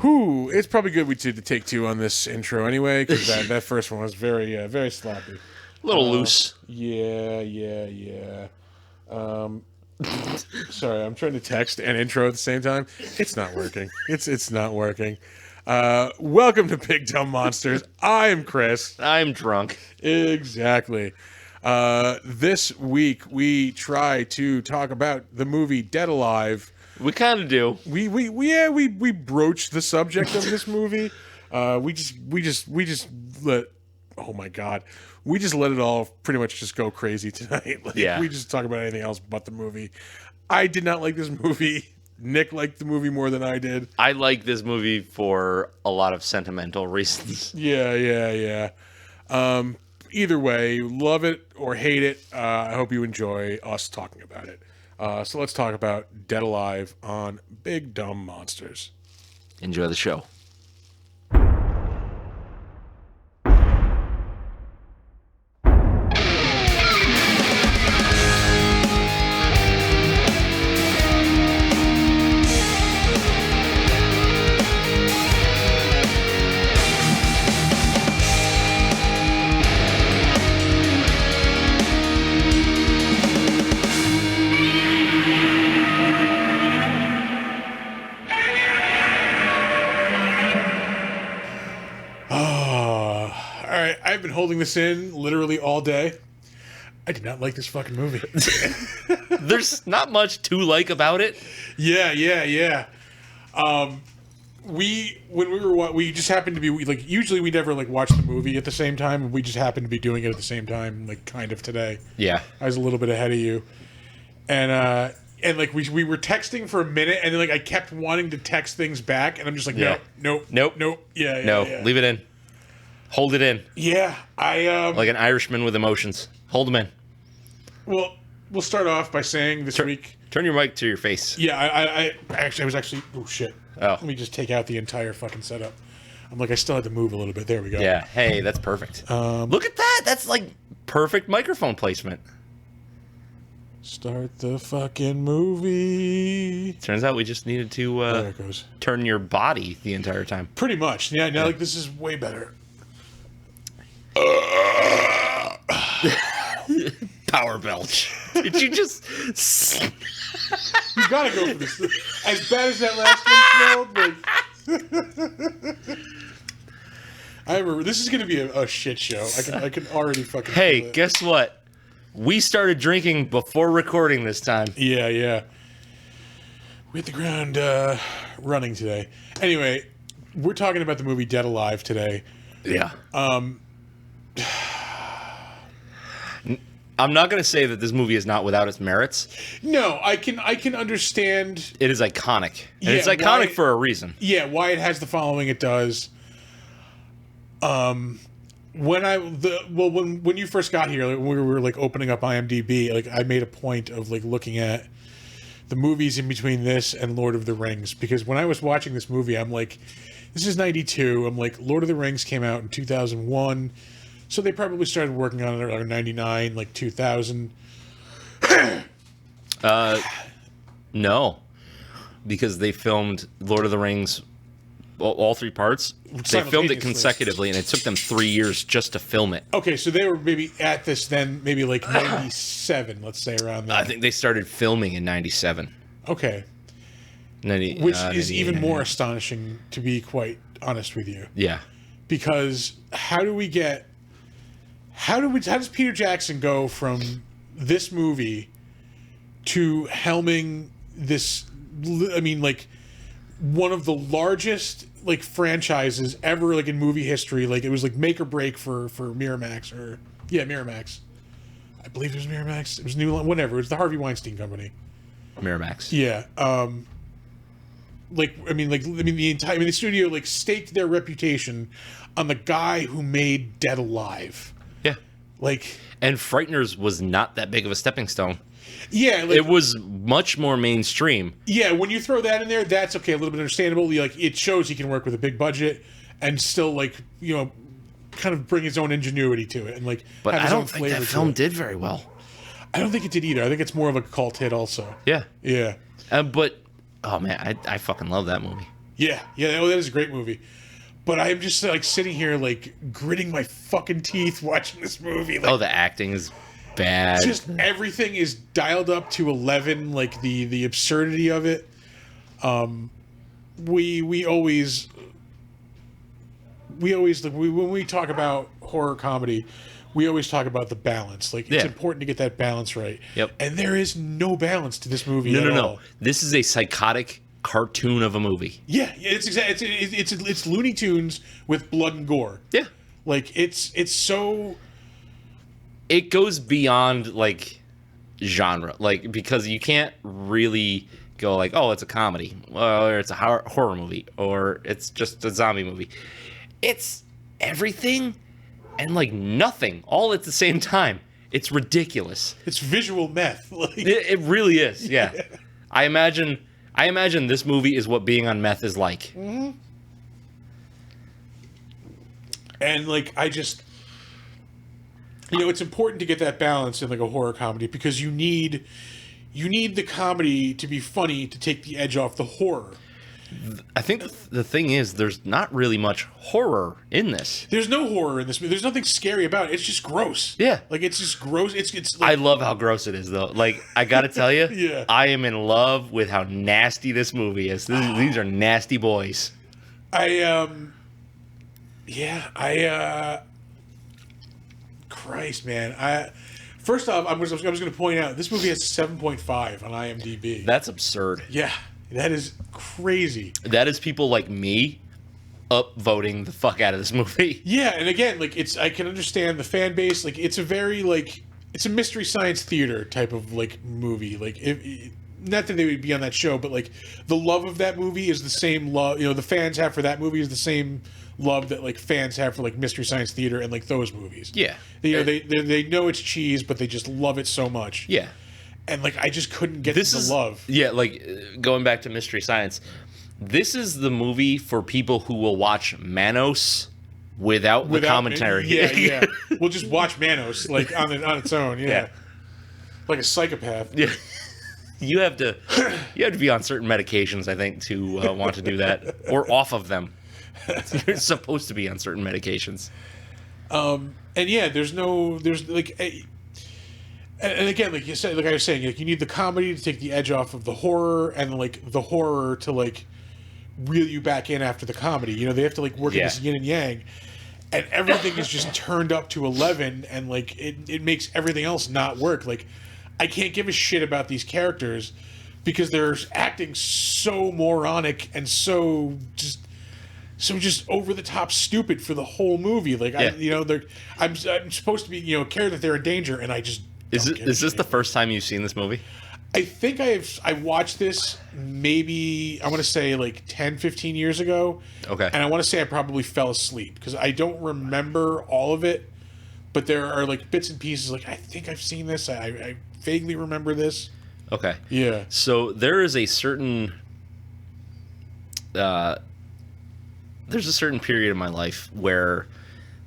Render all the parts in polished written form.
Whew, it's probably good we did the take two on this intro anyway, because that first one was very, very sloppy. A little loose. Yeah. Sorry, I'm trying to text and intro at the same time. It's not working. It's not working. Welcome to Big Dumb Monsters. I'm Chris. I'm drunk. Exactly. This week we try to talk about the movie Dead Alive. We kind of do. We broached the subject of this movie. We just let. Oh my God. We just let it all pretty much just go crazy tonight. We just talk about anything else but the movie. I did not like this movie. Nick liked the movie more than I did. I like this movie for a lot of sentimental reasons. Yeah. Either way, love it or hate it. I hope you enjoy us talking about it. So let's talk about Dead Alive on Big Dumb Monsters. Enjoy the show. I've been holding this in literally all day. I did not like this fucking movie. There's not much to like about it. Yeah. We just happened to be like, usually we never like watch the movie at the same time. We just happened to be doing it at the same time, like kind of today. Yeah. I was a little bit ahead of you. And like we were texting for a minute, and then like I kept wanting to text things back, and I'm just like, nope. Yeah. Leave it in. Hold it in. Yeah, like an Irishman with emotions. Hold them in. Well, we'll start off by saying this week. Turn your mic to your face. Yeah, I was actually. Oh shit. Oh. Let me just take out the entire fucking setup. I'm like, I still had to move a little bit. There we go. Yeah. Hey, that's perfect. Look at that. That's like perfect microphone placement. Start the fucking movie. Turns out we just needed to there it goes. Turn your body the entire time. Pretty much. Yeah. Now, like, this is way better. Power belch. Did you just... You gotta go for this. As bad as that last one smelled, like... I remember, this is gonna be a shit show. I can already fucking Hey, feel it. Guess what? We started drinking before recording this time. Yeah. We hit the ground running today. Anyway, we're talking about the movie Dead Alive today. Yeah. I'm not going to say that this movie is not without its merits. No, I can understand. It is iconic. And it's iconic for a reason. Yeah, why it has the following it does. When you first got here, like, when we were like opening up IMDb, like I made a point of like looking at the movies in between this and Lord of the Rings, because when I was watching this movie, I'm like, this is 92. I'm like, Lord of the Rings came out in 2001. So they probably started working on it around 99, like 2000. No. Because they filmed Lord of the Rings, all three parts. They filmed it consecutively, and it took them 3 years just to film it. Okay, so they were maybe at this then, maybe like 97, let's say, around there. I think they started filming in 97. Okay. Which is even more astonishing, to be quite honest with you. Yeah. Because how does Peter Jackson go from this movie to helming this, I mean, like, one of the largest, like, franchises ever, like, in movie history? Like, it was, like, make or break for Miramax, Miramax. I believe it was Miramax. It was New Line, whatever. It was the Harvey Weinstein Company. Miramax. Yeah. The studio, like, staked their reputation on the guy who made Dead Alive. Yeah. Like, and Frighteners was not that big of a stepping stone. Yeah, like, it was much more mainstream. Yeah, when you throw that in there, that's okay, a little bit understandable. Like, it shows he can work with a big budget and still, like, you know, kind of bring his own ingenuity to it and like. But have his I own don't think flavor that film to it. did very well. I don't think it did either. I think it's more of a cult hit, also. Yeah. Yeah. But oh man, I fucking love that movie. Yeah, that is a great movie. But I'm just like sitting here like gritting my fucking teeth watching this movie. Like, the acting is bad. Just everything is dialed up to 11. Like the absurdity of it. We always like when we talk about horror comedy, we always talk about the balance. Like it's important to get that balance right. Yep. And there is no balance to this movie. No. This is a psychotic cartoon of a movie. Yeah, it's Looney Tunes with blood and gore. Yeah. Like it's so. It goes beyond like genre, like because you can't really go like, oh, it's a comedy, or it's a horror movie, or it's just a zombie movie. It's everything and like nothing all at the same time. It's ridiculous. It's visual meth. Like, it really is. Yeah. I imagine this movie is what being on meth is like. Mm-hmm. And like I just, it's important to get that balance in like a horror comedy because you need the comedy to be funny to take the edge off the horror. I think the thing is, there's not really much horror in this. There's no horror in this movie. There's nothing scary about it. It's just gross. Yeah. Like, it's just gross. It's like, I love how gross it is, though. Like, I gotta tell you, yeah. I am in love with how nasty this movie is. These are nasty boys. Christ, man. First off, I was going to point out, this movie has 7.5 on IMDb. That's absurd. Yeah. That is crazy. That is people like me upvoting the fuck out of this movie. Yeah, and again, like I can understand the fan base. Like it's a very it's a mystery science theater type of like movie. Like not that they would be on that show, but like the love of that movie is the same love the fans have for that movie is the same love that like fans have for like mystery science theater and like those movies. Yeah, they know it's cheese, but they just love it so much. Yeah. And like I just couldn't get the love. Yeah, like going back to Mystery Science, this is the movie for people who will watch Manos without the commentary. Yeah. We'll just watch Manos like on its own. Yeah. Like a psychopath. Yeah. You have to be on certain medications, I think, to want to do that, or off of them. You're supposed to be on certain medications. And yeah, there's like. And again, like you said, like I was saying, like you need the comedy to take the edge off of the horror, and like the horror to like reel you back in after the comedy. They have to like work in this yin and yang, and everything is just turned up to 11, and like it makes everything else not work. Like I can't give a shit about these characters because they're acting so moronic and so just over the top stupid for the whole movie. Like I'm supposed to be care that they're in danger, and I just. Is this the first time you've seen this movie? I think I watched this maybe, I want to say like 10, 15 years ago. Okay. And I want to say I probably fell asleep because I don't remember all of it, but there are like bits and pieces like I think I've seen this. I vaguely remember this. Okay. Yeah. So there is a certain period in my life where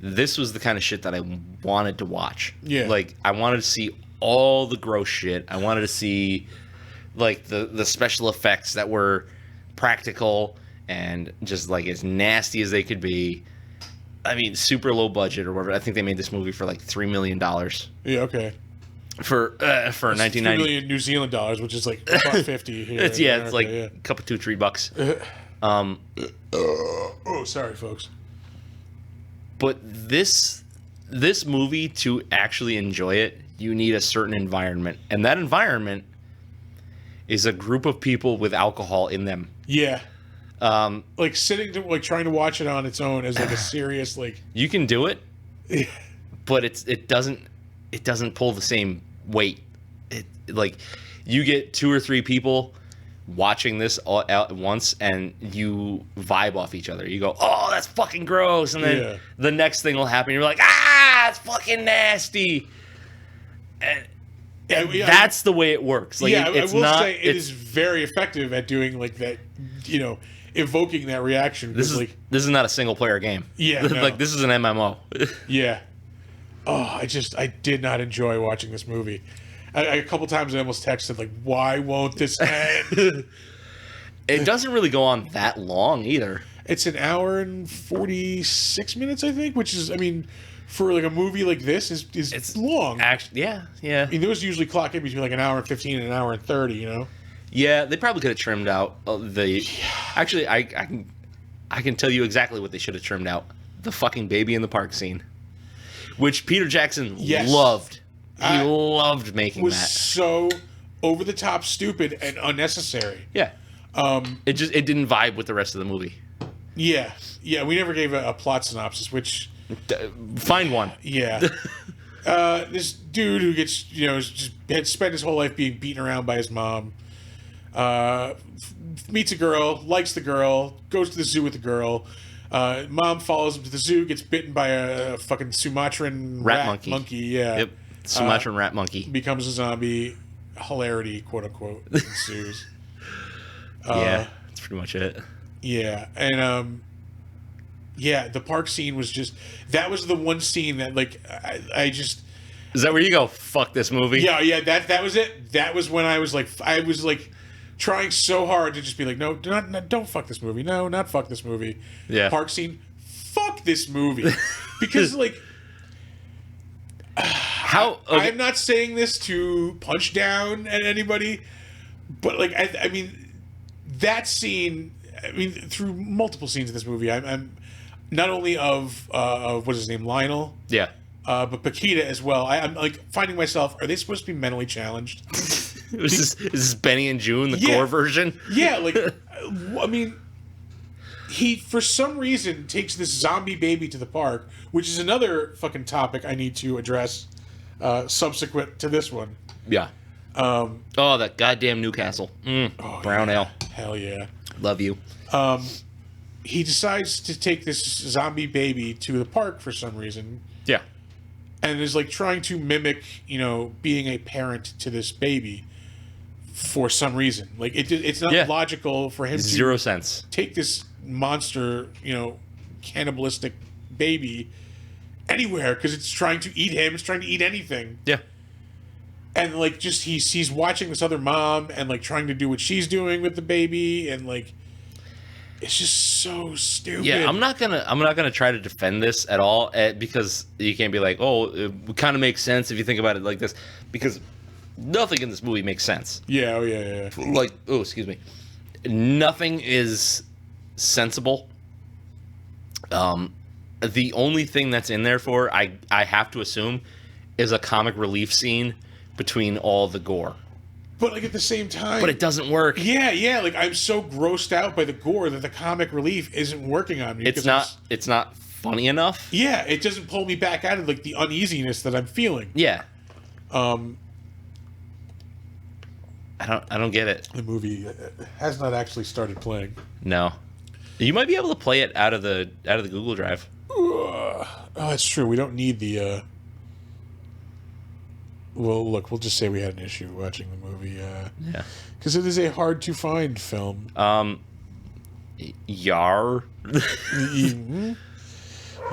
this was the kind of shit that I wanted to watch. Yeah. Like, I wanted to see all the gross shit. I wanted to see, like, the special effects that were practical and just, like, as nasty as they could be. I mean, super low budget or whatever. I think they made this movie for, like, $3 million. Yeah, okay. For 1990. 3 million New Zealand dollars, which is, like, $1.50 here. It's like a cup of $2-3. Oh, sorry, folks. But this movie, to actually enjoy it, you need a certain environment. And that environment is a group of people with alcohol in them. Yeah. Like trying to watch it on its own as like a serious like. You can do it, but it doesn't pull the same weight. Like you get 2 or 3 people watching this all at once and you vibe off each other. You go, oh, that's fucking gross, and then the next thing will happen. You're like, it's fucking nasty, and that's the way it works. Like, I will say it is very effective at doing like that. Evoking that reaction. This is not a single player game. Yeah, no. Like this is an MMO. Yeah. Oh, I did not enjoy watching this movie. A couple times I almost texted like, "Why won't this end?" It doesn't really go on that long either. It's an hour and 46 minutes, I think, which is, I mean, for like a movie like this, it's long. Actually, yeah. I mean, those usually clock in between like an hour and 15 and an hour and 30, you know? Yeah, they probably could have trimmed out the. Actually, I can tell you exactly what they should have trimmed out: the fucking baby in the park scene, which Peter Jackson loved. He loved making was that. So over the top, stupid, and unnecessary. Yeah. It didn't vibe with the rest of the movie. Yeah. We never gave a plot synopsis, which Find one. Yeah. This dude who gets, just had spent his whole life being beaten around by his mom, meets a girl, likes the girl, goes to the zoo with the girl. Mom follows him to the zoo, gets bitten by a fucking Sumatran rat monkey. Yeah. Yep. Sumatran rat monkey. Becomes a zombie. Hilarity, quote unquote, ensues. Yeah, that's pretty much it. Yeah, and the park scene was just, that was the one scene that, like, I just... Is that where you go, fuck this movie? Yeah, that was it. That was when I was like trying so hard to just be like, no, don't fuck this movie. No, not fuck this movie. Yeah. Park scene, fuck this movie. Because, like... I'm not saying this to punch down at anybody, but, like, I mean, that scene... I mean, through multiple scenes in this movie, I'm not only of what's his name, Lionel, but Paquita as well. I'm like finding myself: are they supposed to be mentally challenged? Is this Benny and June, the gore version? Yeah, like I mean, he for some reason takes this zombie baby to the park, which is another fucking topic I need to address subsequent to this one. Yeah. That goddamn Newcastle. Brown ale. Hell yeah. Love you. He decides to take this zombie baby to the park for some reason. Yeah. And is like trying to mimic, being a parent to this baby for some reason. Like it's not logical for him to 0 cents take this monster, cannibalistic baby anywhere because it's trying to eat him. It's trying to eat anything. Yeah. And like just he's watching this other mom and like trying to do what she's doing with the baby and like it's just so stupid. Yeah, I'm not gonna try to defend this at all because you can't be like, oh, it kind of makes sense if you think about it like this, because nothing in this movie makes sense. Yeah, yeah. Like, excuse me, nothing is sensible. The only thing that's in there for I have to assume is a comic relief scene between all the gore. But like at the same time... But it doesn't work. Yeah. Like I'm so grossed out by the gore that the comic relief isn't working on me. It's not funny enough. Yeah, it doesn't pull me back out of like the uneasiness that I'm feeling. Yeah. I don't get it. The movie has not actually started playing. No. You might be able to play it out of the Google Drive. Oh, that's true. We don't need the... Well, look, we'll just say we had an issue watching the movie. Yeah. Because it is a hard-to-find film. Yar.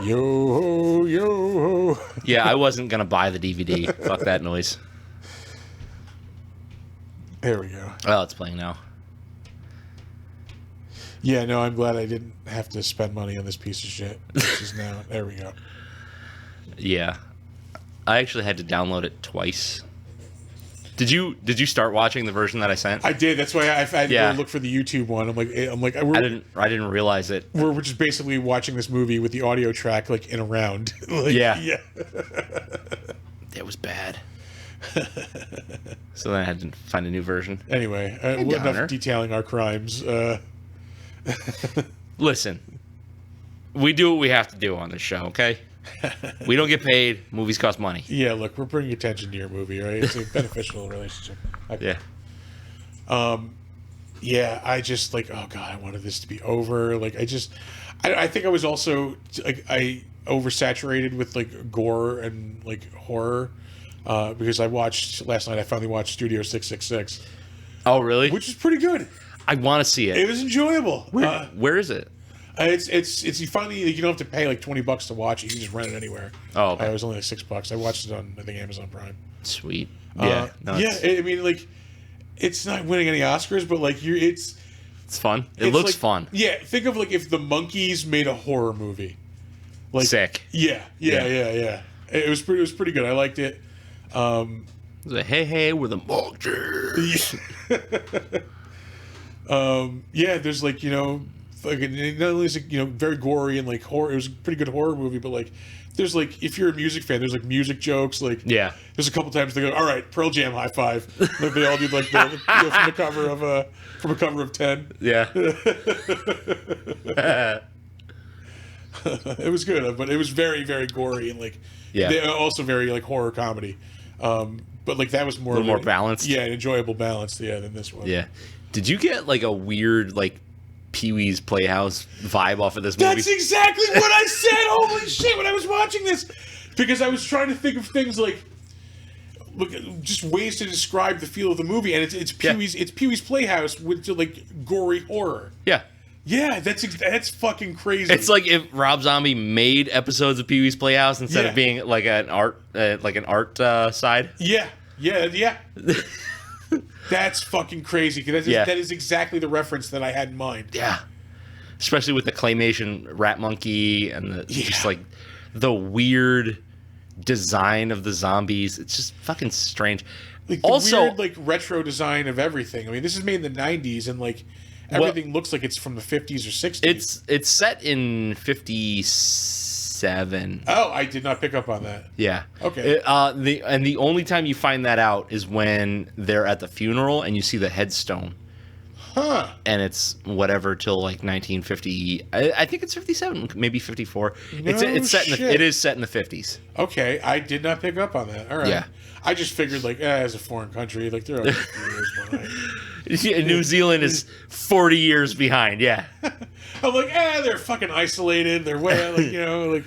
Yo. Yeah, I wasn't going to buy the DVD. Fuck that noise. There we go. Oh, it's playing now. Yeah, no, I'm glad I didn't have to spend money on this piece of shit. This is now. There we go. Yeah. I actually had to download it twice. Did you start watching the version that I sent? I did. That's why I had to go look for the YouTube one. I didn't realize it. We're just basically watching this movie with the audio track like in a round. Yeah. It was bad. So then I had to find a new version. Anyway, enough detailing our crimes. Listen, we do what we have to do on this show, okay? We don't get paid. Movies cost money. Yeah, look, we're bringing attention to your movie, right? It's a beneficial relationship. Yeah, I just like, oh god, I wanted this to be over. Like, I think I was also like, I oversaturated with like gore and like horror because last night. I finally watched Studio 666. Oh, really? Which is pretty good. I want to see it. It was enjoyable. Where is it? It's you finally, you don't have to pay like $20 to watch it. You can just rent it anywhere. Oh, okay. It was only like $6. I watched it on, I think, Amazon Prime. Sweet. I mean, like, it's not winning any Oscars, but like It's fun. It It's looks like- fun. Yeah, think of like if the Monkees made a horror movie. Like, Sick. Yeah. It was pretty good. I liked it. It's like, hey, we're the Monkees. Yeah, there's like, fucking, not only is it, very gory and like horror, it was a pretty good horror movie, but like, there's like, if you're a music fan, there's like music jokes, like, Yeah. there's a couple times they go, all right, Pearl Jam high five. Like they all do like from the cover of 10. Yeah. It was good, but it was very, very gory and like, also very like horror comedy. But like that was more a little more balanced. Yeah, an enjoyable balance, than this one. Yeah. Did you get like a weird like Pee-wee's Playhouse vibe off of this movie? That's exactly what I said. Holy shit! When I was watching this, because I was trying to think of things like, look, just ways to describe the feel of the movie, and it's Pee-wee's Playhouse with like gory horror. Yeah. Yeah, that's fucking crazy. It's like if Rob Zombie made episodes of Pee-wee's Playhouse instead of being like an art side. Yeah. That's fucking crazy. That is exactly the reference that I had in mind. Yeah. Especially with the claymation rat monkey and just like the weird design of the zombies. It's just fucking strange. Like the weird, like retro design of everything. I mean, this is made in the 90s and like everything looks like it's from the 50s or 60s. It's set in 57. Oh, I did not pick up on that. Yeah. Okay. The only time you find that out is when they're at the funeral and you see the headstone. Huh. And it's whatever till like 1950. I think it's 57, maybe 54. It's set it is set in the 50s. Okay, I did not pick up on that. All right. Yeah. I just figured like as a foreign country, like they're over 50 years behind. Yeah, New Zealand is 40 years behind. Yeah. I'm like, they're fucking isolated. They're way like like,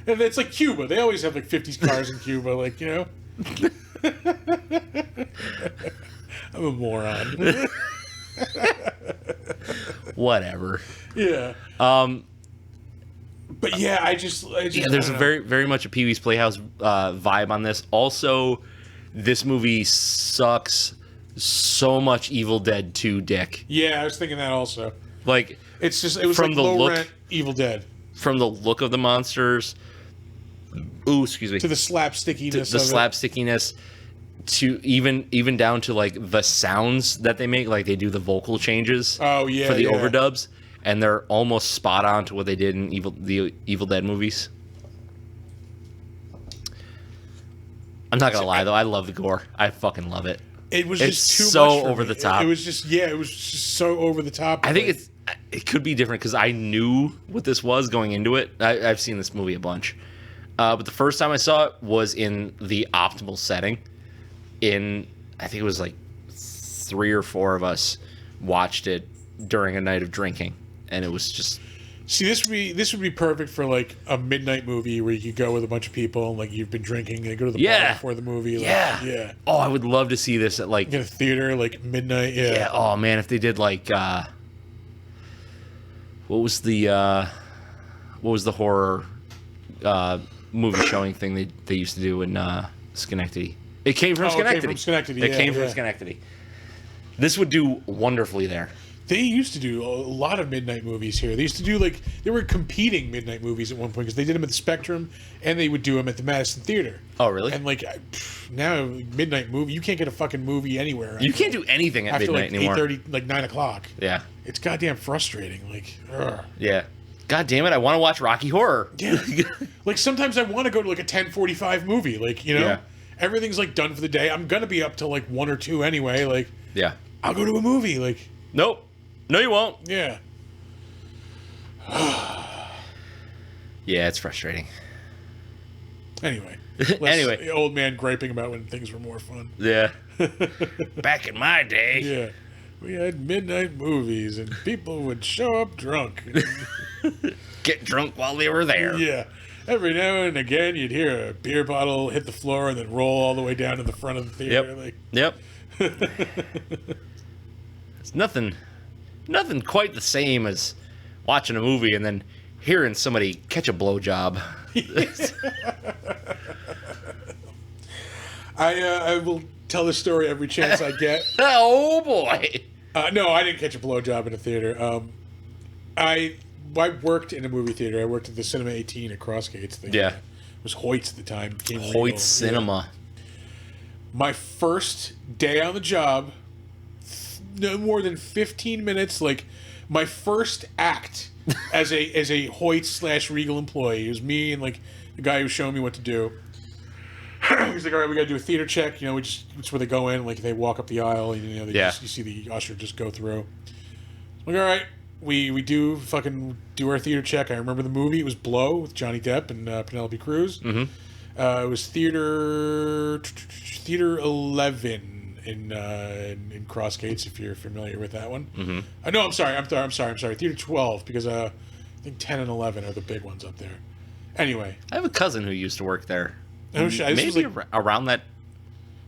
and it's like Cuba. They always have like 50s cars in Cuba. Like I'm a moron. Whatever. Yeah. But yeah, I just there's a very much a Pee-wee's Playhouse vibe on this. Also, this movie sucks so much Evil Dead 2 dick. Yeah, I was thinking that also. Like it was from like the low look, rent Evil Dead. From the look of the monsters. Ooh, excuse me. To the slapstickiness. The slapstickiness. To even down to like the sounds that they make, like they do the vocal changes. Oh yeah, for the overdubs, and they're almost spot on to what they did in the Evil Dead movies. I'm not gonna lie though, I love the gore. I fucking love it. It was just too so much for over me. the top. It was just so over the top. I think it could be different because I knew what this was going into it. I've seen this movie a bunch, but the first time I saw it was in the optimal setting. I think it was like 3 or 4 of us watched it during a night of drinking, and it was just. See, this would be perfect for like a midnight movie where you could go with a bunch of people and like you've been drinking and go to the bar before the movie. Like, yeah. Oh, I would love to see this at like in a theater, like midnight. Yeah. Yeah. Oh man, if they did like what was the horror movie showing thing they used to do in Schenectady? It came from Schenectady. It came from Schenectady. It came from Schenectady. This would do wonderfully there. They used to do a lot of midnight movies here. They used to do they were competing midnight movies at one point because they did them at the Spectrum and they would do them at the Madison Theater. Oh, really? And like now, midnight movie, you can't get a fucking movie anywhere. You can't do anything at after midnight like anymore. 8:30, like 9 o'clock. Yeah. It's goddamn frustrating. Like, ugh. Yeah. God damn it! I want to watch Rocky Horror. Yeah. Like sometimes I want to go to like a 10:45 movie. Like everything's like done for the day. I'm gonna be up till like 1 or 2 anyway. Like yeah, I'll go to a movie. Like nope. No, you won't. Yeah. Yeah, it's frustrating. Anyway. The old man griping about when things were more fun. Yeah. Back in my day. Yeah. We had midnight movies and people would show up drunk. Get drunk while they were there. Yeah. Every now and again you'd hear a beer bottle hit the floor and then roll all the way down to the front of the theater. Yep. It's nothing quite the same as watching a movie and then hearing somebody catch a blowjob. I will tell the story every chance I get. Oh boy! No, I didn't catch a blowjob in a theater. I worked in a movie theater. I worked at the Cinema 18 at Crossgates. Thing. Yeah. It was Hoyt's at the time. Hoyt Cinema. My first day on the job, no more than 15 minutes, like my first act as a Hoyt / Regal employee. It was me and like the guy who was showing me what to do. He's like, all right, we got to do a theater check. You know, it's where they go in, like they walk up the aisle. You know, you see the usher just go through. I'm like, all right, we do our theater check. I remember the movie. It was Blow with Johnny Depp and Penelope Cruz. Mm-hmm. It was theater 11 in Crossgates, if you're familiar with that one. Mm-hmm. No, I'm sorry. Theater 12, because I think 10 and 11 are the big ones up there. Anyway, I have a cousin who used to work there. Oh shit! Maybe around that.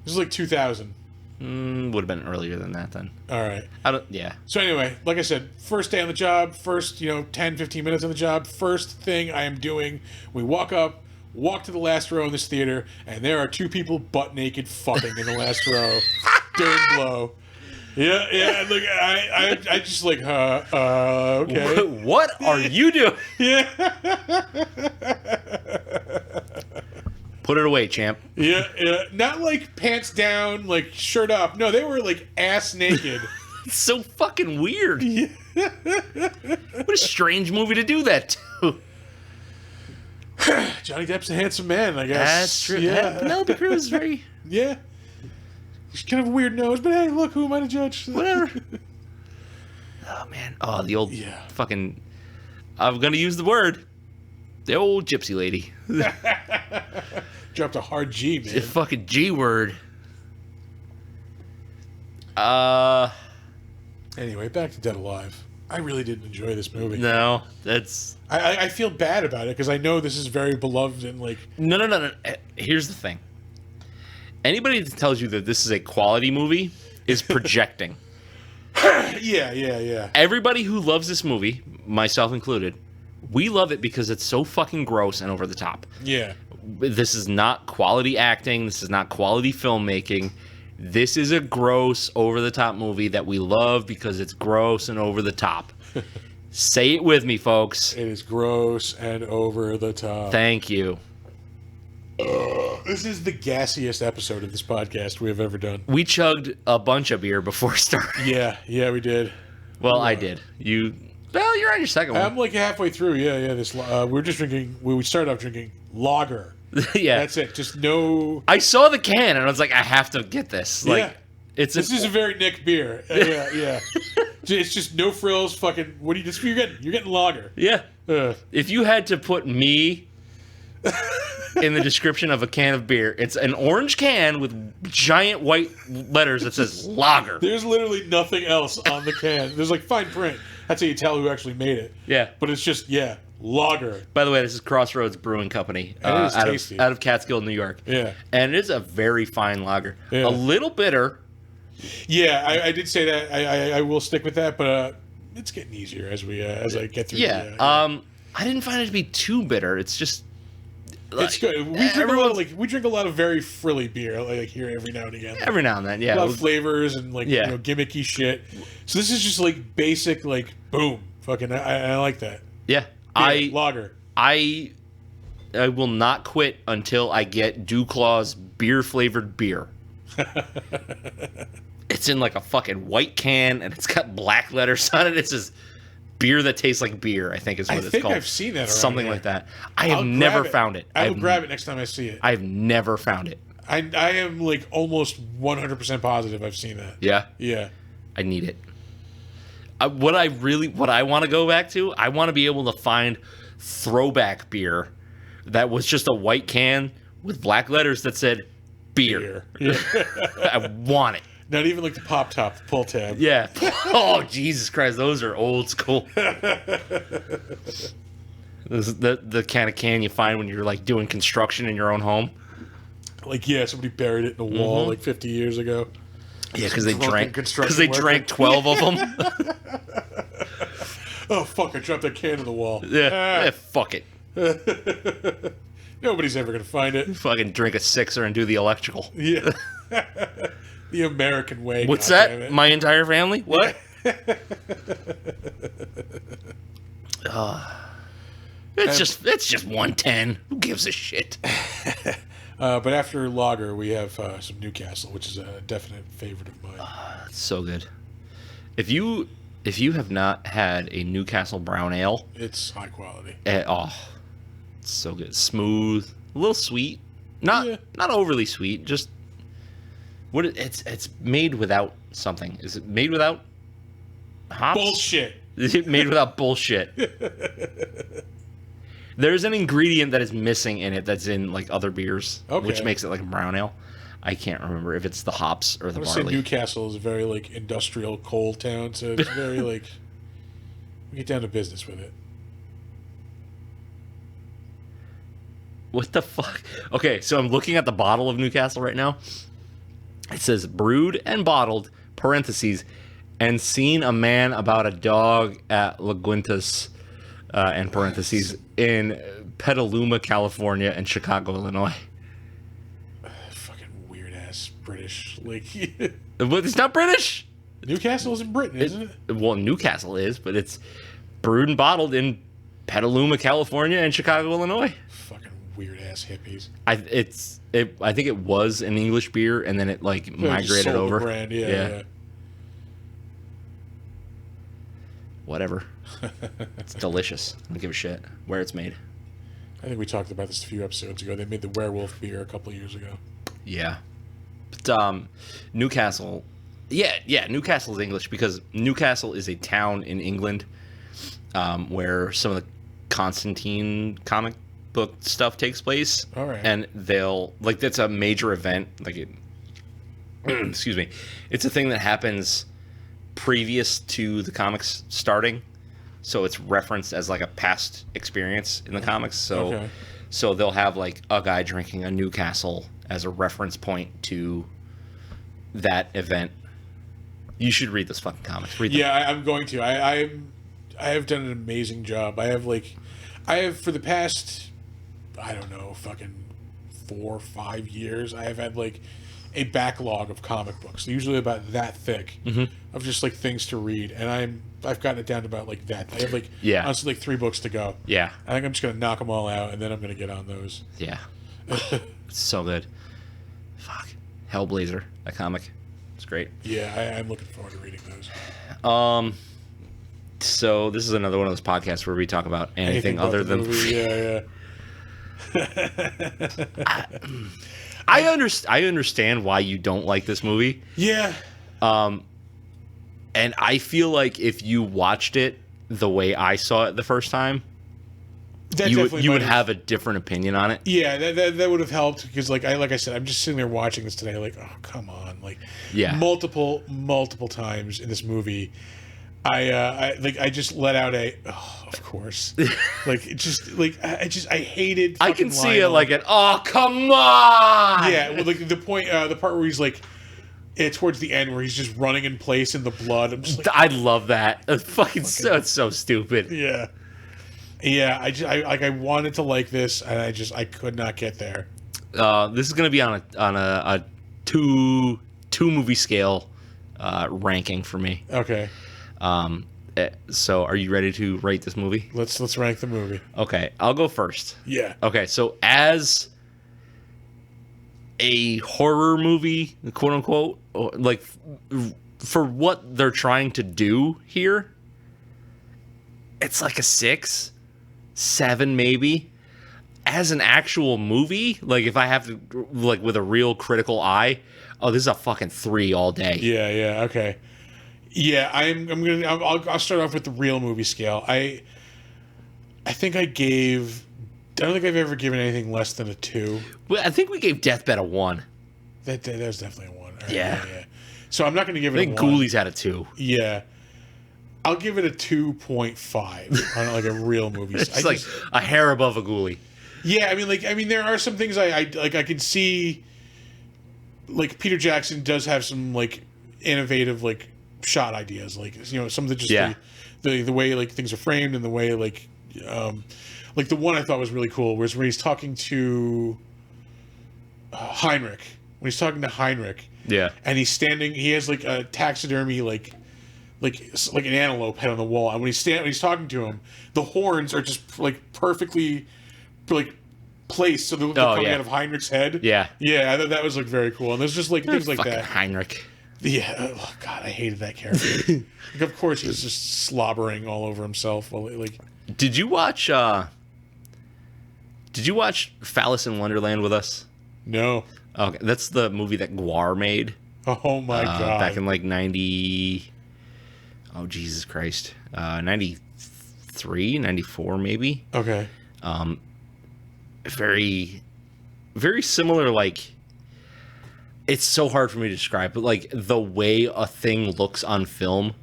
This was like 2000. Would have been earlier than that then. All right. Yeah. So anyway, like I said, first day on the job, first 10, 15 minutes on the job, first thing I am doing, we walk to the last row in this theater, and there are two people butt naked fucking in the last row during Blow. Yeah. Look, I just like, okay. What are you doing? Yeah. Put it away, champ. Yeah. Not like pants down, like shirt up. No, they were like ass naked. It's so fucking weird. Yeah. What a strange movie to do that to. Johnny Depp's a handsome man, I guess. That's true. Yeah. Penelope Cruz is very... Yeah. He's kind of a weird nose, but hey, look, who am I to judge? Whatever. Oh, man. Oh, the old fucking... I'm going to use the word. The old gypsy lady. Dropped a hard G, man. The fucking G word. Anyway, back to Dead Alive. I really didn't enjoy this movie. No, that's... I feel bad about it, because I know this is very beloved and like... No. Here's the thing. Anybody that tells you that this is a quality movie is projecting. Yeah. Everybody who loves this movie, myself included, we love it because it's so fucking gross and over the top. Yeah. This is not quality acting. This is not quality filmmaking. This is a gross, over-the-top movie that we love because it's gross and over the top. Say it with me, folks. It is gross and over the top. Thank you. This is the gassiest episode of this podcast we have ever done. We chugged a bunch of beer before starting. Yeah, we did. Well, I did. Well, you're on your second one. I'm like halfway through. Yeah. We're just drinking. We started off drinking lager. Yeah, that's it. Just no. I saw the can and I was like, I have to get this. Like, this is a very Nick beer. Yeah. It's just no frills. Fucking. What do you? You're getting lager. Yeah. If you had to put me in the description of a can of beer, it's an orange can with giant white letters that says lager. There's literally nothing else on the can. There's like fine print. That's how you tell who actually made it. Yeah. But it's just lager. By the way, this is Crossroads Brewing Company tasty. out of Catskill, New York. Yeah. And it is a very fine lager. Yeah. A little bitter. Yeah, I did say that. I will stick with that, but it's getting easier as I get through. Yeah. I didn't find it to be too bitter. It's just it's good. We drink a lot of very frilly beer like here every now and again. Every now and then, yeah. A lot of flavors and gimmicky shit. So this is just like basic, like boom, fucking. I like that. Yeah. Lager. I will not quit until I get DuClaw's beer-flavored beer. It's in like a fucking white can, and it's got black letters on it. It says beer that tastes like beer, I think is what it's called. I think I've seen that around Something here. like that. I have never found it. I will grab it next time I see it. I've never found it. I am like almost 100% positive I've seen that. Yeah? Yeah. I need it. What I want to go back to, I want to be able to find throwback beer that was just a white can with black letters that said beer. Yeah. I want it. Not even like the pop top, the pull tab. Yeah. Oh, Jesus Christ. Those are old school. This is the kind of can you find when you're like doing construction in your own home. Like, somebody buried it in a wall like 50 years ago. Yeah, because they drank 12 of them. Oh, fuck, I dropped that can in the wall. Yeah, fuck it. Nobody's ever going to find it. Fucking drink a sixer and do the electrical. Yeah. The American way. What's that? My entire family? What? It's just 110. Who gives a shit? But after Lager, we have some Newcastle, which is a definite favorite of mine. It's so good. If you have not had a Newcastle brown ale, it's high quality. It's so good. Smooth, a little sweet, not overly sweet. Just it's made without something. Is it made without hops? Bullshit. Is it made without bullshit? There's an ingredient that is missing in it that's in like other beers, which makes it like a brown ale. I can't remember if it's the hops or the barley. Say Newcastle is a very like industrial coal town, so it's very like we get down to business with it. What the fuck? Okay, so I'm looking at the bottle of Newcastle right now. It says brewed and bottled (parentheses) and seen a man about a dog at La Guintas and parentheses in Petaluma, California, and Chicago, Illinois. British, like, but it's not British. Newcastle is in Britain, isn't it? Well, Newcastle is, but it's brewed and bottled in Petaluma, California, and Chicago, Illinois. Fucking weird ass hippies. I think it was an English beer, and then it like migrated over. The brand. Yeah. Whatever. It's delicious. I don't give a shit where it's made. I think we talked about this a few episodes ago. They made the werewolf beer a couple of years ago. Yeah. But Newcastle, Newcastle is English because Newcastle is a town in England where some of the Constantine comic book stuff takes place. All right. And that's a major event. Excuse me. It's a thing that happens previous to the comics starting. So it's referenced as like a past experience in the comics. So they'll have like a guy drinking a Newcastle as a reference point to that event. You should read this fucking comics. Read them. Yeah, I'm going to. I have done an amazing job. I have for the past, I don't know, fucking 4 or 5 years, I have had like a backlog of comic books, usually about that thick, of just like things to read, and I've gotten it down to about like that. I have honestly like 3 books to go. Yeah, I think I'm just gonna knock them all out, and then I'm gonna get on those. Yeah, it's so good. Fuck, Hellblazer, that comic, it's great. Yeah, I'm looking forward to reading those. So this is another one of those podcasts where we talk about anything other than movie. Yeah. I understand why you don't like this movie. Yeah. And I feel like if you watched it the way I saw it the first time, you would have a different opinion on it. Yeah, that would have helped because like I said, I'm just sitting there watching this today, like, oh come on, like, multiple times in this movie, I just let out a of course, like it just like I hated. I can see it like an come on. Yeah, well, like the part where he's like. Towards the end, where he's just running in place in the blood. I'm just like, I love that. It's so stupid. Yeah. I wanted to like this, and I could not get there. This is gonna be on a two movie scale ranking for me. Okay. So are you ready to rate this movie? Let's rank the movie. Okay, I'll go first. Yeah. Okay, so as a horror movie, quote unquote, like for what they're trying to do here, it's like a 6, 7 maybe. As an actual movie, like if I have to, like with a real critical eye, this is a fucking 3 all day. Yeah, okay. Yeah, I'll start off with the real movie scale. I think I don't think I've ever given anything less than a 2. Well, I think we gave Deathbed a 1. That was definitely a 1. Right, yeah. So I'm not going to give it a 1. I think Ghoulies had a 2. Yeah. I'll give it a 2.5 on like a real movie. It's like a hair above a Ghoulie. Yeah, I mean, there are some things I can see. Like Peter Jackson does have some like innovative like shot ideas, like some of the just the way like things are framed and the way like the one I thought was really cool was when he's talking to Heinrich when he's talking to Heinrich. Yeah. And he's standing. He has like a taxidermy, like an antelope head on the wall. And when he's talking to him, the horns are just like perfectly, like placed so they're coming out of Heinrich's head. Yeah. Yeah. I thought that was like very cool. And there's just like things like fucking that. Heinrich. Yeah. Oh God, I hated that character. Like, of course, he's just slobbering all over himself. Like, Did you watch Phallus in Wonderland with us? no. Okay, that's the movie that Guar made. Oh my God. Back in like 90. Oh Jesus Christ. 93, 94 maybe. Okay. Very, very similar. Like, it's so hard for me to describe, but like the way a thing looks on film,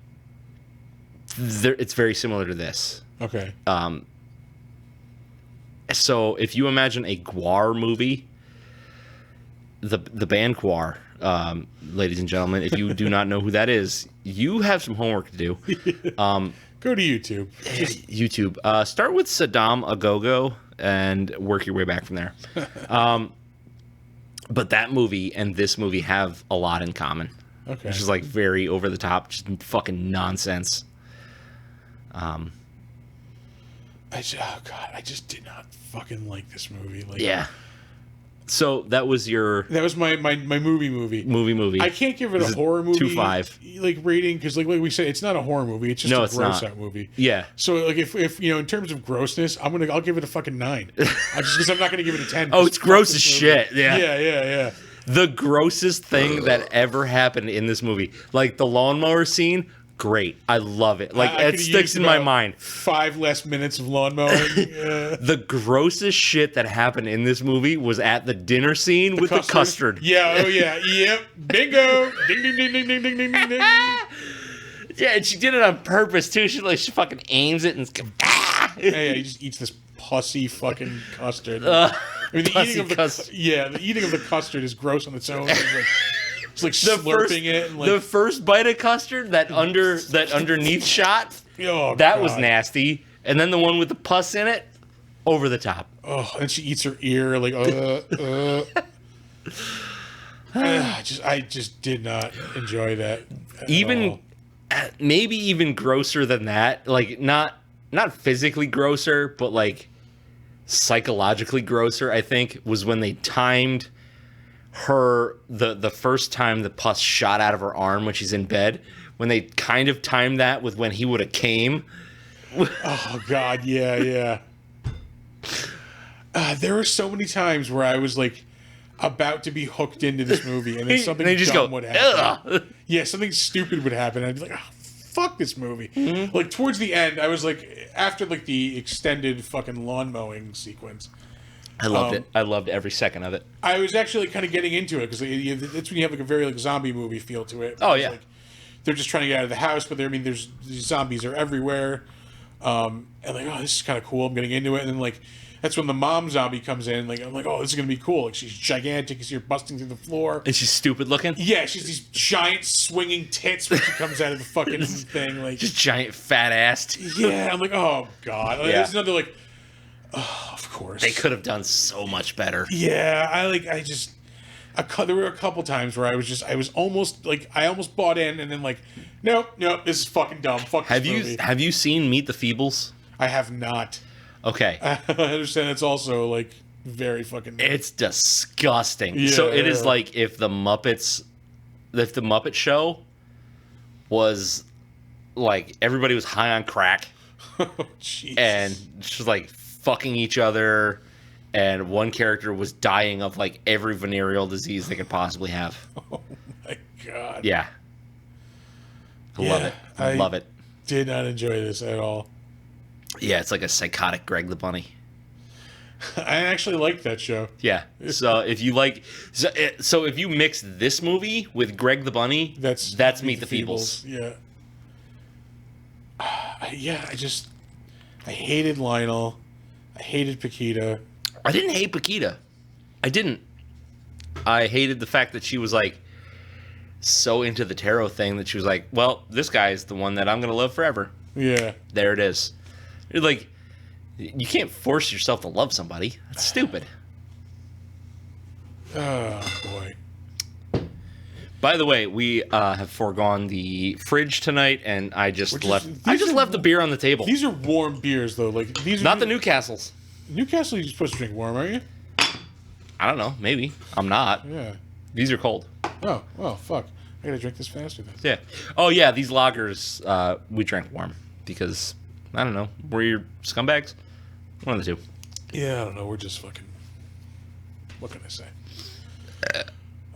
it's very similar to this. Okay. So if you imagine a Guar movie, the band Guar, ladies and gentlemen, if you do not know who that is, you have some homework to do. Go to YouTube. YouTube. Start with Saddam Agogo and work your way back from there. But that movie and this movie have a lot in common. Okay. Which is like very over the top, just fucking nonsense. Oh God, I just did not fucking like this movie. Like, Yeah. So that was my movie. I can't give it a horror movie 2.5 like rating because like we said, it's not a horror movie. It's just a gross out movie. Yeah. So like if in terms of grossness, I'll give it a fucking 9. Just because I'm not gonna give it a 10. Oh, it's gross as shit. Yeah. Yeah. The grossest thing that ever happened in this movie, like the lawnmower scene. Great. I love it. Like, it sticks in my mind. 5 less minutes of lawn mowing. The grossest shit that happened in this movie was at the dinner scene with the custard. Yeah, oh yeah. Yep. Bingo. Ding, ding, ding, ding, ding, ding, ding, ding, ding. Yeah, and she did it on purpose, too. She fucking aims it and... Yeah, he just eats this pussy fucking custard. I mean, the eating of the custard is gross on its own. It's like slurping it. And like, the first bite of custard, that underneath shot, that God. was nasty. And then the one with the pus in it, over the top. Oh, and she eats her ear like. I just did not enjoy that. Maybe even grosser than that. Like not physically grosser, but like psychologically grosser. I think was when they timed her the first time the pus shot out of her arm when she's in bed, when they kind of timed that with when he would have came. Oh God, yeah. There were so many times where I was like about to be hooked into this movie, and then something dumb would happen. Ugh. Yeah, something stupid would happen. I'd be like, oh, fuck this movie. Mm-hmm. Like towards the end, I was like, after like the extended fucking lawn mowing sequence. I loved it. I loved every second of it. I was actually kind of getting into it because it's when you have like a very like zombie movie feel to it. Oh yeah. Like, they're just trying to get out of the house, but these zombies are everywhere. And like, oh, this is kind of cool. I'm getting into it, and then like that's when the mom zombie comes in. Like I'm like, oh, this is gonna be cool. Like she's gigantic. You see her busting through the floor. And she's stupid looking. Yeah, she's these giant swinging tits when she comes out of the fucking thing. Like just giant fat ass. Yeah, I'm like, oh God. Like, there's another like. Oh, of course. They could have done so much better. Yeah, there were a couple times where I almost bought in, and then like, nope, this is fucking dumb. Fuck this movie. Have you seen Meet the Feebles? I have not. Okay. I understand it's also like very fucking. It's disgusting. Yeah. So it is like if the Muppet Show was like everybody was high on crack. Oh, jeez. And just like fucking each other, and one character was dying of like every venereal disease they could possibly have. Oh my God. Yeah. Love it. Love it. Did not enjoy this at all. Yeah, it's like a psychotic Greg the Bunny. I actually liked that show. Yeah. So if you if you mix this movie with Greg the Bunny, that's Meet the Feebles. Yeah. I hated Lionel. I hated Paquita. I didn't hate Paquita. I didn't. I hated the fact that she was like so into the tarot thing that she was like, well, this guy is the one that I'm going to love forever. Yeah. There it is. You're like, you can't force yourself to love somebody. That's stupid. Oh, boy. By the way, we have foregone the fridge tonight, and I just left the beer on the table. These are warm beers, though. Like these are not the Newcastles. Newcastle, you're supposed to drink warm, aren't you? I don't know. Maybe I'm not. Yeah. These are cold. Oh, well, fuck. I gotta drink this faster then. Yeah. Oh yeah, these lagers we drank warm because I don't know. We're your scumbags. One of the two. Yeah, I don't know. We're just fucking. What can I say?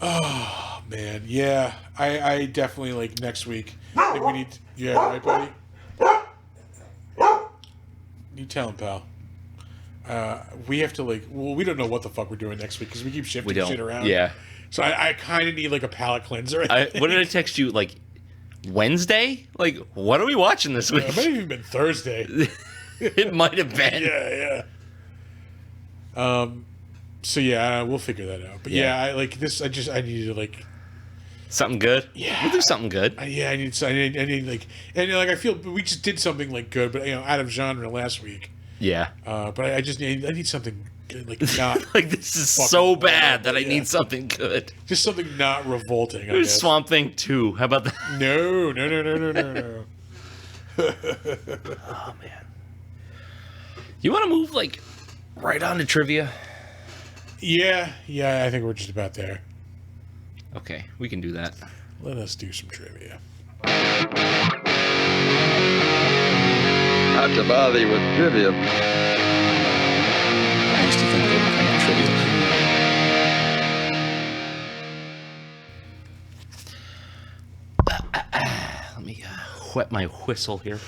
Oh man, yeah. I definitely like next week. Like we need. Yeah, right, buddy. You tell him, pal. We have to like. Well, we don't know what the fuck we're doing next week because we keep shifting shit around. Yeah. So I kind of need like a palate cleanser. What did I text you? Like Wednesday? Like what are we watching this week? It might have even been Thursday. It might have been. Yeah. So yeah, we'll figure that out. But yeah, I like this. I need to like something good. Yeah, we'll do something good. I need like, and like I feel we just did something like good, but out of genre last week. Yeah. But I need something good, like not like this is so bad that I need something good. Just something not revolting. There's Swamp Thing 2. How about that? No. Oh man. You want to move like right on to trivia? Yeah, I think we're just about there. Okay, we can do that. Let us do some trivia. Not to bother you with trivia. I used to think they were kind of trivial. Let me wet my whistle here.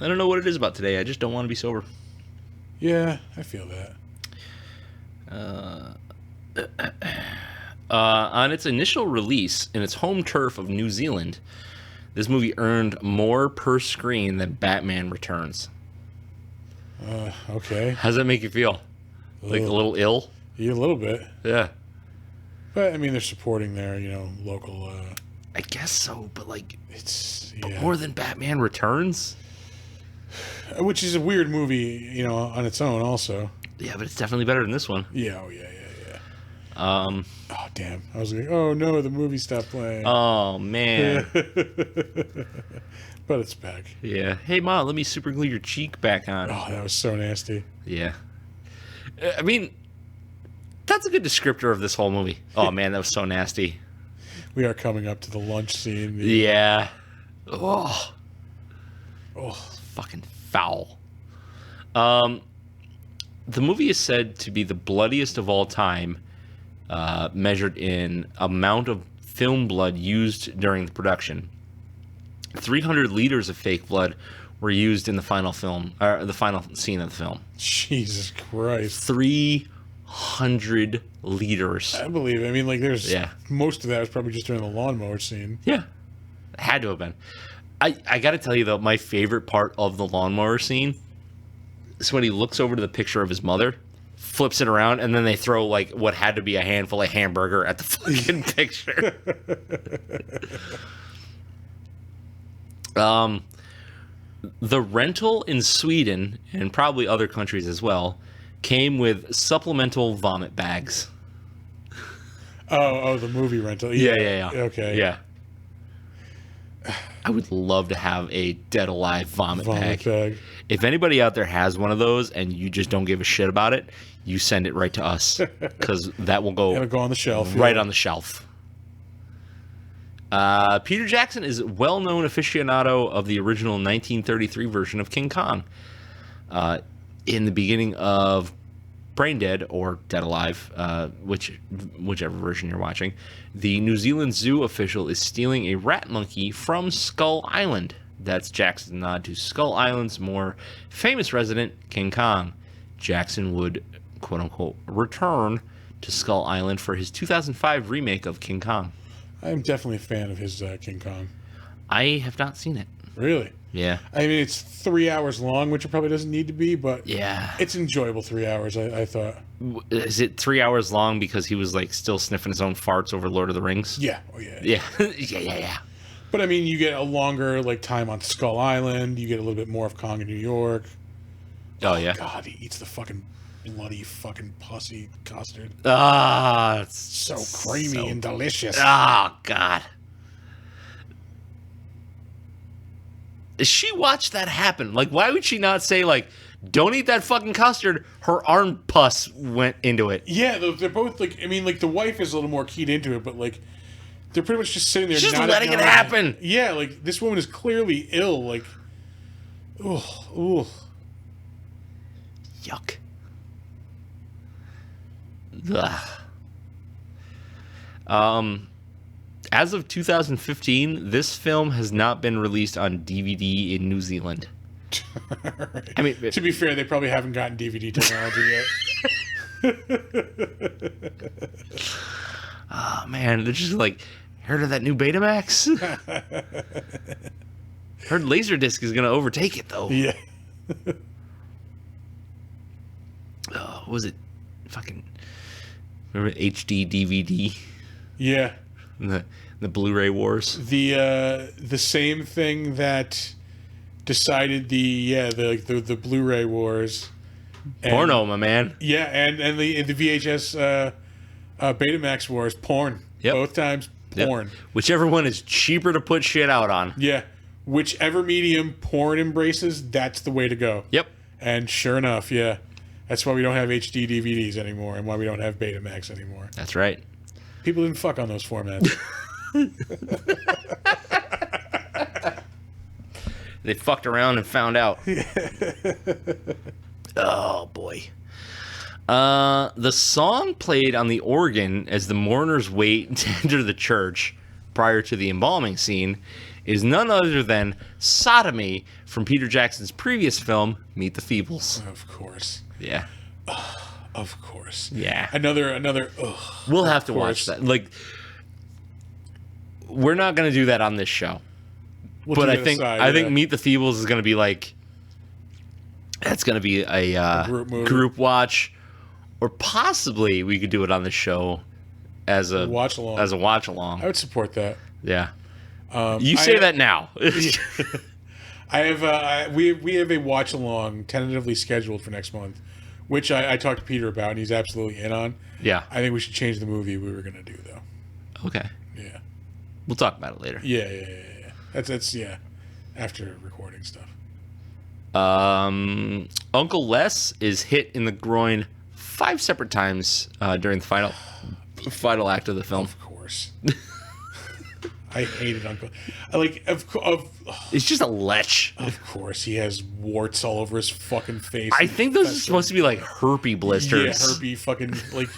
I don't know what it is about today. I just don't want to be sober. Yeah, I feel that. On its initial release in its home turf of New Zealand, this movie earned more per screen than Batman Returns. Okay. How does that make you feel? Like a little ill? Yeah, a little bit. Yeah. But, I mean, they're supporting their, local... I guess so, but it's... But more than Batman Returns? Which is a weird movie, on its own also. Yeah, but it's definitely better than this one. Yeah, yeah. Oh, damn. I was like, oh, no, the movie stopped playing. Oh, man. But it's back. Yeah. Hey, Ma, let me super glue your cheek back on. Oh, that was so nasty. Yeah. I mean, that's a good descriptor of this whole movie. Oh, man, that was so nasty. We are coming up to the lunch scene. Yeah. Oh. Oh. Fucking foul. The movie is said to be the bloodiest of all time, measured in amount of film blood used during the production. 300 liters of fake blood were used in the final film, or the final scene of the film. Jesus Christ. 300 liters. I believe it. I mean, there's... Yeah. Most of that was probably just during the lawnmower scene. Yeah. Had to have been. I got to tell you, though, my favorite part of the lawnmower scene is when he looks over to the picture of his mother, flips it around, and then they throw, what had to be a handful of hamburger at the fucking picture. The rental in Sweden, and probably other countries as well, came with supplemental vomit bags. Oh, the movie rental. Yeah. Okay. Yeah. I would love to have a Dead Alive vomit bag. If anybody out there has one of those and you just don't give a shit about it, you send it right to us, because that will It'll go on the shelf. Right on the shelf. Peter Jackson is a well-known aficionado of the original 1933 version of King Kong. In the beginning of Braindead, or Dead Alive, whichever version you're watching, the New Zealand zoo official is stealing a rat monkey from Skull Island. That's Jackson's nod to Skull Island's more famous resident, King Kong. Jackson would, quote-unquote, return to Skull Island for his 2005 remake of King Kong. I'm definitely a fan of his King Kong. I have not seen it. Really? Yeah. I mean, it's 3 hours long, which it probably doesn't need to be, but yeah, it's enjoyable 3 hours, I thought. Is it 3 hours long because he was still sniffing his own farts over Lord of the Rings? Yeah. Oh, yeah. Yeah. Yeah. But I mean, you get a longer time on Skull Island. You get a little bit more of Kong in New York. Oh yeah. God, he eats the fucking bloody fucking pussy custard. Ah, it's So creamy and delicious. Oh, God. She watched that happen. Like, why would she not say, like, don't eat that fucking custard? Her arm pus went into it. Yeah, they're both, like, I mean, like, the wife is a little more keyed into it, but, like, they're pretty much just sitting there. She's just letting it happen. Yeah, like, this woman is clearly ill. Like, ooh. Yuck. Ugh. As of 2015, this film has not been released on DVD in New Zealand. Right. I mean, to be fair, they probably haven't gotten DVD technology yet. Oh, man, they're just like, heard of that new Betamax? Heard Laserdisc is going to overtake it, though. Yeah. What was it? Fucking, remember HD DVD? Yeah. The Blu-ray wars. The same thing that decided the Blu-ray wars. And, Porno, my man. Yeah, and the VHS Betamax wars, porn. Yep. Both times, porn. Yep. Whichever one is cheaper to put shit out on. Yeah. Whichever medium porn embraces, that's the way to go. Yep. And sure enough, yeah. That's why we don't have HD DVDs anymore and why we don't have Betamax anymore. That's right. People didn't fuck on those formats. They fucked around and found out. Oh, boy. The song played on the organ as the mourners wait to enter the church prior to the embalming scene is none other than Sodomy from Peter Jackson's previous film, Meet the Feebles. Of course. Yeah. Of course. Yeah. Another We'll have to watch that. Like, we're not going to do that on this show. But I think Meet the Feebles is going to be like, that's going to be a group watch, or possibly we could do it on the show as a watch along. I would support that. Yeah. You say that now. I have we have a watch along tentatively scheduled for next month, which I talked to Peter about, and he's absolutely in on. Yeah. I think we should change the movie we were going to do though. Okay. Yeah. We'll talk about it later. Yeah. That's after recording stuff. Uncle Les is hit in the groin 5 separate times during the final act of the film. Of course. I hated Uncle. It's just a lech. Of course, he has warts all over his fucking face. I think those are supposed to be like herpy blisters. Yeah, herpy fucking like.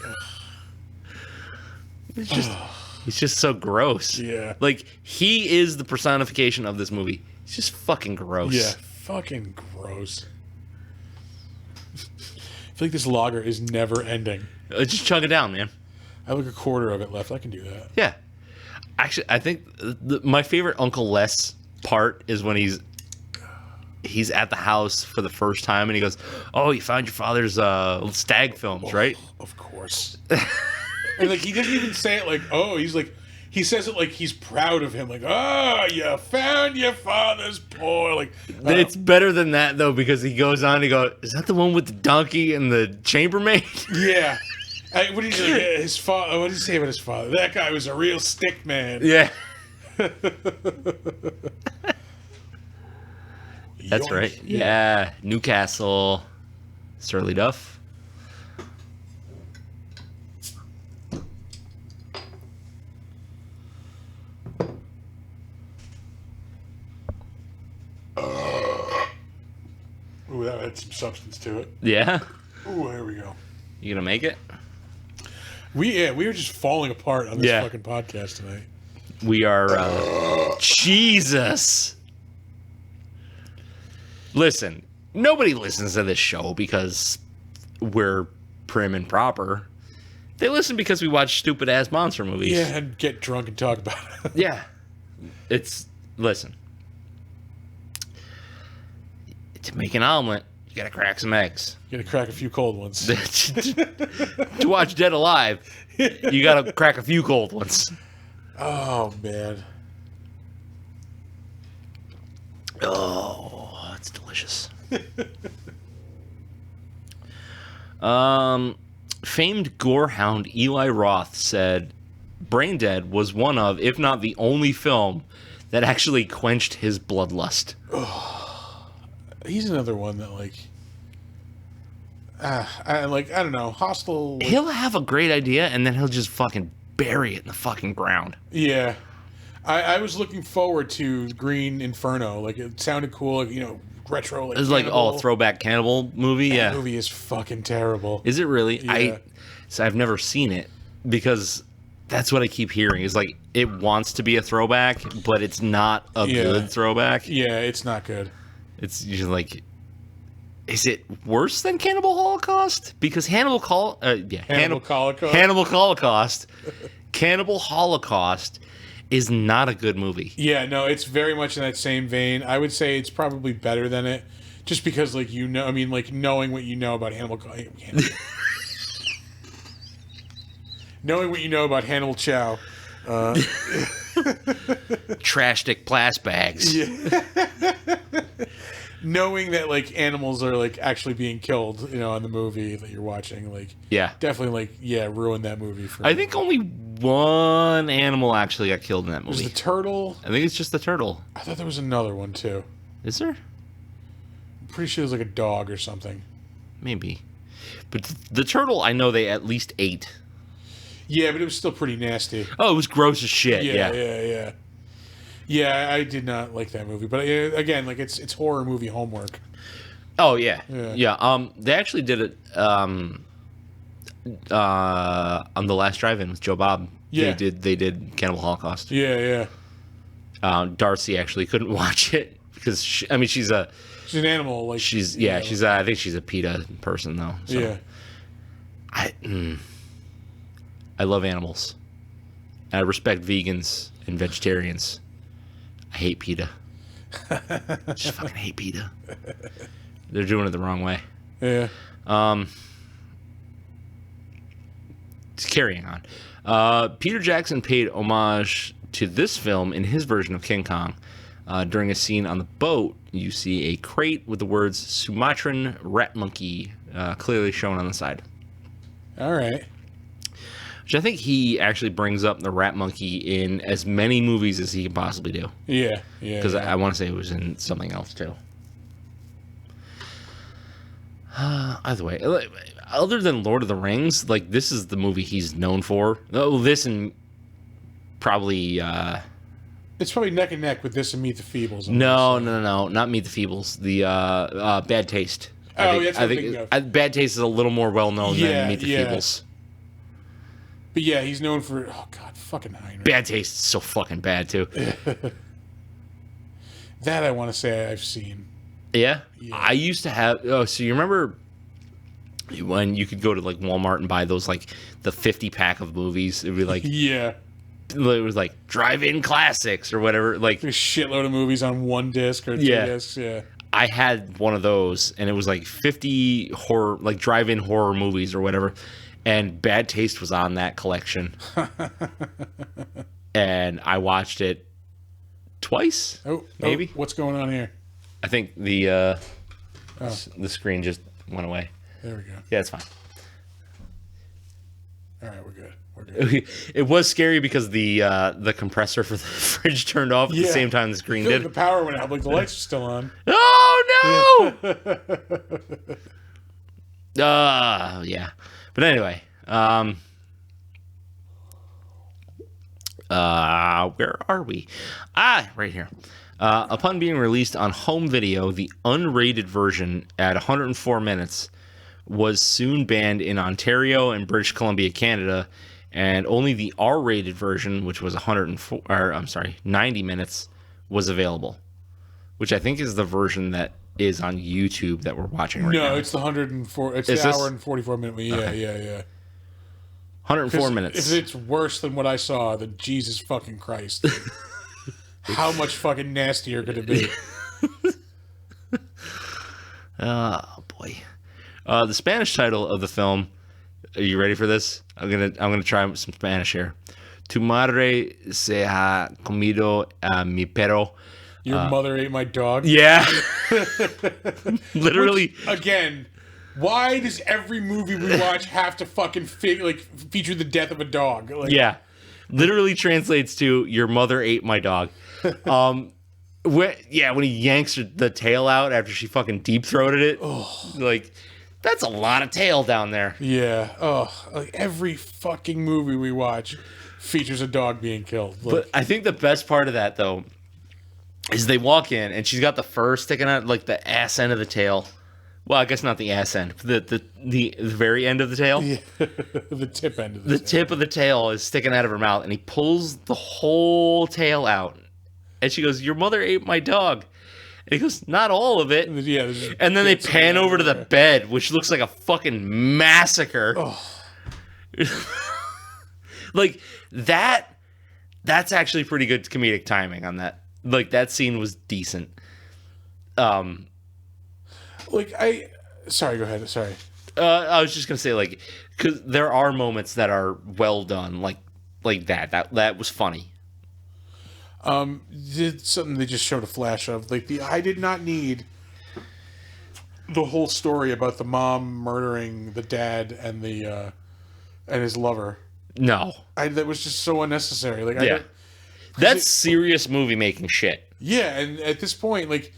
He's just so gross. Yeah. Like, he is the personification of this movie. He's just fucking gross. Yeah, fucking gross. I feel like this lager is never ending. Just chug it down, man. I have like a quarter of it left. I can do that. Yeah. Actually, I think my favorite Uncle Les part is when he's at the house for the first time and he goes, "Oh, you found your father's stag films, right?" Of course. And like he doesn't even say it like, "Oh," he's like, he says it like he's proud of him, like, "Oh, you found your father's boy." Like, it's better than that though, because he goes on. He goes, "Is that the one with the donkey and the chambermaid?" Yeah. What did he say? His father. What did he say about his father? That guy was a real stick man. Yeah. That's right. Yeah. Newcastle. Surly Duff. Ooh, that had some substance to it. Yeah. Ooh, here we go. You gonna make it? We were just falling apart on this fucking podcast tonight. We are Jesus. Listen, nobody listens to this show because we're prim and proper. They listen because we watch stupid ass monster movies. Yeah, and get drunk and talk about it. Yeah. Listen. To make an omelet, you gotta crack some eggs. You gotta crack a few cold ones. To watch Dead Alive, you gotta crack a few cold ones. Oh, man. Oh, that's delicious. Famed gore hound Eli Roth said Braindead was one of, if not the only film that actually quenched his bloodlust. He's another one that I don't know, Hostel. He'll have a great idea and then he'll just fucking bury it in the fucking ground. Yeah. I was looking forward to Green Inferno. Like, it sounded cool, retro. It's like, throwback cannibal movie. That Yeah. movie is fucking terrible. Is it really? Yeah. I've never seen it because that's what I keep hearing. Is like it wants to be a throwback, but it's not a good throwback. Yeah, it's not good. It's usually like, is it worse than Cannibal Holocaust? Because Cannibal Holocaust, Cannibal Holocaust is not a good movie. Yeah, no, it's very much in that same vein. I would say it's probably better than it, just because, knowing what you know about knowing what you know about Hannibal Chow. Trash stick blast bags. Yeah. Knowing that, animals are, actually being killed, in the movie that you're watching, definitely, ruin that movie for me. I think only one animal actually got killed in that movie. Was the turtle? I think it's just the turtle. I thought there was another one, too. Is there? I'm pretty sure it was, a dog or something. Maybe. But the turtle, I know they at least ate. Yeah, but it was still pretty nasty. Oh, it was gross as shit. Yeah. Yeah, I did not like that movie, but again, it's horror movie homework. Oh yeah. They actually did it on the last drive-in with Joe Bob. Yeah, they did Cannibal Holocaust. Yeah. Darcy actually couldn't watch it because she's an animal. I think she's a PETA person though. So. Yeah. I love animals. I respect vegans and vegetarians. I hate PETA. Just fucking hate PETA. They're doing it the wrong way. Yeah. Carrying on. Peter Jackson paid homage to this film in his version of King Kong. During a scene on the boat, you see a crate with the words Sumatran rat monkey clearly shown on the side. All right. Which I think he actually brings up the rat monkey in as many movies as he can possibly do. Yeah. Because I want to say it was in something else too. Either way, other than Lord of the Rings, this is the movie he's known for. Oh, this and probably... It's probably neck and neck with this and Meet the Feebles. No, not Meet the Feebles. The Bad Taste. I think Bad Taste is a little more well known than Meet the Feebles. But yeah, he's known for fucking Heinrich. Bad Taste is so fucking bad too. That I want to say I've seen. Yeah? I used to have. Oh, so you remember when you could go to Walmart and buy those the 50 pack of movies? It'd be yeah. It was drive-in classics or whatever. A shitload of movies on one disc or two discs. Yeah. I had one of those, and it was 50 horror, drive-in horror movies or whatever. And Bad Taste was on that collection. And I watched it twice. Maybe. What's going on here? I think the screen just went away. There we go. Yeah, it's fine. All right, we're good. It was scary because the compressor for the fridge turned off at the same time the screen did. The power went out, the lights are still on. Oh no! Yeah. But anyway, where are we? Right here. Upon being released on home video, the unrated version at 104 minutes was soon banned in Ontario and British Columbia, Canada, and only the R-rated version, which was 90 minutes, was available, which I think is the version that is on YouTube that we're watching right now. No, it's the 104. It's the hour and 44 minute. Yeah. 104 minutes. If it's worse than what I saw, then Jesus fucking Christ. How much fucking nastier could it be? Oh boy. The Spanish title of the film. Are you ready for this? I'm gonna try some Spanish here. Tu madre se ha comido mi perro. Your mother ate my dog? Yeah. Literally. Which, again, Why does every movie we watch have to fucking feature the death of a dog? Like, Yeah. Literally translates to "Your mother ate my dog." When he yanks the tail out after she fucking deep throated it, like that's a lot of tail down there. Yeah. Oh, like every fucking movie we watch features a dog being killed. Like, But I think the best part of that though is they walk in and she's got the fur sticking out, like the ass end of the tail. Well, I guess not the ass end, the very end of the tail. yeah. The tip end of The tip of the tail is sticking out of her mouth, and he pulls the whole tail out. And she goes, "Your mother ate my dog." And he goes, "Not all of it." Yeah. And then they pan over to the bed, which looks like a fucking massacre. Oh. Like that's actually pretty good comedic timing on that. Like that scene was decent. Sorry, go ahead. Sorry. I was just gonna say, like, because there are moments that are well done, like that was funny. Did something they just showed a flash of, like I did not need the whole story about the mom murdering the dad and the and his lover. No, That was just so unnecessary. Like, yeah, that's serious movie making shit. Yeah, and at this point, like,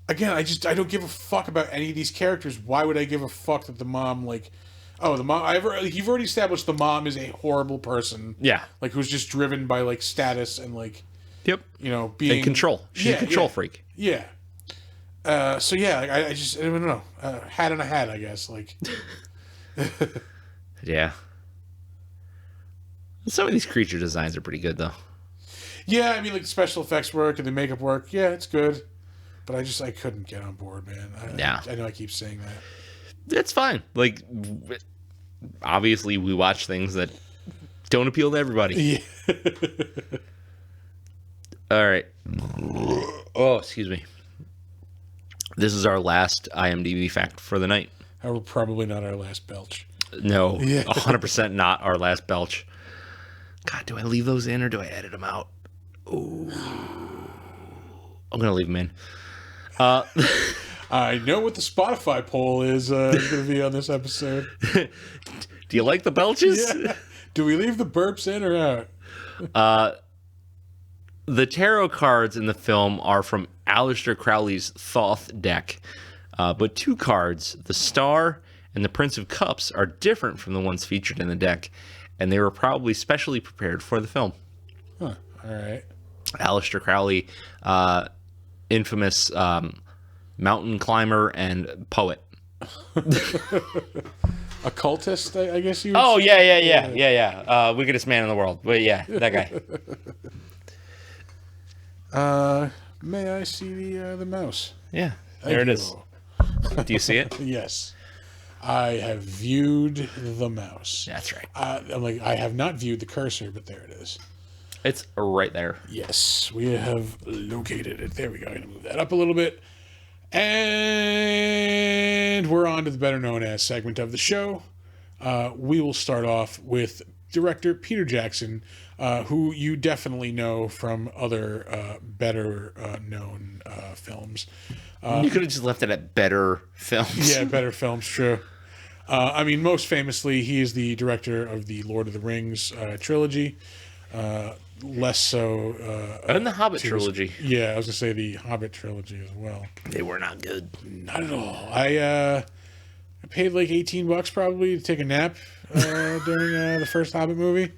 again, I don't give a fuck about any of these characters. Why would I give a fuck that the mom, like, the mom? You've already established the mom is a horrible person. Yeah, like who's just driven by like status and like, yep, being and control. She's a control freak. Yeah. So yeah, like, I don't know. Hat in a hat, I guess. Like. Yeah. Some of these creature designs are pretty good, though. Yeah, I mean, like the special effects work and the makeup work. Yeah, it's good. But I couldn't get on board, man. I know I keep saying that. It's fine. Like, obviously, we watch things that don't appeal to everybody. Yeah. All right. Oh, excuse me. This is our last IMDb fact for the night. Probably not our last belch. No, Yeah. 100% not our last belch. God, do I leave those in or do I edit them out? Ooh. I'm going to leave them in. I know what the Spotify poll is going to be on this episode. Do you like the belches? Yeah. Do we leave the burps in or out? The tarot cards in the film are from Aleister Crowley's Thoth deck. But two cards, the Star and the Prince of Cups, are different from the ones featured in the deck. And they were probably specially prepared for the film. Huh. All right. Aleister Crowley, infamous mountain climber and poet. Occultist, I guess you would Oh, say? yeah. Wickedest man in the world. But yeah, that guy. May I see the mouse? Yeah, there it is. Do you see it? Yes. I have viewed the mouse. That's right. I have not viewed the cursor, but there it is. It's right there. Yes, we have located it. There we go. I'm going to move that up a little bit. And we're on to the better known as segment of the show. We will start off with director Peter Jackson, who you definitely know from other better known films. You could have just left it at better films. Yeah, better films, true. I mean, most famously, he is the director of the Lord of the Rings trilogy. Less so... and the Hobbit trilogy. Yeah, I was going to say the Hobbit trilogy as well. They were not good. Not at all. I paid like $18 probably to take a nap during the first Hobbit movie.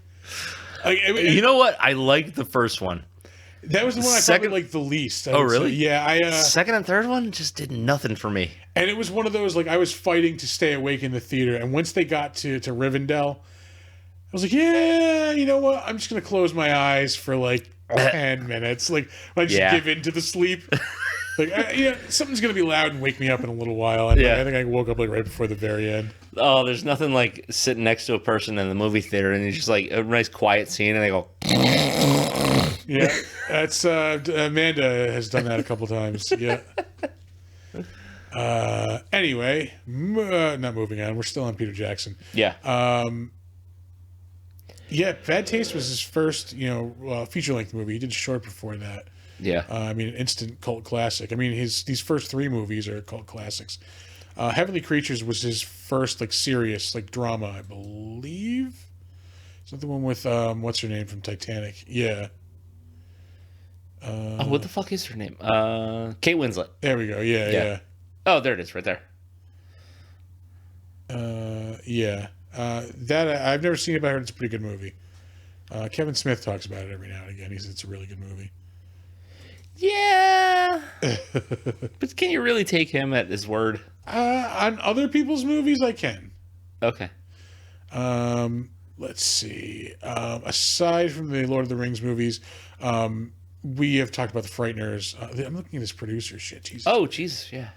You know what? I liked the first one. That was the one I probably liked the least. Oh, really? Say. Yeah. Second and third one just did nothing for me. And it was one of those, like, I was fighting to stay awake in the theater. And once they got to Rivendell, I was like, yeah, you know what? I'm just going to close my eyes for like 10 minutes. Like, I just give in to the sleep. Like, something's going to be loud and wake me up in a little while. And I think I woke up like right before the very end. Oh, there's nothing like sitting next to a person in the movie theater and it's just like a nice quiet scene and they go. Yeah, that's Amanda has done that a couple times. Yeah. Anyway, not moving on. We're still on Peter Jackson. Yeah. Yeah, Bad Taste was his first, feature-length movie. He did short before that. Yeah. I mean, an instant cult classic. I mean, these first three movies are cult classics. Heavenly Creatures was his first like serious like drama, I believe. Is that the one with what's her name from Titanic? Yeah. What the fuck is her name? Kate Winslet. There we go. Yeah. Oh, there it is, right there. Yeah. That I've never seen it, but I heard it's a pretty good movie. Kevin Smith talks about it every now and again. He says it's a really good movie. Yeah. But can you really take him at his word? On other people's movies, I can. Okay. Let's see. Aside from the Lord of the Rings movies, we have talked about the Frighteners. I'm looking at this producer shit. Jesus. Oh, Jesus, yeah.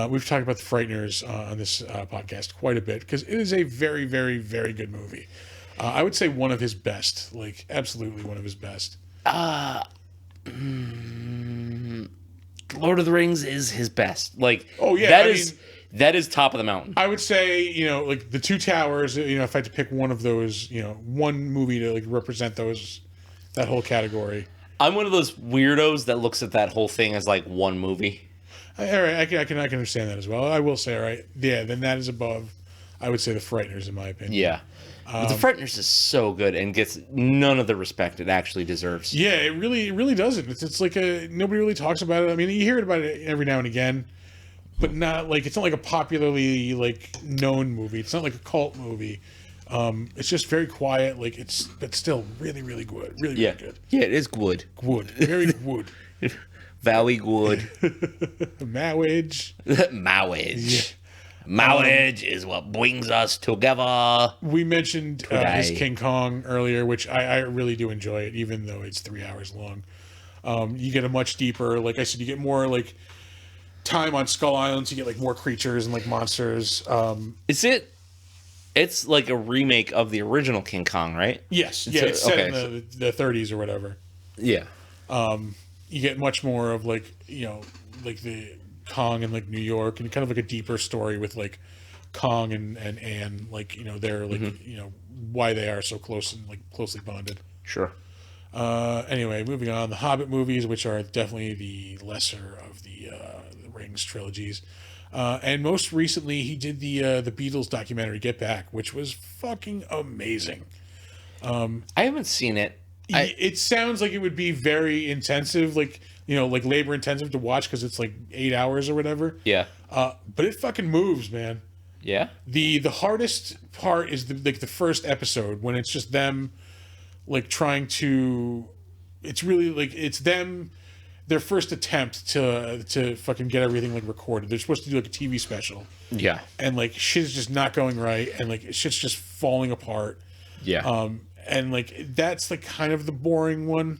We've talked about the Frighteners on this podcast quite a bit because it is a very, very, very good movie. I would say one of his best. Like, absolutely one of his best. Lord of the Rings is his best. Like, oh yeah, that is top of the mountain. I would say, like the Two Towers. If I had to pick one of those, one movie to like represent that whole category. I'm one of those weirdos that looks at that whole thing as like one movie. All right, I can understand that as well. I will say, all right, yeah, then that is above. I would say the Frighteners, in my opinion. Yeah. But the Frighteners is so good and gets none of the respect it actually deserves. Yeah, it really doesn't. It's like nobody really talks about it. I mean, you hear about it every now and again, but it's not like a popularly like known movie. It's not like a cult movie. It's just very quiet. Like but still really, really good. Really, really good. Yeah, it is good. Good. Very good. Valley good. Marriage. Marriage. Yeah. Marriage is what brings us together. We mentioned his King Kong earlier, which I really do enjoy it, even though it's 3 hours long. You get a much deeper, like I said, you get more like time on Skull Island. So you get like more creatures and like monsters. It's like a remake of the original King Kong, right? Yes. It's set in the 30s or whatever. Yeah. You get much more of like like the Kong in like New York, and kind of like a deeper story with like Kong and Anne, like they're like why they are so close and like closely bonded. Sure. Anyway, moving on, the Hobbit movies, which are definitely the lesser of the Rings trilogies, and most recently he did the Beatles documentary Get Back, which was fucking amazing. I haven't seen it. It sounds like it would be very intensive, like like labor intensive to watch because it's like 8 hours or whatever. Yeah. But it fucking moves, man. Yeah. The hardest part is the first episode when it's just them, like trying to. It's really like it's them, their first attempt to fucking get everything like recorded. They're supposed to do like a TV special. Yeah. And like shit's just not going right, and like shit's just falling apart. Yeah. And like that's like kind of the boring one.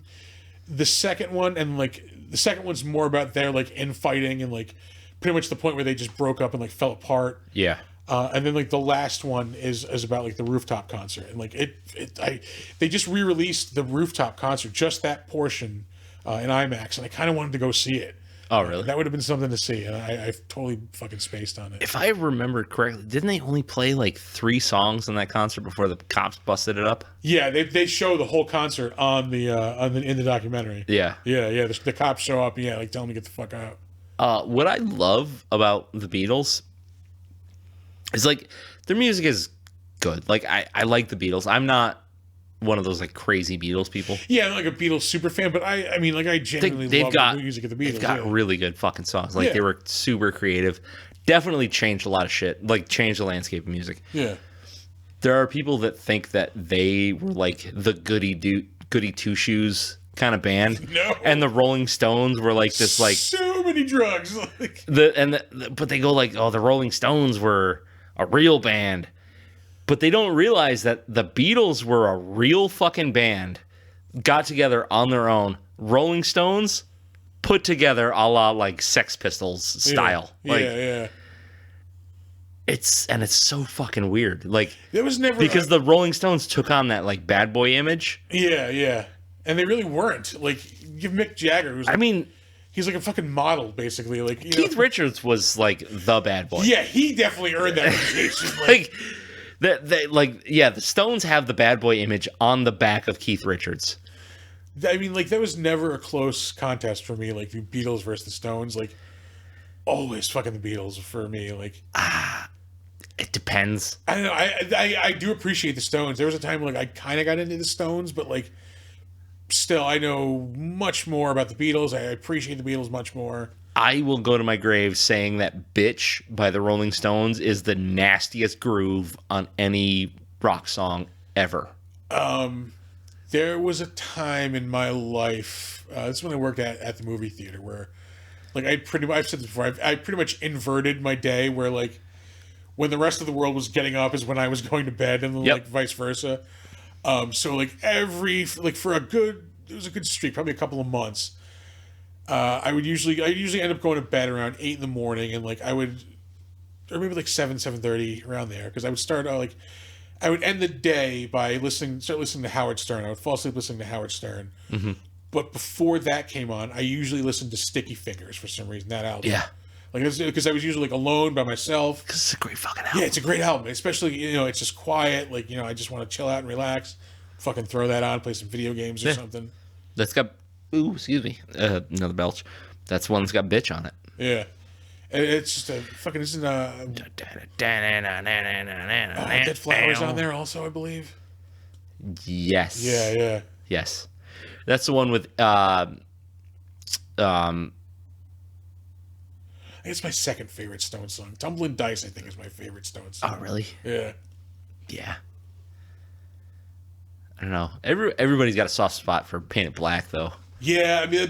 The second one, and like the second one's more about their like infighting and like pretty much the point where they just broke up and like fell apart. Yeah. And then like the last one is about like the rooftop concert, and like they just re-released the rooftop concert, just that portion in IMAX, and I kind of wanted to go see it. Oh, really? That would have been something to see, and I've totally fucking spaced on it. If I remember correctly, didn't they only play like 3 songs in that concert before the cops busted it up? Yeah, they show the whole concert in the documentary. Yeah. Yeah. The cops show up, and like tell them to get the fuck out. What I love about the Beatles is like their music is good. Like I like the Beatles. I'm not one of those like crazy Beatles people. Yeah, I'm like a Beatles super fan, but I mean like I genuinely love the music of the Beatles. They've got really good fucking songs. Like they were super creative. Definitely changed a lot of shit. Like changed the landscape of music. Yeah. There are people that think that they were like the goody two shoes kind of band. No. And the Rolling Stones were like this like so many drugs. But they go like, oh, the Rolling Stones were a real band. But they don't realize that the Beatles were a real fucking band, got together on their own. Rolling Stones put together a la like Sex Pistols style. Yeah. It's so fucking weird. Like there was never because the Rolling Stones took on that like bad boy image. Yeah. And they really weren't. Like give Mick Jagger, who's he's like a fucking model, basically. Like Keith Richards was like the bad boy. Yeah, he definitely earned that reputation. The Stones have the bad boy image on the back of Keith Richards. I mean, like, that was never a close contest for me, like, the Beatles versus the Stones. Like, always fucking the Beatles for me. Like, It depends. I don't know. I do appreciate the Stones. There was a time like I kind of got into the Stones, but like still, I know much more about the Beatles. I appreciate the Beatles much more. I will go to my grave saying that "Bitch" by the Rolling Stones is the nastiest groove on any rock song ever. There was a time in my life. This is when I worked at the movie theater where, like, I've said this before. I pretty much inverted my day where like when the rest of the world was getting up is when I was going to bed, and then like vice versa. So like for it was a good streak, probably a couple of months. I usually end up going to bed around 8 a.m, and like or maybe like 7:30 around there, because I would start I would end the day by start listening to Howard Stern. I would fall asleep listening to Howard Stern. Mm-hmm. But before that came on, I usually listened to Sticky Fingers for some reason. That album, Yeah. like because I was usually like alone by myself. Because it's a great fucking album. Yeah, it's a great album, especially it's just quiet. Like I just want to chill out and relax. Fucking throw that on, play some video games or something. That's got excuse me, another belch. That's one that's got "Bitch" on it. Yeah, and it's just a fucking. Isn't Dead Flowers on there also? I believe. Yes. Yeah. Yes, that's the one with I think it's my second favorite Stone song. Tumbling Dice, I think, is my favorite Stone song. Oh, really? Yeah. Yeah. I don't know. Everybody's got a soft spot for Paint It Black, though. Yeah, I mean,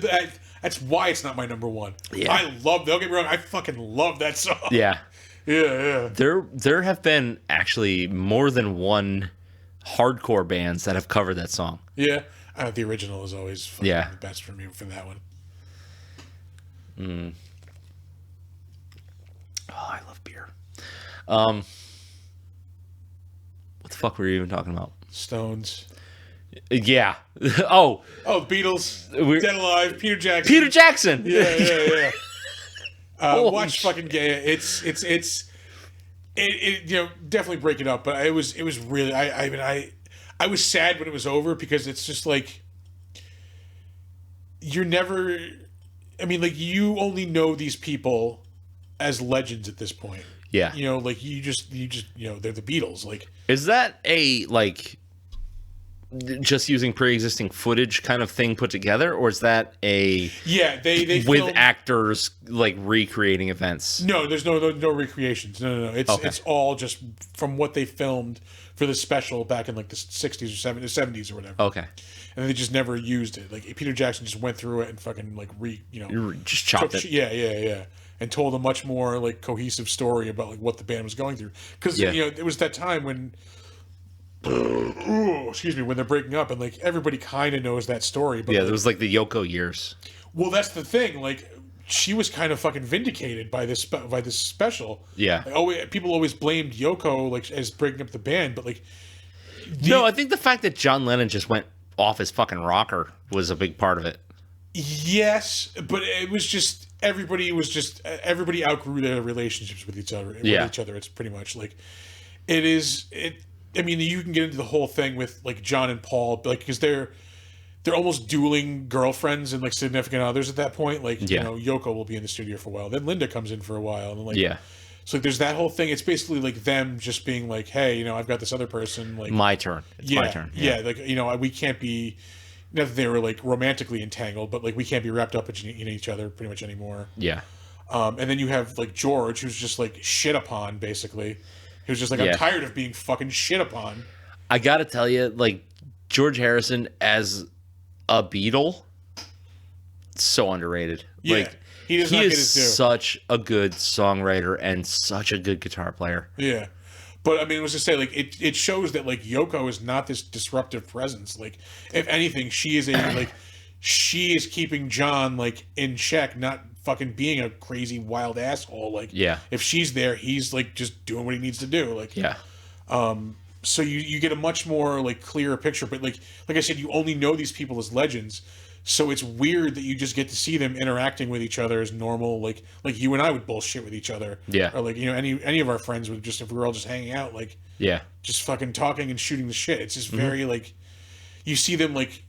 that's why it's not my number one. Yeah. Don't get me wrong, I fucking love that song. Yeah. Yeah. There have been actually more than one hardcore bands that have covered that song. Yeah. The original is always fucking the best for me for that one. Oh, I love beer. What the fuck were you even talking about? Stones. Yeah. Oh, Beatles. Dead Alive. Peter Jackson. Peter Jackson. Yeah. Watch shit. fucking gay. It's definitely break it up. But it was really I was sad when it was over, because it's just like you're never. I mean, like, you only know these people as legends at this point. Yeah. Like you just they're the Beatles. Like, Is that a just using pre-existing footage kind of thing put together, or is that a they with filmed, actors like recreating events? No, there's no recreations. No. It's all just from what they filmed for the special back in like the 60s or 70s or whatever. Okay. And they just never used it. Like, Peter Jackson just went through it and fucking like just chopped it. Yeah. And told a much more like cohesive story about like what the band was going through. Because it was that time when when they're breaking up, and like everybody kind of knows that story. But there was like the Yoko years. Well, that's the thing. Like, she was kind of fucking vindicated by this special. Yeah. Like, people always blamed Yoko like as breaking up the band, but like. No, I think the fact that John Lennon just went off his fucking rocker was a big part of it. Yes, but it was just everybody outgrew their relationships with each other. It's pretty much like it. I mean, you can get into the whole thing with like John and Paul, like, because they're almost dueling girlfriends and like significant others at that point. Like, Yoko will be in the studio for a while, then Linda comes in for a while, and then like so there's that whole thing. It's basically like them just being like, hey, I've got this other person. Like, my turn. It's my turn. Yeah, like we can't be. Not that they were like romantically entangled, but like we can't be wrapped up in each other pretty much anymore. Yeah. And then you have like George, who's just like shit upon, basically. He was just like, I'm tired of being fucking shit upon. I gotta tell you, like, George Harrison as a Beatle, so underrated. Yeah, like, he does not get his due. Such a good songwriter and such a good guitar player. Yeah. But I mean, I was just say, like, it shows that like Yoko is not this disruptive presence. Like, if anything, she is keeping John like in check, not fucking being a crazy wild asshole. Like, if she's there, he's like just doing what he needs to do. Like, so you get a much more like clearer picture. But like I said, you only know these people as legends. So it's weird that you just get to see them interacting with each other as normal, like you and I would bullshit with each other, or like any of our friends would just, if we were all just hanging out, like just fucking talking and shooting the shit. It's just very like, you see them like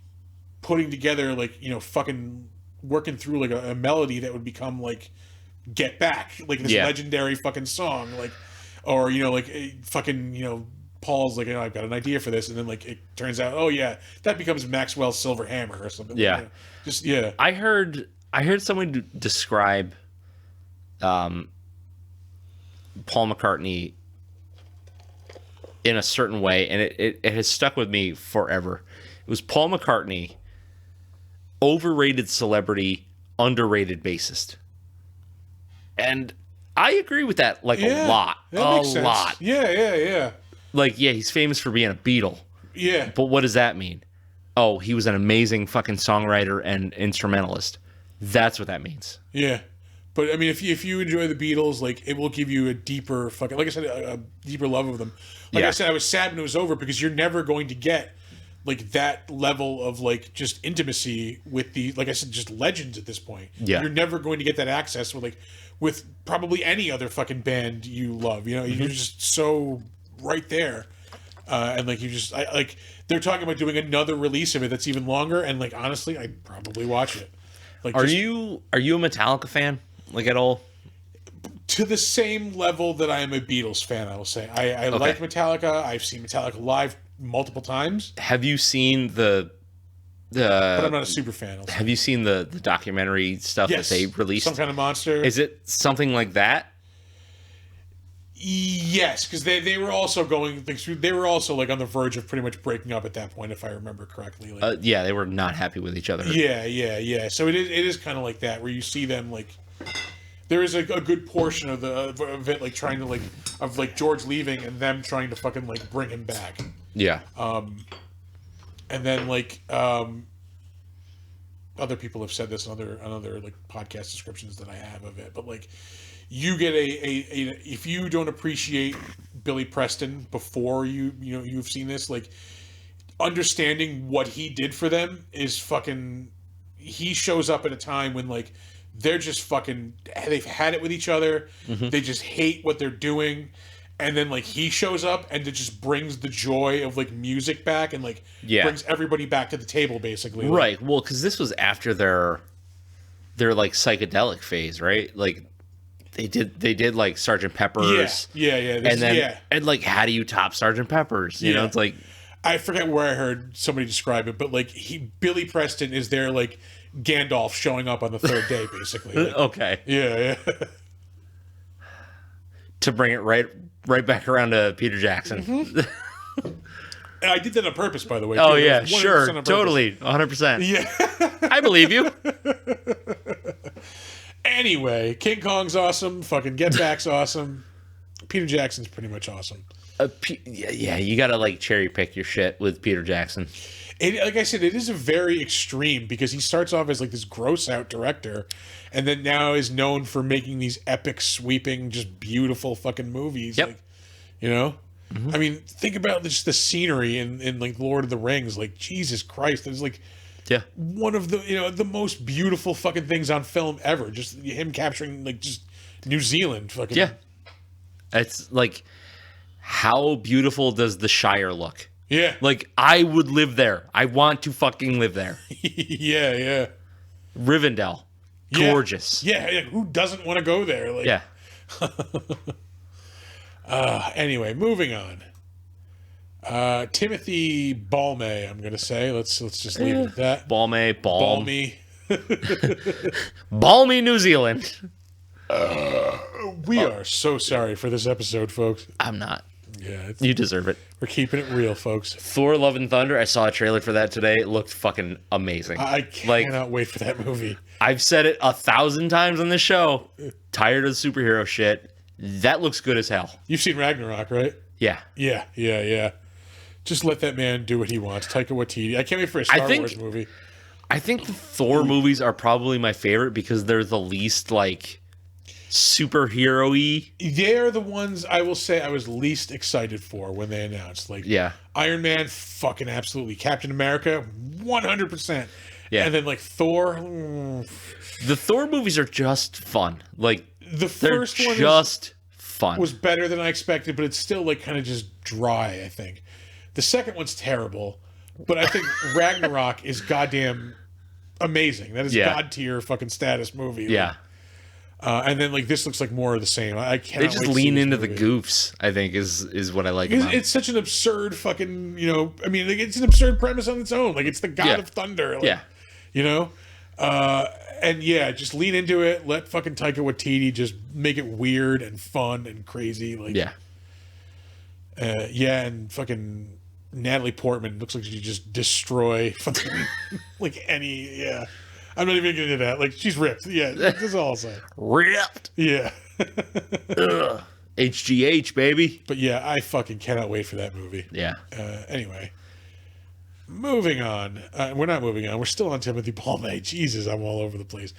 putting together like fucking working through like a melody that would become like Get Back, like this legendary fucking song, like, or like fucking Paul's like, I've got an idea for this, and then like it turns out, oh yeah, that becomes Maxwell's Silver Hammer or something. Yeah, I heard someone describe Paul McCartney in a certain way, and it has stuck with me forever. It was Paul McCartney, overrated celebrity, underrated bassist. And I agree with that, like, a lot. A lot. Yeah. Like, yeah, he's famous for being a Beatle. Yeah. But what does that mean? Oh, he was an amazing fucking songwriter and instrumentalist. That's what that means. Yeah. But, I mean, if you enjoy the Beatles, like, it will give you a deeper fucking... Like I said, a deeper love of them. Like I said, I was sad when it was over because you're never going to get, like, that level of, like, just intimacy with the... Like I said, just legends at this point. Yeah. You're never going to get that access with probably any other fucking band you love. You're just so right there. And, like, they're talking about doing another release of it that's even longer, and, like, honestly, I'd probably watch it. Like, are you a Metallica fan? Like, at all? To the same level that I am a Beatles fan, I will say. I like Metallica. I've seen Metallica live multiple times. Have you seen the but I'm not a super fan. Have you seen the documentary stuff that they released? Some Kind of Monster. Is it something like that? Yes, because they were also they were also like on the verge of pretty much breaking up at that point, if I remember correctly. Like, yeah, they were not happy with each other. Yeah. So it is kind of like that, where you see them like there is a good portion of it like trying to like George leaving and them trying to fucking like bring him back. Yeah. And then like other people have said this on other like podcast descriptions that I have of it, but like you get a if you don't appreciate Billy Preston before you've seen this, like understanding what he did for them is fucking. He shows up at a time when like they're just fucking. They've had it with each other. Mm-hmm. They just hate what they're doing. And then, like, he shows up and it just brings the joy of, like, music back and, like, brings everybody back to the table, basically. Right. Well, because this was after their like, psychedelic phase, right? Like, they did like, Sgt. Pepper's. Yeah. And, like, how do you top Sgt. Pepper's? You know, it's like... I forget where I heard somebody describe it, but, like, Billy Preston is their, like, Gandalf showing up on the third day, basically. Like, okay. Yeah. To bring it right back around to Peter Jackson. Mm-hmm. And I did that on purpose, by the way. Oh, yeah, sure. Totally. 100%. Yeah. I believe you. Anyway, King Kong's awesome. Fucking Get Back's awesome. Peter Jackson's pretty much awesome. Yeah, you gotta, like, cherry pick your shit with Peter Jackson. Like I said, it is a very extreme because he starts off as like this gross out director and then now is known for making these epic, sweeping, just beautiful fucking movies. Yep. Like, Mm-hmm. I mean, think about just the scenery in like Lord of the Rings. Like, Jesus Christ, it's like one of the the most beautiful fucking things on film ever. Just him capturing like just New Zealand fucking. Yeah. It's like, how beautiful does the Shire look? Yeah. Like, I would live there. I want to fucking live there. Yeah. Rivendell. Gorgeous. Yeah. Who doesn't want to go there? Like, yeah. Anyway, moving on. Timothy Balme, I'm going to say. Let's just leave it at that. Balmy. Balmy, New Zealand. We are so sorry for this episode, folks. I'm not. Yeah, you deserve it. We're keeping it real, folks. Thor: Love and Thunder. I saw a trailer for that today. It looked fucking amazing. I cannot wait for that movie. I've said it 1,000 times on this show. Tired of the superhero shit. That looks good as hell. You've seen Ragnarok, right? Yeah. Yeah. Just let that man do what he wants. Taika Waititi. I can't wait for a Star Wars movie. I think the Thor movies are probably my favorite because they're the least like superhero-y. They're the ones I will say I was least excited for when they announced. Like, Iron Man, fucking absolutely. Captain America, 100%. Yeah. And then like Thor. The Thor movies are just fun. Like, the first one just fun. Was better than I expected, but it's still like kind of just dry, I think. The second one's terrible, but I think Ragnarok is goddamn amazing. That is God tier fucking status movie. Yeah. And then like this looks like more of the same. I can't. They just lean into the goofs. I think is what I like. It's such an absurd fucking. I mean, like, it's an absurd premise on its own. Like it's the God of Thunder. Like, and just lean into it. Let fucking Taika Waititi just make it weird and fun and crazy. Like and fucking Natalie Portman looks like she just destroy fucking like any. Yeah, I'm not even gonna get into that. Like she's ripped. Yeah, that's all I'll say. Ripped. Yeah. Ugh. HGH baby. But yeah, I fucking cannot wait for that movie. Yeah. Anyway. Moving on. We're not moving on. We're still on Timothy Chalamet. Jesus, I'm all over the place.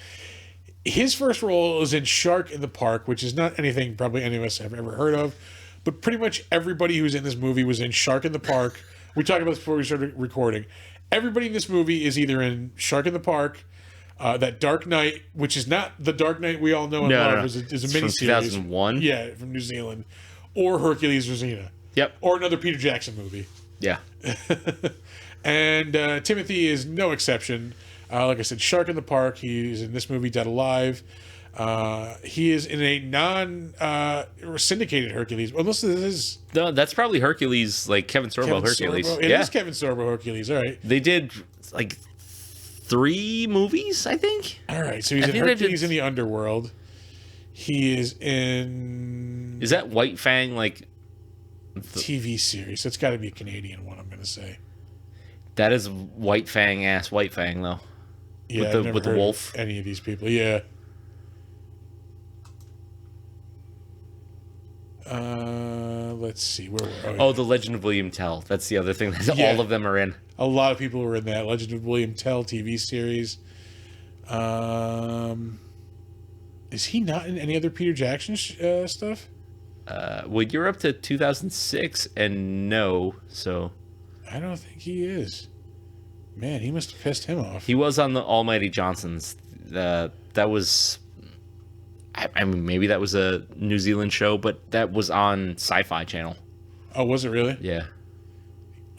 His first role is in Shark in the Park, which is not anything probably any of us have ever heard of. But pretty much everybody who's in this movie was in Shark in the Park. We talked about this before we started recording. Everybody in this movie is either in Shark in the Park, that Dark Knight, which is not the Dark Knight we all know and love, is a miniseries. 2001? Yeah, from New Zealand. Or Hercules Rosina. Yep. Or another Peter Jackson movie. Yeah. And Timothy is no exception. Like I said, Shark in the Park. He's in this movie, Dead Alive. He is in a non-syndicated Hercules. Unless this is... No, that's probably Hercules, like Kevin Sorbo Hercules. It is Kevin Sorbo Hercules. All right. They did like 3 movies, I think. All right. So he's in Hercules in the Underworld. He is in... Is that White Fang, like... TV series. That's got to be a Canadian one, I'm going to say. That is White Fang, though. Yeah, with the wolf. Any of these people, yeah. Let's see. Where were The Legend of William Tell. That's the other thing that all of them are in. A lot of people were in that Legend of William Tell TV series. Is he not in any other Peter Jackson stuff? Well, you're up to 2006, and no, so... I don't think he is. Man, he must have pissed him off. He was on the Almighty Johnsons. That was... I mean, maybe that was a New Zealand show, but that was on Sci-Fi Channel. Oh, was it really? Yeah.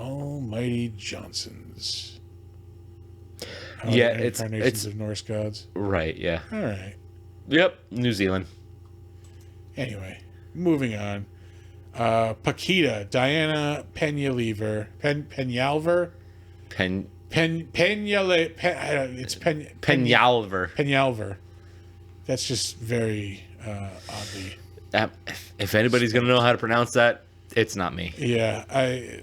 Almighty Johnsons. It's of Norse gods. Right, yeah. All right. Yep, New Zealand. Anyway, moving on. Paquita, Diana Peñalver. Peñalver. That's just very oddly. If anybody's going to know how to pronounce that, it's not me. Yeah, I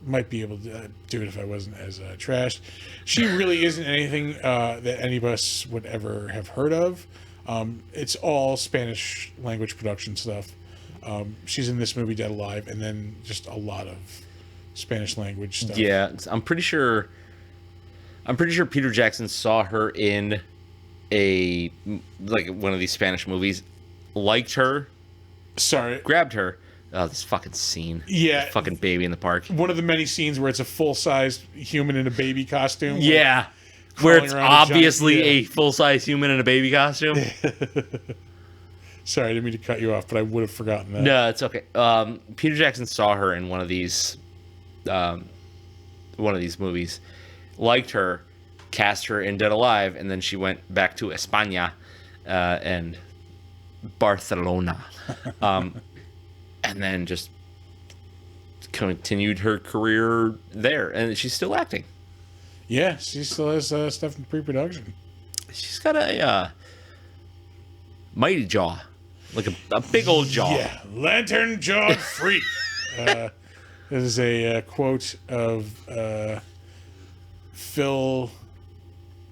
might be able to do it if I wasn't as trashed. She really isn't anything that any of us would ever have heard of. It's all Spanish language production stuff. She's in this movie, Dead Alive, and then just a lot of Spanish language stuff. Yeah, I'm pretty sure Peter Jackson saw her in one of these Spanish movies, liked her, grabbed her. Oh, this fucking scene. Yeah. The fucking baby in the park. One of the many scenes where it's a full-sized human in a baby costume. Yeah. Where it's obviously a full-size human in a baby costume. Sorry, I didn't mean to cut you off, but I would have forgotten that. No, it's okay. Peter Jackson saw her in one of these movies, liked her, cast her in Dead Alive, and then she went back to España and Barcelona, and then just continued her career there, and she's still acting. Yeah, she still has stuff in pre-production. She's got a mighty jaw. Like a big old jaw. Yeah, lantern-jawed freak. This is a quote of Phil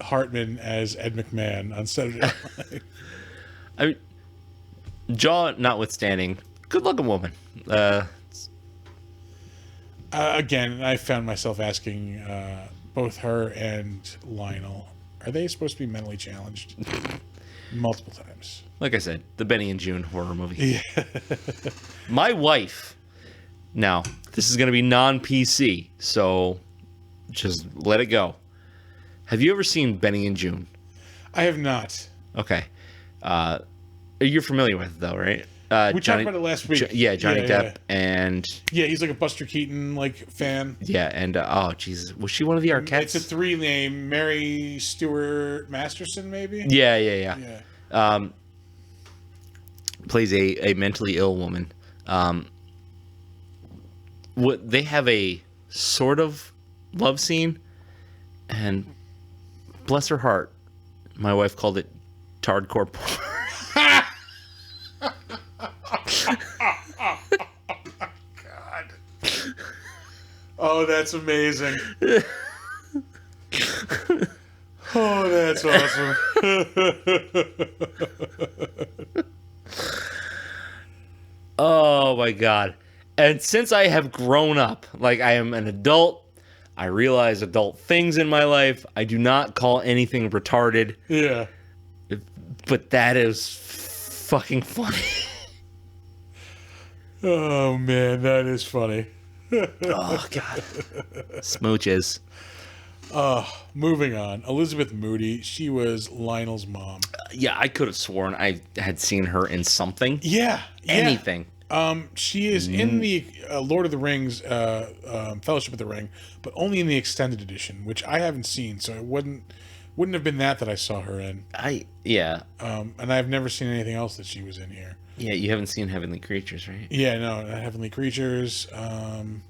Hartman as Ed McMahon on Saturday Night Live. I mean, jaw notwithstanding, good-looking woman. Again, I found myself asking both her and Lionel, are they supposed to be mentally challenged? Multiple times. Like I said, the Benny and June horror movie. Yeah. My wife, now, this is going to be non-PC, so just let it go. Have you ever seen Benny and June? I have not. Okay. You're familiar with it, though, right? We talked about it last week. Johnny Depp and... Yeah, he's like a Buster Keaton fan. Yeah, and oh, Jesus. Was she one of the Arquettes? It's a 3 name. Mary Stuart Masterson, maybe? Yeah. plays a mentally ill woman. What they have a sort of love scene, and bless her heart, my wife called it tardcore porn. God. Oh, that's amazing. Oh, that's awesome. Oh my God. And since I have grown up, like I am an adult, I realize adult things in my life. I do not call anything retarded. Yeah. But that is fucking funny. Oh, man, that is funny. Oh, God. Smooches. Moving on. Elizabeth Moody, she was Lionel's mom. Yeah, I could have sworn I had seen her in something. Yeah. Anything. She is in the Lord of the Rings, Fellowship of the Ring, but only in the extended edition, which I haven't seen, so it wouldn't have been that I saw her in. Yeah. And I've never seen anything else that she was in here. Yeah, you haven't seen Heavenly Creatures, right? Yeah, no, Heavenly Creatures. And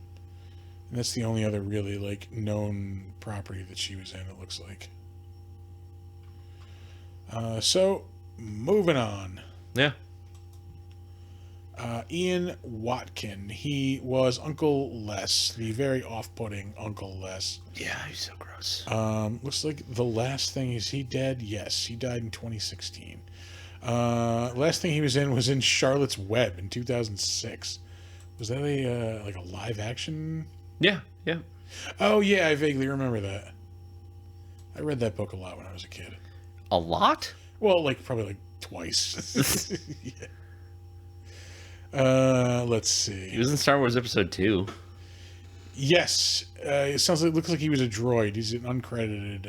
that's the only other really like known property that she was in, it looks like. So moving on. Yeah. Ian Watkin. He was Uncle Les, the very off-putting Uncle Les. Yeah, he's so gross. Looks like the last thing is he dead? Yes, he died in 2016. Last thing he was in Charlotte's Web in 2006. Was that a live action? Yeah. Oh yeah, I vaguely remember that. I read that book a lot when I was a kid. A lot? Well, probably twice. Yeah. Let's see. He was in Star Wars Episode 2. Yes. Looks like he was a droid. He's an uncredited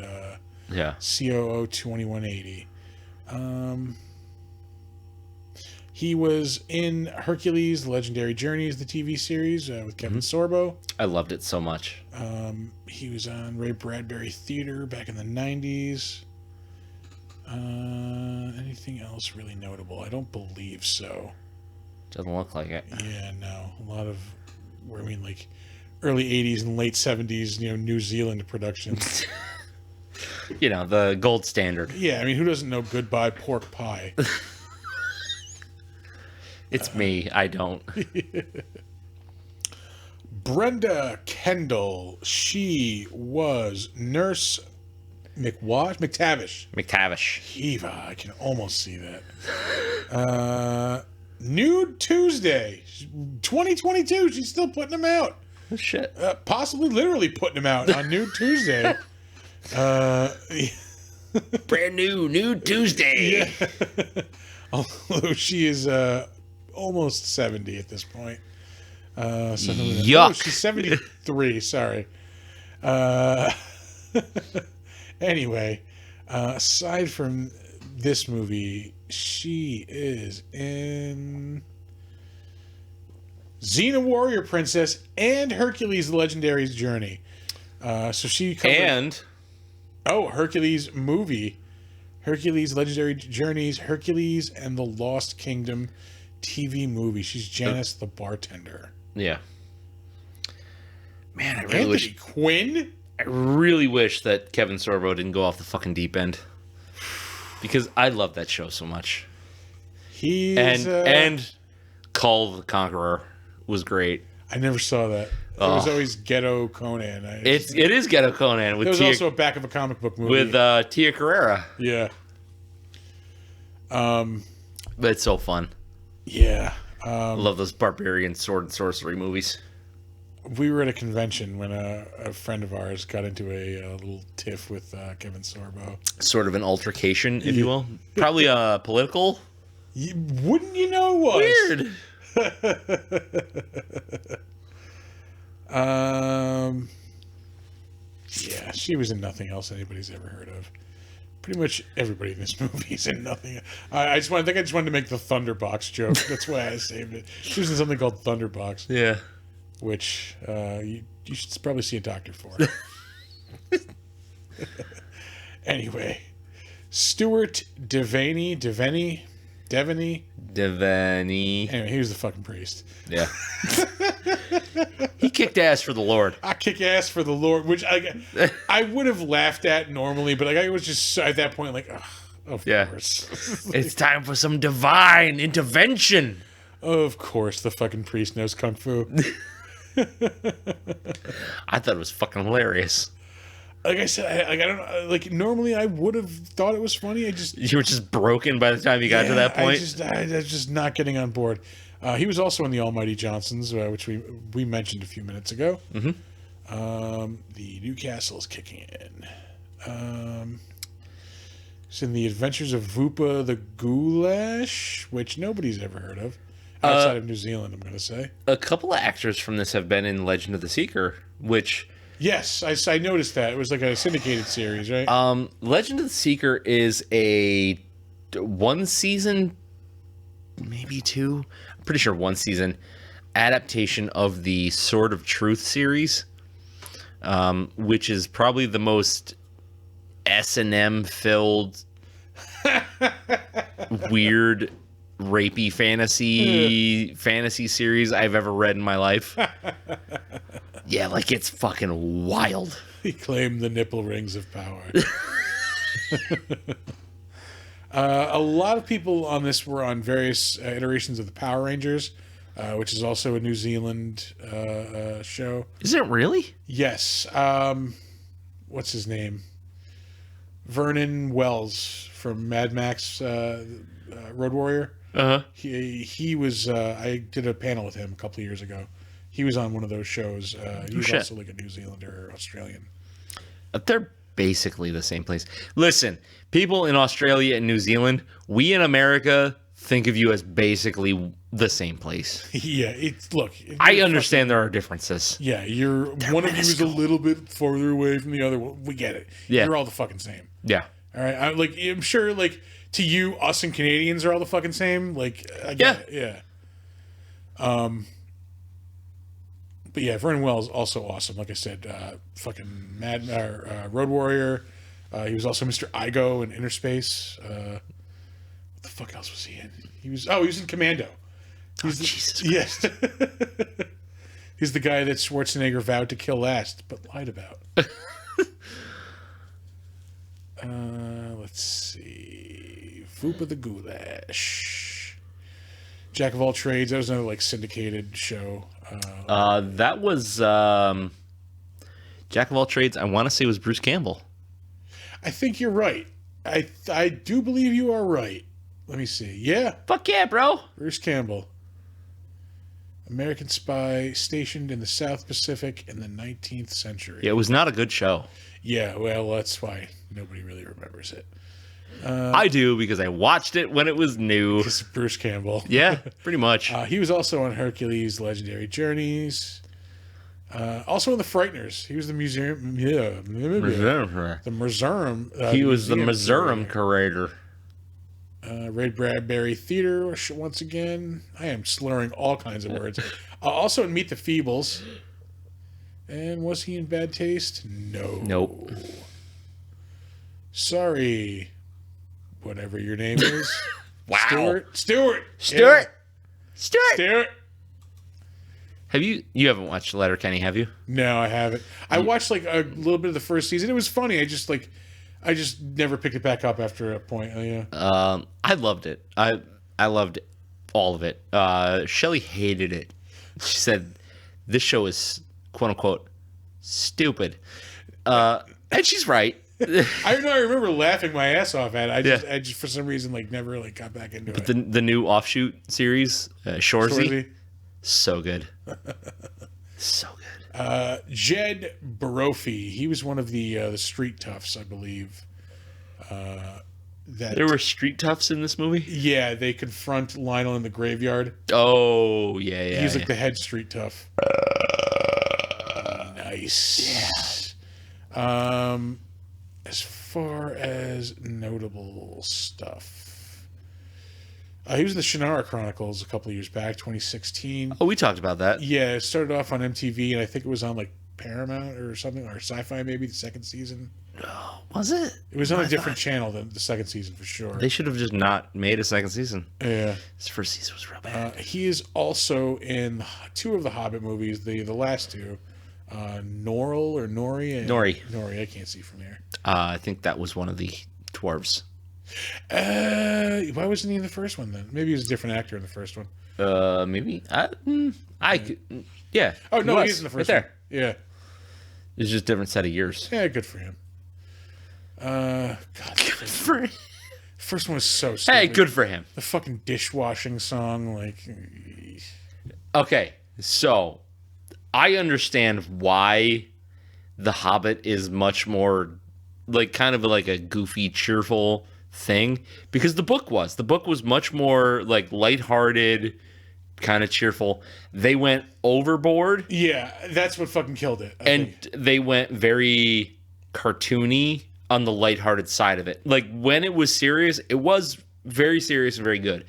COO 2180. He was in Hercules, Legendary Journeys, the TV series with Kevin Sorbo. I loved it so much. He was on Ray Bradbury Theater back in the 90s. Anything else really notable? I don't believe so. Doesn't look like it. Yeah, no. A lot of, early 80s and late 70s, New Zealand productions. The gold standard. Yeah, who doesn't know Goodbye Pork Pie? It's me. I don't. Brenda Kendall. She was Nurse McTavish. Eva, I can almost see that. Nude Tuesday, 2022. She's still putting them out. Oh, shit. Possibly literally putting them out on Nude Tuesday. Brand new Nude Tuesday. Yeah. Although she is almost 70 at this point. Yuck. She's 73. Sorry. Anyway, aside from this movie, she is in Xena Warrior Princess and Hercules: The Legendary Journey. So she covered, Hercules movie, Hercules: Legendary Journeys, Hercules and the Lost Kingdom TV movie. She's Janice the bartender. Yeah. Man, I really wish that Kevin Sorbo didn't go off the fucking deep end. Because I love that show so much. And Call the Conqueror was great. I never saw that. It was always Ghetto Conan. It is Ghetto Conan. It was also a back of a comic book movie. With Tia Carrera. Yeah. But it's so fun. Yeah. I love those barbarian sword and sorcery movies. We were at a convention when a friend of ours got into a little tiff with Kevin Sorbo. Sort of an altercation, if you will. Probably political. Wouldn't you know it was? Weird. Yeah, she was in nothing else anybody's ever heard of. Pretty much everybody in this movie is in nothing. I just wanted to make the Thunderbox joke. That's why I saved it. She was in something called Thunderbox. Yeah. Which you should probably see a doctor for. Anyway, Stuart Devaney, Devaney. Devani. Anyway, he was the fucking priest. Yeah. He kicked ass for the Lord. I kick ass for the Lord, which I would have laughed at normally, but like I was just at that point like, of course. It's time for some divine intervention. Of course, the fucking priest knows kung fu. I thought it was fucking hilarious. Like I said, I don't know. Like normally, I would have thought it was funny. You were just broken by the time you got to that point. I was just not getting on board. He was also in the Almighty Johnsons, which we mentioned a few minutes ago. Mm-hmm. The Newcastle is kicking in. It's in the Adventures of Vupa the Goulash, which nobody's ever heard of outside of New Zealand. I'm going to say a couple of actors from this have been in Legend of the Seeker, which. Yes, I noticed that. It was like a syndicated series, right? Legend of the Seeker is a 1 season, maybe 2. I'm pretty sure 1 season adaptation of the Sword of Truth series, which is probably the most S&M filled, weird, rapey fantasy series I've ever read in my life. Yeah, like it's fucking wild. He claimed the nipple rings of power. A lot of people on this were on various iterations of the Power Rangers, which is also a New Zealand show. Is it really? Yes. What's his name? Vernon Wells from Mad Max Road Warrior. Uh-huh. He was. I did a panel with him a couple of years ago. He was on one of those shows. He was also like a New Zealander or Australian. They're basically the same place. Listen, people in Australia and New Zealand, we in America think of you as basically the same place. Yeah, I understand there are differences. Yeah, one of you is a little bit farther away from the other one. We get it. Yeah. You're all the fucking same. Yeah. All right. I'm sure like to you, us and Canadians are all the fucking same. Like I get it. Yeah. But yeah, Vernon Wells also awesome. Like I said, fucking Road Warrior. He was also Mr. Igo in Inner Space. What the fuck else was he in? He was in Commando. Jesus Christ. Yes. He's the guy that Schwarzenegger vowed to kill last, but lied about. Let's see. Fupa the Goulash. Jack of All Trades. That was another like syndicated show. That was Jack of All Trades. I want to say it was Bruce Campbell. I think you're right. I do believe you are right. Let me see. Yeah. Fuck yeah, bro. Bruce Campbell. American spy stationed in the South Pacific in the 19th century. Yeah, it was not a good show. Yeah, well, that's why nobody really remembers it. I do because I watched it when it was new. It's Bruce Campbell. Yeah, pretty much. He was also on Hercules' Legendary Journeys. Also in The Frighteners. He was the museum. Yeah. The Museum. He was the Museum curator. Ray Bradbury Theater, once again. I am slurring all kinds of words. Also in Meet the Feebles. And was he in Bad Taste? No. Nope. Sorry. Whatever your name is. Wow. Stewart. Have you haven't watched Letterkenny, have you? No, I haven't. I watched like a little bit of the first season. It was funny. I just never picked it back up after a point. Yeah. I loved it. I loved all of it. Shelley hated it. She said this show is quote unquote stupid. And she's right. I remember laughing my ass off at it. I just for some reason like never like got back into it. The new offshoot series, Shoresy. So good. So good. Jed Brophy. He was one of the street toughs, I believe. There were street toughs in this movie? Yeah, they confront Lionel in the graveyard. Oh, yeah. He's like the head street tough. Nice. Yeah. As far as notable stuff, he was in the Shannara Chronicles a couple of years back, 2016. Oh, we talked about that. Yeah, it started off on MTV, and I think it was on like Paramount or something, or Sci-Fi maybe, the second season. Oh, was it? It was on a different channel than the second season for sure. They should have just not made a second season. Yeah. This first season was real bad. He is also in 2 of the Hobbit movies, the last 2. Norrell or Nori? Nori, I can't see from here. I think that was one of the dwarves. Why wasn't he in the first one then? Maybe he was a different actor in the first one. Maybe. I could. Yeah. Oh, no, he is in the first right one. there. Yeah. It's just a different set of years. Yeah, good for him. God. Good for him. First one was so stupid. Hey, good for him. The fucking dishwashing song, like... Okay, so I understand why The Hobbit is much more like kind of like a goofy, cheerful thing, because the book was much more like lighthearted, kind of cheerful. They went overboard. Yeah, that's what fucking killed it. I think they went very cartoony on the lighthearted side of it. Like when it was serious, it was very serious and very good.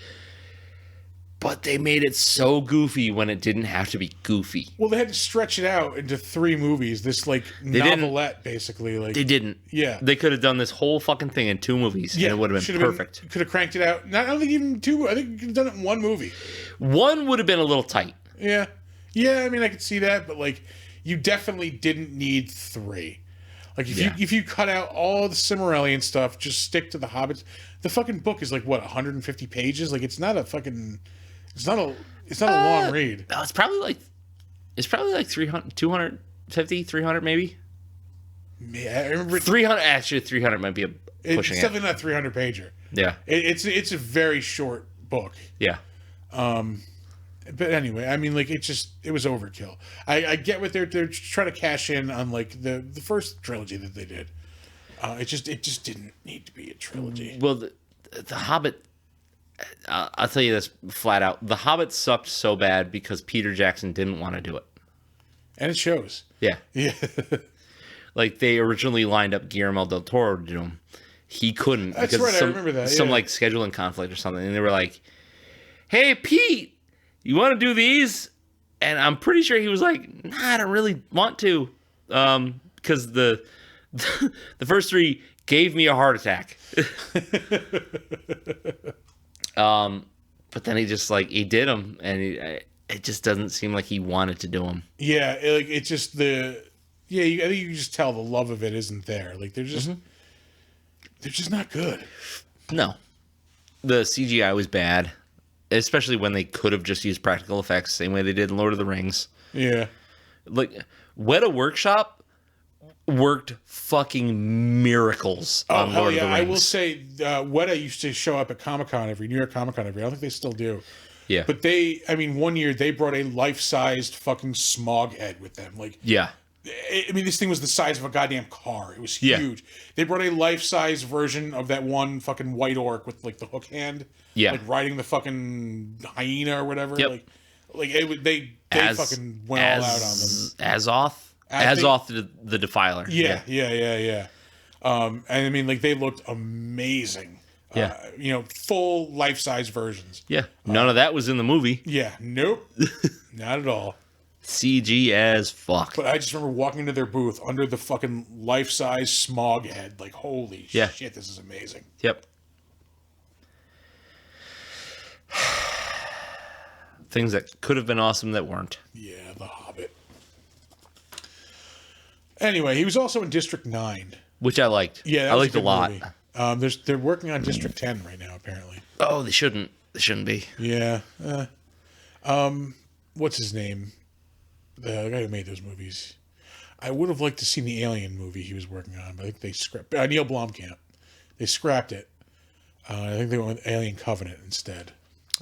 But they made it so goofy when it didn't have to be goofy. Well, they had to stretch it out into 3 movies. This like novelette, basically. Like they didn't. Yeah, they could have done this whole fucking thing in 2 movies, and it would have been perfect. Could have cranked it out. I don't think even 2. I think you could have done it in 1 movie. 1 would have been a little tight. Yeah. I mean, I could see that, but like, you definitely didn't need 3. Like if you cut out all the Silmarillion stuff, just stick to the Hobbits. The fucking book is like what 150 pages. Like it's not a fucking. It's not a long read. No, it's probably like 300, 250, 300 maybe. Yeah, I remember 300. Actually, 300 might be a pushing it's definitely not 300 pager. Yeah, it's a very short book. Yeah. But anyway, I mean, like it was overkill. I get what they're trying to cash in on like the first trilogy that they did. It just didn't need to be a trilogy. Well, the Hobbit. I'll tell you this flat out. The Hobbit sucked so bad because Peter Jackson didn't want to do it. And it shows. Yeah. Yeah. Like, they originally lined up Guillermo del Toro to do them. He couldn't. That's right, I remember that. Some, like, scheduling conflict or something. And they were like, hey, Pete, you want to do these? And I'm pretty sure he was like, nah, I don't really want to. Because the first 3 gave me a heart attack. But then he just like he did them, and it just doesn't seem like he wanted to do them. Yeah, it's just I think you can just tell the love of it isn't there. Like they're just not good. No, the CGI was bad, especially when they could have just used practical effects, same way they did in Lord of the Rings. Yeah, like Weta Workshop worked fucking miracles on Lord of the Rings. I will say Weta used to show up at New York Comic Con I don't think they still do. Yeah. But one year they brought a life-sized fucking smog head with them. Like, yeah. I mean, this thing was the size of a goddamn car. It was huge. Yeah. They brought a life-size version of that one fucking white orc with like the hook hand. Yeah. Like riding the fucking hyena or whatever. Yep. They fucking went all out on them. Azoth the Defiler. Yeah. And I mean, like they looked amazing. Yeah. Full life-size versions. Yeah. None of that was in the movie. Yeah. Nope. Not at all. CG as fuck. But I just remember walking into their booth under the fucking life-size smog head. Like, holy shit, this is amazing. Yep. Things that could have been awesome that weren't. Yeah, The Hobbit. Anyway, he was also in District 9. Which I liked. Yeah, I liked a lot. Movie. They're working on District 10 right now, apparently. Oh, they shouldn't. They shouldn't be. Yeah. What's his name? The guy who made those movies. I would have liked to see the Alien movie he was working on, but I think they scrapped Neil Blomkamp. They scrapped it. I think they went with Alien Covenant instead.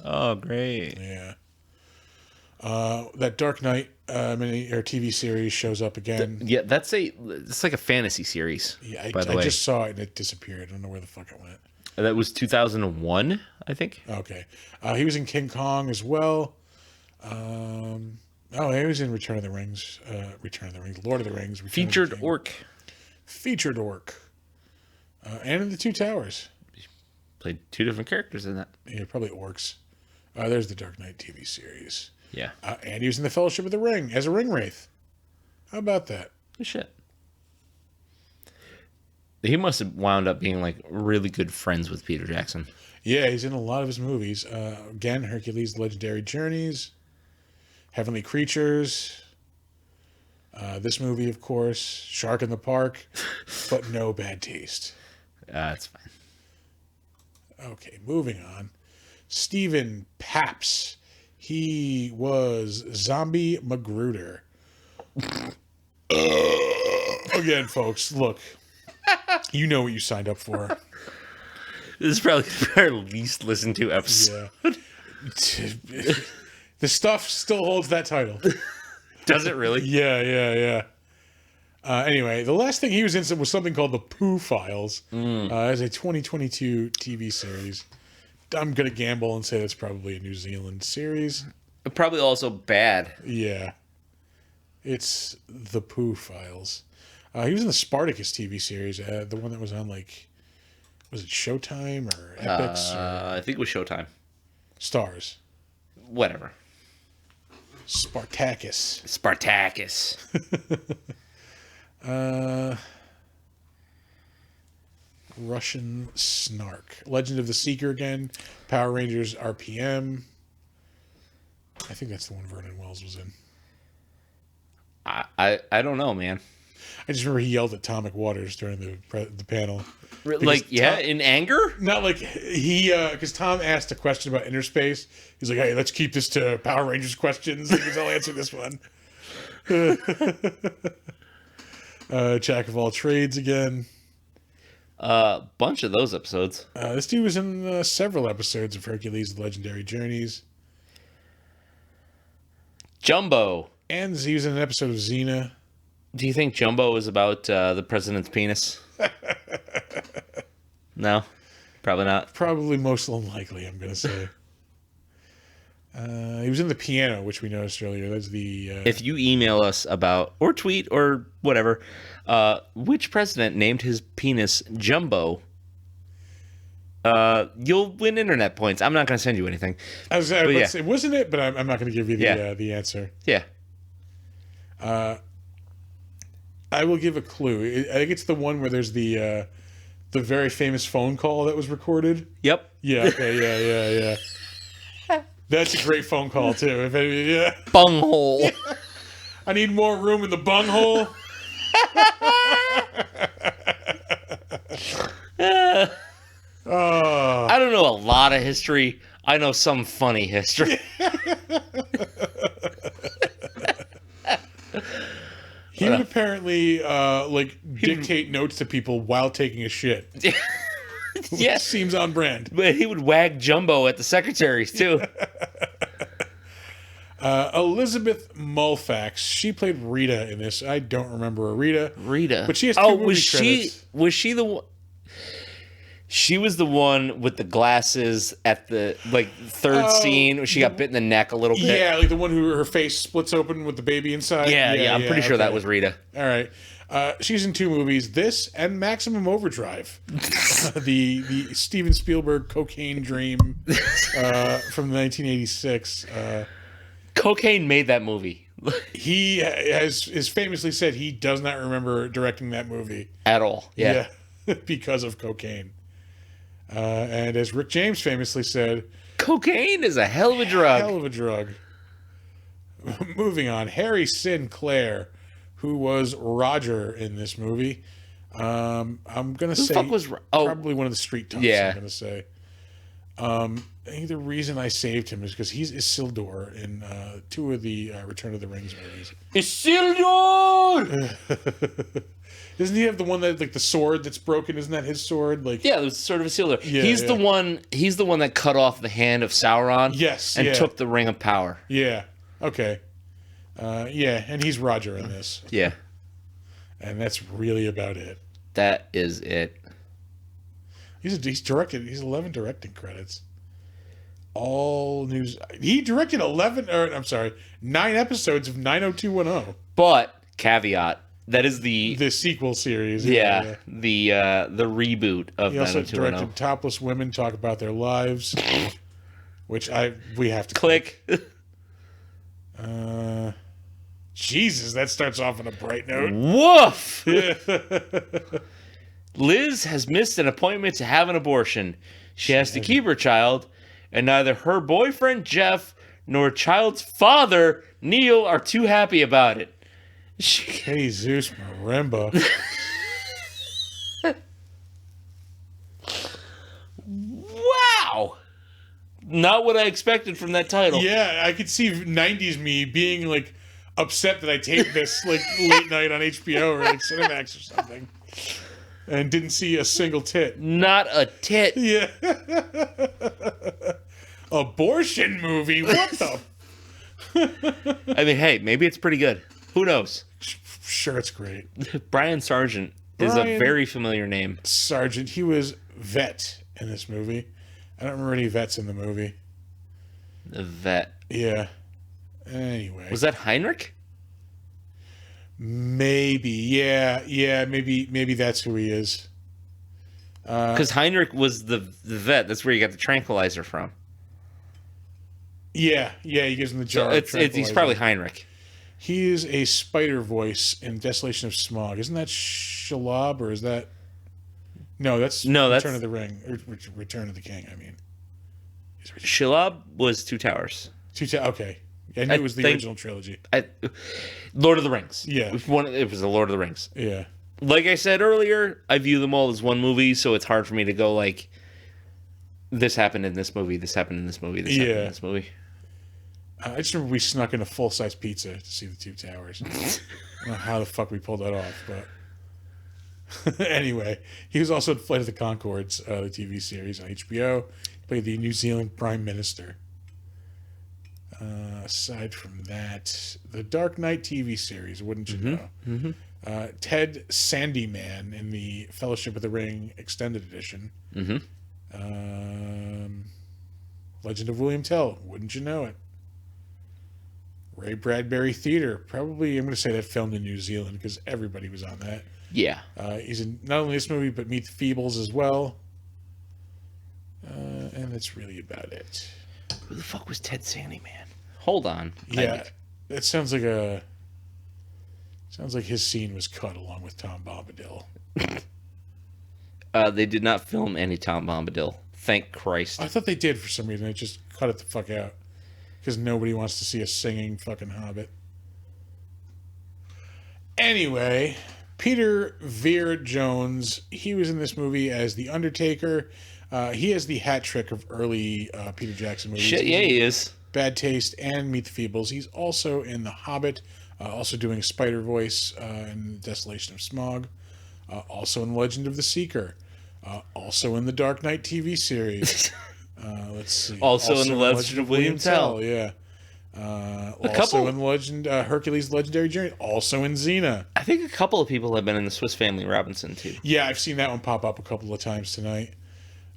Oh, great. Yeah. That Dark Knight mini or TV series shows up again. It's like a fantasy series. Yeah, I just saw it and it disappeared. I don't know where the fuck it went. That was 2001, I think. Okay. He was in King Kong as well. He was in Return of the Rings, Lord of the Rings. Featured orc. And in The Two Towers. Played 2 different characters in that. Yeah, probably orcs. There's the Dark Knight TV series. Yeah. And he was in The Fellowship of the Ring as a ring wraith. How about that? Good shit. He must have wound up being like really good friends with Peter Jackson. Yeah, he's in a lot of his movies. Again, Hercules, Legendary Journeys, Heavenly Creatures. This movie, of course, Shark in the Park, but no Bad Taste. That's fine. Okay, moving on. Stephen Paps. He was Zombie Magruder. Again, folks, look. You know what you signed up for. This is probably our least listened to episode. Yeah. The stuff still holds that title. Does it really? Yeah. Anyway, the last thing he was in was something called The Pooh Files as a 2022 TV series. I'm going to gamble and say that's probably a New Zealand series. Probably also bad. Yeah. It's The Pooh Files. He was in the Spartacus TV series, the one that was on, like, was it Showtime or Epix? I think it was Showtime. Stars. Whatever. Spartacus. Russian Snark. Legend of the Seeker again. Power Rangers RPM. I think that's the one Vernon Wells was in. I don't know, man. I just remember he yelled at Atomic Waters during the panel. Like, yeah, in anger? Not like he, because Tom asked a question about inner space. He's like, hey, let's keep this to Power Rangers questions because I'll answer this one. Jack of all trades again. Bunch of those episodes. This dude was in several episodes of Hercules, The Legendary Journeys. Jumbo. And he was in an episode of Xena. Do you think Jumbo is about the president's penis? No? Probably not. Probably most unlikely, I'm going to say. He was in The Piano, which we noticed earlier. That's the... If you email us about, or tweet, or whatever, which president named his penis Jumbo, you'll win internet points. I'm not going to send you anything. I was about to say, wasn't it? But I'm not going to give you the answer. Yeah. I will give a clue. I think it's the one where there's the very famous phone call that was recorded. Yep. Yeah. Okay. Yeah. That's a great phone call too. Bunghole. Yeah. I need more room in the bunghole. I don't know a lot of history. I know some funny history. He would apparently dictate notes to people while taking a shit. Yeah, seems on brand. But he would wag Jumbo at the secretaries too. Elizabeth Mulfax, she played Rita in this. I don't remember Rita, but she has two movie credits. Was she the one? She was the one with the glasses at the third scene where she got bit in the neck a little bit. Yeah, like the one who her face splits open with the baby inside. Yeah, I'm pretty sure that was Rita. All right. She's in two movies, this and Maximum Overdrive. the Steven Spielberg cocaine dream from 1986. Cocaine made that movie. He has famously said he does not remember directing that movie. At all. Yeah. Because of cocaine. And as Rick James famously said, cocaine is a hell of a drug. Hell of a drug. Moving on. Harry Sinclair, who was Roger in this movie. I'm going to say probably one of the street toughs, I'm going to say. I think the reason I saved him is because he's Isildur in two of the Return of the Rings movies. Isildur! Doesn't he have the one that the sword that's broken? Isn't that his sword? Yeah, it was sort of Isildur. Yeah, he's the one that cut off the hand of Sauron. Yes, and took the Ring of Power. Yeah. Okay. And he's Roger in this. Yeah. And that's really about it. That is it. He's 11 directing credits. All news. He directed 9 episodes of 90210. But caveat, that is the sequel series. Yeah. The reboot of 90210. He also directed Topless Women Talk About Their Lives, which we have to click. Jesus, that starts off on a bright note. Woof! Liz has missed an appointment to have an abortion. She has to keep her child, and neither her boyfriend, Jeff, nor child's father, Neil, are too happy about it. Jesus Marimba. Wow! Not what I expected from that title. Yeah, I could see 90s me being, like, upset that I taped this, like, late night on HBO or, like, Cinemax or something. And didn't see a single tit. Not a tit. Yeah. Abortion movie? What the? I mean, hey, maybe it's pretty good. Who knows? Sure, it's great. Brian Sargent is a Brian very familiar name. Sargent, he was vet in this movie. I don't remember any vets in the movie. The vet. Yeah. Anyway. Was that Heinrich? Maybe. Yeah, maybe that's who he is. Because Heinrich was the vet. That's where you got the tranquilizer from. Yeah, he gives him the jar. So he's probably Heinrich. He is a spider voice in Desolation of Smog. Isn't that Shalab, or is that... No, that's Return of the Ring. Or Return of the King, I mean. Shalab was Two Towers. Okay. I knew it was the original trilogy. Lord of the Rings. Yeah. It was the Lord of the Rings. Yeah. Like I said earlier, I view them all as one movie, so it's hard for me to go like, this happened in this movie, this happened in this movie, this happened in this movie. I just remember we snuck in a full-size pizza to see the Two Towers. I don't know how the fuck we pulled that off, but... Anyway, he was also in Flight of the Conchords, the TV series on HBO. He played the New Zealand Prime Minister. Aside from that, the Dark Knight TV series, wouldn't you know? Mm-hmm. Ted Sandyman in the Fellowship of the Ring Extended Edition. Mm-hmm. Legend of William Tell, wouldn't you know it? Ray Bradbury Theater, probably, I'm going to say that filmed in New Zealand because everybody was on that. Yeah. He's in not only this movie, but Meet the Feebles as well. And that's really about it. Who the fuck was Ted Sandyman? Hold on. Yeah, that sounds like his scene was cut along with Tom Bombadil. They did not film any Tom Bombadil. Thank Christ. I thought they did for some reason. They just cut it the fuck out. Because nobody wants to see a singing fucking Hobbit. Anyway, Peter Veer Jones, he was in this movie as The Undertaker. He has the hat trick of early Peter Jackson movies. Shit, yeah, he is. Bad Taste and Meet the Feebles. He's also in The Hobbit, also doing a spider voice in Desolation of Smog, also in Legend of the Seeker, also in the Dark Knight TV series. Let's see. Also in the Legend of William Tell. Yeah. Also in Legend Hercules' Legendary Journey. Also in Xena. I think a couple of people have been in the Swiss Family Robinson too. Yeah, I've seen that one pop up a couple of times tonight.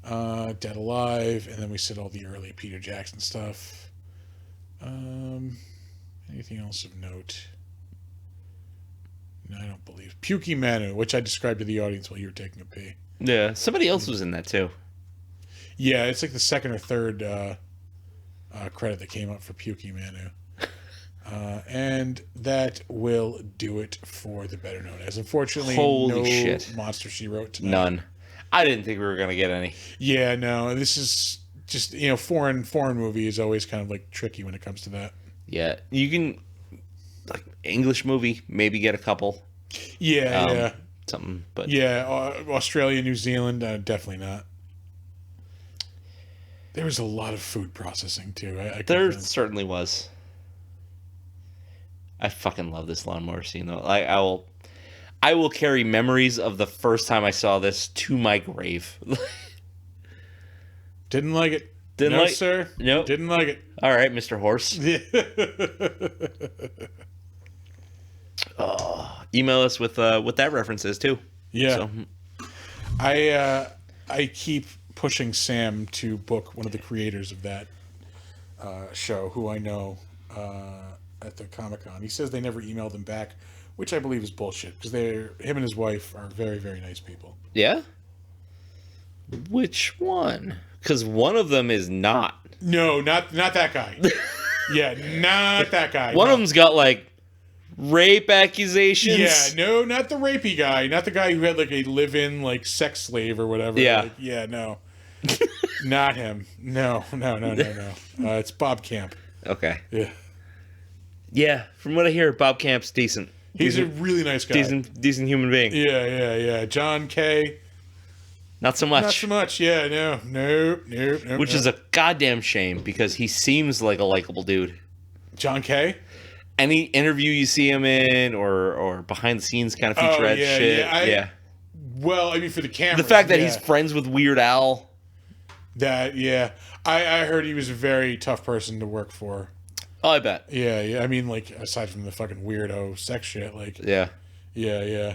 Dead Alive, and then we said all the early Peter Jackson stuff. Anything else of note? No, I don't believe. Pukey Manu, which I described to the audience while you were taking a pee. Yeah, somebody else was in that too. Yeah, it's like the second or third credit that came up for Pukey Manu. And that will do it for the Better Known As. Unfortunately, no shit. Monster She Wrote tonight. None. I didn't think we were going to get any. Yeah, no, this is just, foreign movie is always kind of like tricky when it comes to that. Yeah, you can, like, English movie, maybe get a couple. Yeah. Something, but. Yeah, Australia, New Zealand, definitely not. There was a lot of food processing, too. There certainly was. I fucking love this lawnmower scene, though. I will carry memories of the first time I saw this to my grave. Didn't like it. No, sir. Nope. Didn't like it. All right, Mr. Horse. Email us with what that reference is, too. Yeah. So. I keep pushing Sam to book one of the creators of that show, who I know at the Comic-Con. He says they never emailed him back, which I believe is bullshit, because him and his wife are very, very nice people. Yeah? Which one? Because one of them is not. No, not that guy. Yeah, not that guy. One of them's got, like, Rape accusations. Yeah, no, not the rapey guy. Not the guy who had like a live-in like sex slave or whatever. Yeah. Like, yeah, no. Not him. No. It's Bob Camp. Okay. Yeah. Yeah, from what I hear, Bob Camp's decent. He's a really nice guy. Decent human being. Yeah. John K. Not so much. Not so much. Yeah, no. Which is a goddamn shame because he seems like a likable dude. John K. Any interview you see him in or behind the scenes kind of featurette shit. Yeah. Well, I mean, for the camera. The fact that he's friends with Weird Al. That, yeah. I heard he was a very tough person to work for. Oh, I bet. Yeah. I mean, like, aside from the fucking weirdo sex shit, like. Yeah. Yeah.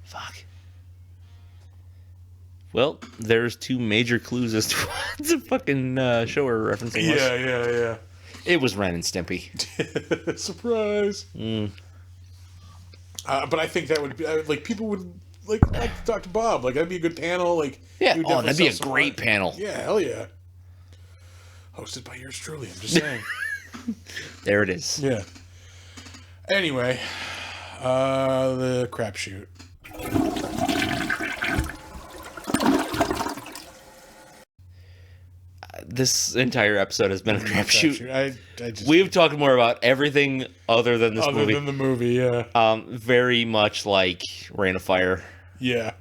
Fuck. Well, there's two major clues as to what the fucking show we're referencing was. Yeah. It was Ren and Stimpy. Surprise. But I think that would be, like, people would, like to talk to Bob. Like, that'd be a good panel. Like, yeah, that'd be a great panel. Yeah, hell yeah. Hosted by yours truly, I'm just saying. There it is. Yeah. Anyway, the crapshoot. This entire episode has been a crapshoot. We've talked more about everything other than this movie. Other than the movie, yeah. Very much like Rain of Fire. Yeah.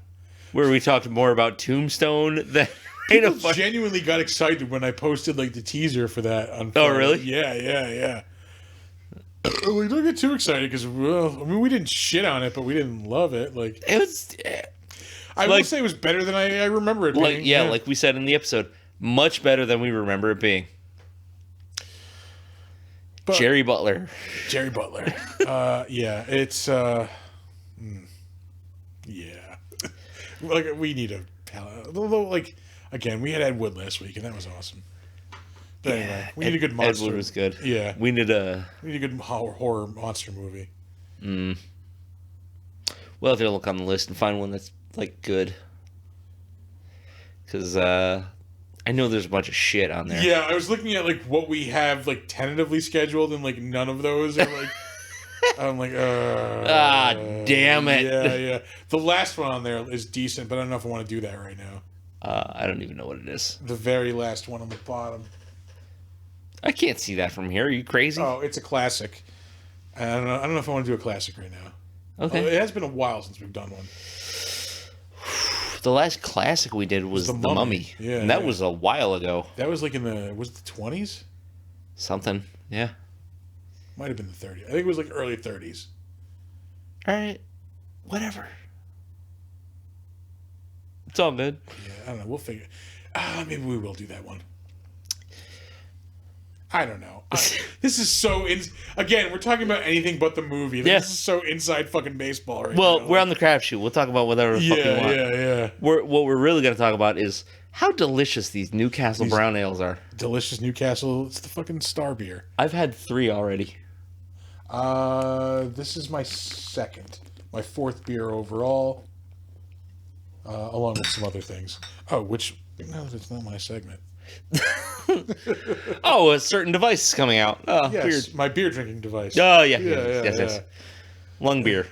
Where we talked more about Tombstone than Rain of Fire. Genuinely got excited when I posted like the teaser for that. On Oh, really? Yeah. Like, don't get too excited because, well, I mean, we didn't shit on it, but we didn't love it. Like, it was. I will say it was better than I remember it being. Yeah, like we said in the episode, much better than we remember it being. But Jerry Butler. Yeah, it's. Yeah. Like, we need a palette. Although, like, again, we had Ed Wood last week, and that was awesome. But anyway, we need a good monster. Ed Wood was good. Yeah. We need a good horror monster movie. We'll have to look on the list and find one that's, like, good. Because, I know there's a bunch of shit on there. Yeah, I was looking at, like, what we have, like, tentatively scheduled, and, like, none of those are, like... I'm like, damn it. Yeah. The last one on there is decent, but I don't know if I want to do that right now. I don't even know what it is. The very last one on the bottom. I can't see that from here. Are you crazy? Oh, it's a classic. I don't know if I want to do a classic right now. Okay. It has been a while since we've done one. The last classic we did was The Mummy. Yeah. And that was a while ago. That was like was it the 20s? Something, yeah. Might have been the 30s. I think it was like early 30s. All right. Whatever. It's all good. Yeah, I don't know. We'll figure. Maybe we will do that one. I don't know. This is so... Again, we're talking about anything but the movie. This is so inside fucking baseball right now. Well, we're on the crapshoot. We'll talk about whatever the fuck we want. Yeah. What we're really going to talk about is how delicious these Newcastle brown ales are. Delicious Newcastle. It's the fucking star beer. I've had 3 already. This is my second. My 4th beer overall. Along with some other things. Oh, which... No, that's not my segment. Oh, a certain device is coming out. Oh, yes, weird. My beer drinking device. Oh, yeah. Yes. Lung beer.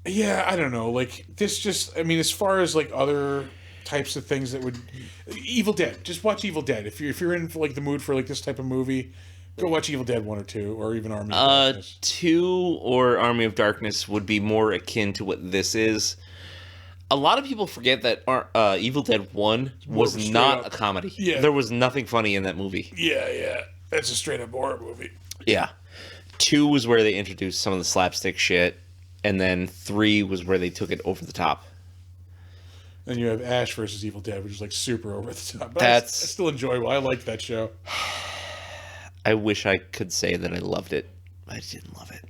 Yeah, I don't know. Like, this just... I mean, as far as, like, other types of things that would... Evil Dead. Just watch Evil Dead. If you're in, like, the mood for, like, this type of movie, go watch Evil Dead 1 or 2, or even Army of Darkness. 2 or Army of Darkness would be more akin to what this is. A lot of people forget that Evil Dead 1 was not a comedy. Yeah. There was nothing funny in that movie. Yeah. That's a straight-up horror movie. Yeah. 2 was where they introduced some of the slapstick shit, and then 3 was where they took it over the top. Then you have Ash versus Evil Dead, which is, like, super over the top. But I still enjoy. I like that show. I wish I could say that I loved it. I didn't love it.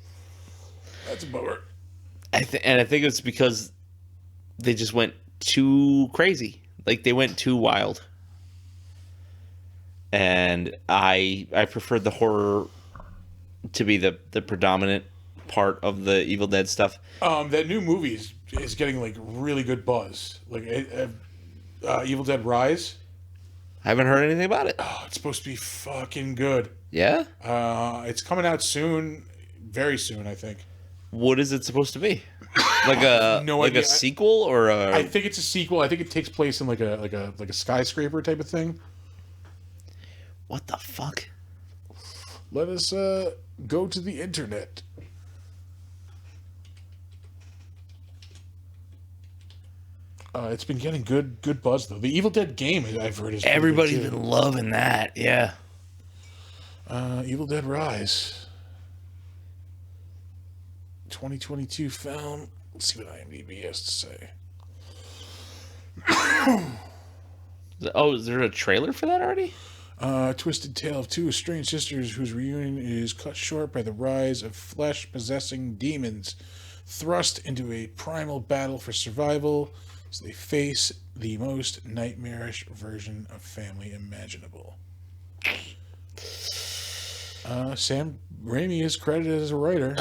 That's a bummer. I think it's because they just went too crazy. Like, they went too wild. And I preferred the horror to be the predominant part of the Evil Dead stuff. That new movie is getting, like, really good buzz. Like, Evil Dead Rise. I haven't heard anything about it. Oh, it's supposed to be fucking good. Yeah? It's coming out soon, very soon, I think. What is it supposed to be? Like a No like idea. a sequel or a? I think it's a sequel. I think it takes place in like a skyscraper type of thing. What the fuck? Let us go to the internet. It's been getting good buzz though. The Evil Dead game, I've heard, is pretty Everybody's good, too. been loving that. Yeah. Evil Dead Rise, 2022 film. Let's see what IMDb has to say. Oh, is there a trailer for that already? Twisted tale of two estranged sisters whose reunion is cut short by the rise of flesh-possessing demons, thrust into a primal battle for survival as they face the most nightmarish version of family imaginable. Sam Raimi is credited as a writer.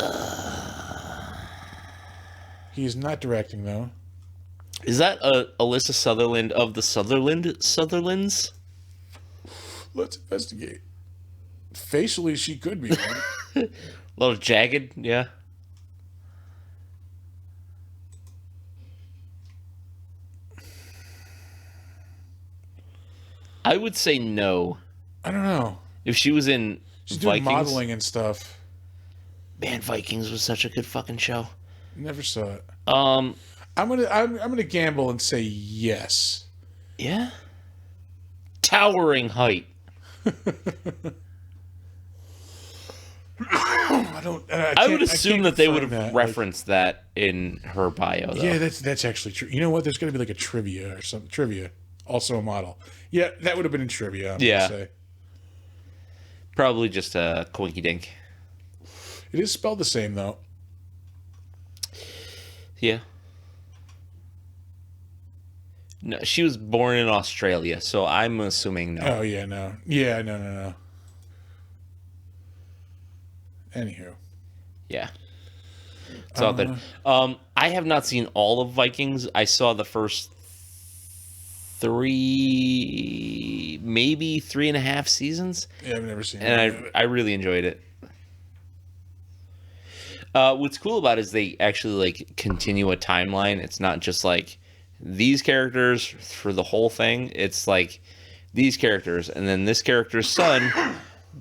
He is not directing, though. Is that Alyssa Sutherland of the Sutherlands? Let's investigate. Facially, she could be one. A little jagged, yeah. I would say no. I don't know. If she was in She's doing Vikings, modeling and stuff. man, Vikings was such a good fucking show. Never saw it. Um, I'm gonna gamble and say yes. yeah. Towering height. I would assume that they would have referenced that in her bio, though. Yeah, that's actually true. You know what? There's gonna be like a trivia or something. Trivia, also a model. Yeah, that would have been in trivia. I'm Yeah. gonna say. Probably just a quinky dink. It is spelled the same though. Yeah. No, she was born in Australia, so I'm assuming no. Oh yeah, no. Yeah, no. Anywho. Yeah. It's all good. I have not seen all of Vikings. I saw the first 3, maybe 3.5 seasons. Yeah, I've never seen it. And I really enjoyed it. What's cool about it is they actually like continue a timeline. It's not just like these characters for the whole thing. It's like these characters, and then this character's son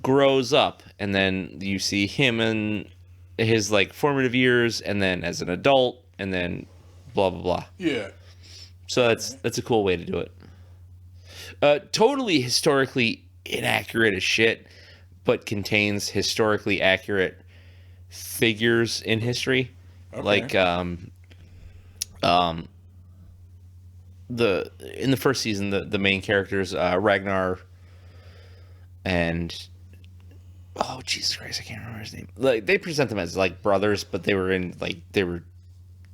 grows up, and then you see him in his like formative years, and then as an adult, and then blah blah blah. Yeah. So that's a cool way to do it. Totally historically inaccurate as shit, but contains historically accurate figures in history. Okay. Like in the first season, the main characters Ragnar and oh Jesus Christ, I can't remember his name. Like they present them as like brothers, but they were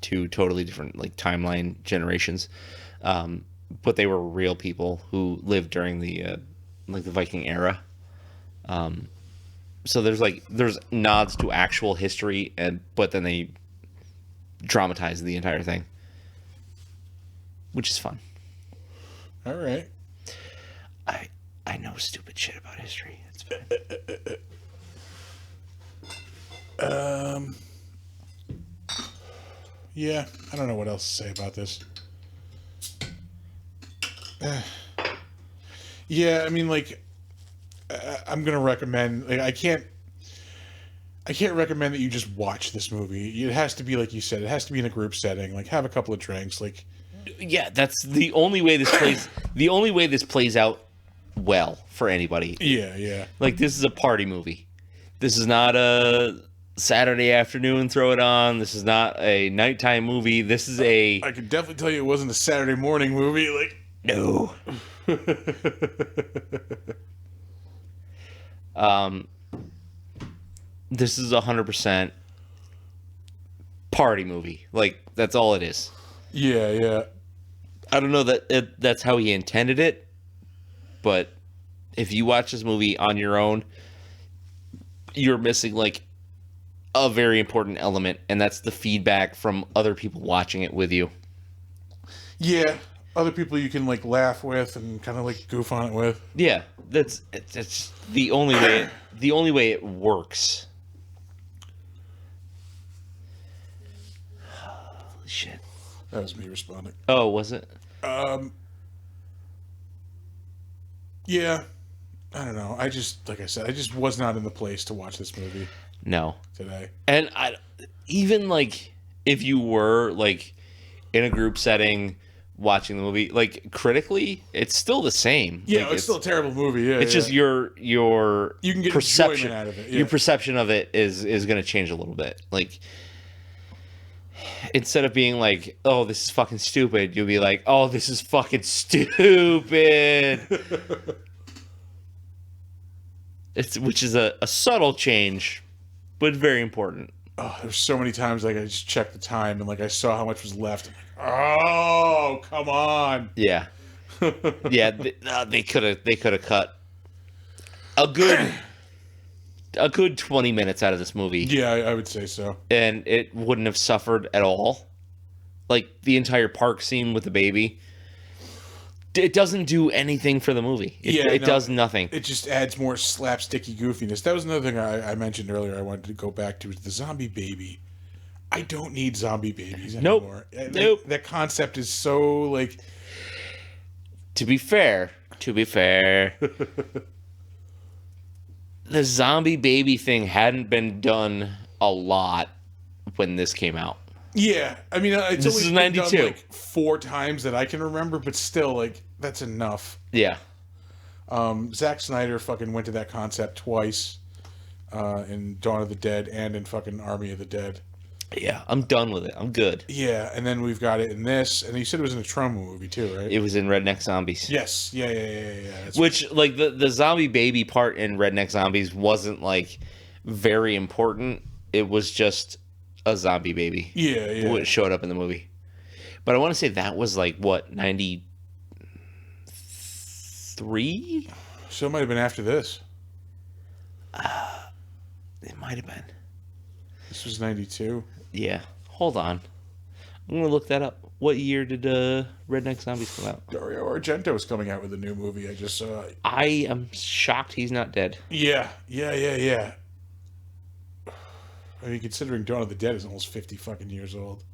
two totally different like timeline generations. But they were real people who lived during the like the Viking era. So there's nods to actual history, but then they dramatize the entire thing, which is fun. All right. I know stupid shit about history. It's fine. Yeah, I don't know what else to say about this. Yeah, I mean, like, I'm gonna recommend. Like, I can't recommend that you just watch this movie. It has to be like you said. It has to be in a group setting. Like, have a couple of drinks. Like, yeah, that's the only way this plays. The only way this plays out well for anybody. yeah. Like, this is a party movie. This is not a Saturday afternoon throw it on. This is not a nighttime movie. This is a. I could definitely tell you it wasn't a Saturday morning movie. Like, no. This is 100% party movie. Like, that's all it is. Yeah. I don't know that that's how he intended it, but if you watch this movie on your own, you're missing like a very important element, and that's the feedback from other people watching it with you. Yeah. other people you can like laugh with and kind of like goof on it with. Yeah, that's the only way. The only way it works. Holy shit! That was me responding. Oh, was it? Yeah, I don't know. I just, like I said, I just was not in the place to watch this movie No. today. And even like if you were like in a group setting watching the movie, like critically, it's still the same. Yeah, like, it's still a terrible movie. Yeah, it's just your you can get perception enjoyment out of it. Yeah. Your perception of it is going to change a little bit. Like instead of being like, "Oh, this is fucking stupid," you'll be like, "Oh, this is fucking stupid." Which is a subtle change, but very important. Oh, there's so many times like I just checked the time and like I saw how much was left. I'm like, oh, come on. Yeah, yeah. They could have cut a good 20 minutes out of this movie. Yeah, I would say so. And it wouldn't have suffered at all. Like the entire park scene with the baby, it doesn't do anything for the movie. It does nothing. It just adds more slapsticky goofiness. That was another thing I mentioned earlier. I wanted to go back to is the zombie baby. I don't need zombie babies anymore. Nope. That concept is so like. To be fair, the zombie baby thing hadn't been done a lot when this came out. Yeah, I mean, it's this only is been 92. done like 4 times that I can remember, but still, like that's enough. Yeah. Zack Snyder fucking went to that concept twice, in Dawn of the Dead and in fucking Army of the Dead. Yeah, I'm done with it. I'm good. Yeah, and then we've got it in this, and you said it was in a Troma movie too, right? It was in Redneck Zombies. Yes. Yeah. That's Which, like, the zombie baby part in Redneck Zombies wasn't, like, very important. It was just a zombie baby. Yeah. It showed up in the movie. But I want to say that was, like, what, 93? So it might have been after this. It might have been. This was 92. Yeah. Hold on. I'm going to look that up. What year did Redneck Zombies come out? Dario Argento is coming out with a new movie. I just saw. I am shocked he's not dead. Yeah. I mean, considering Dawn of the Dead is almost 50 fucking years old.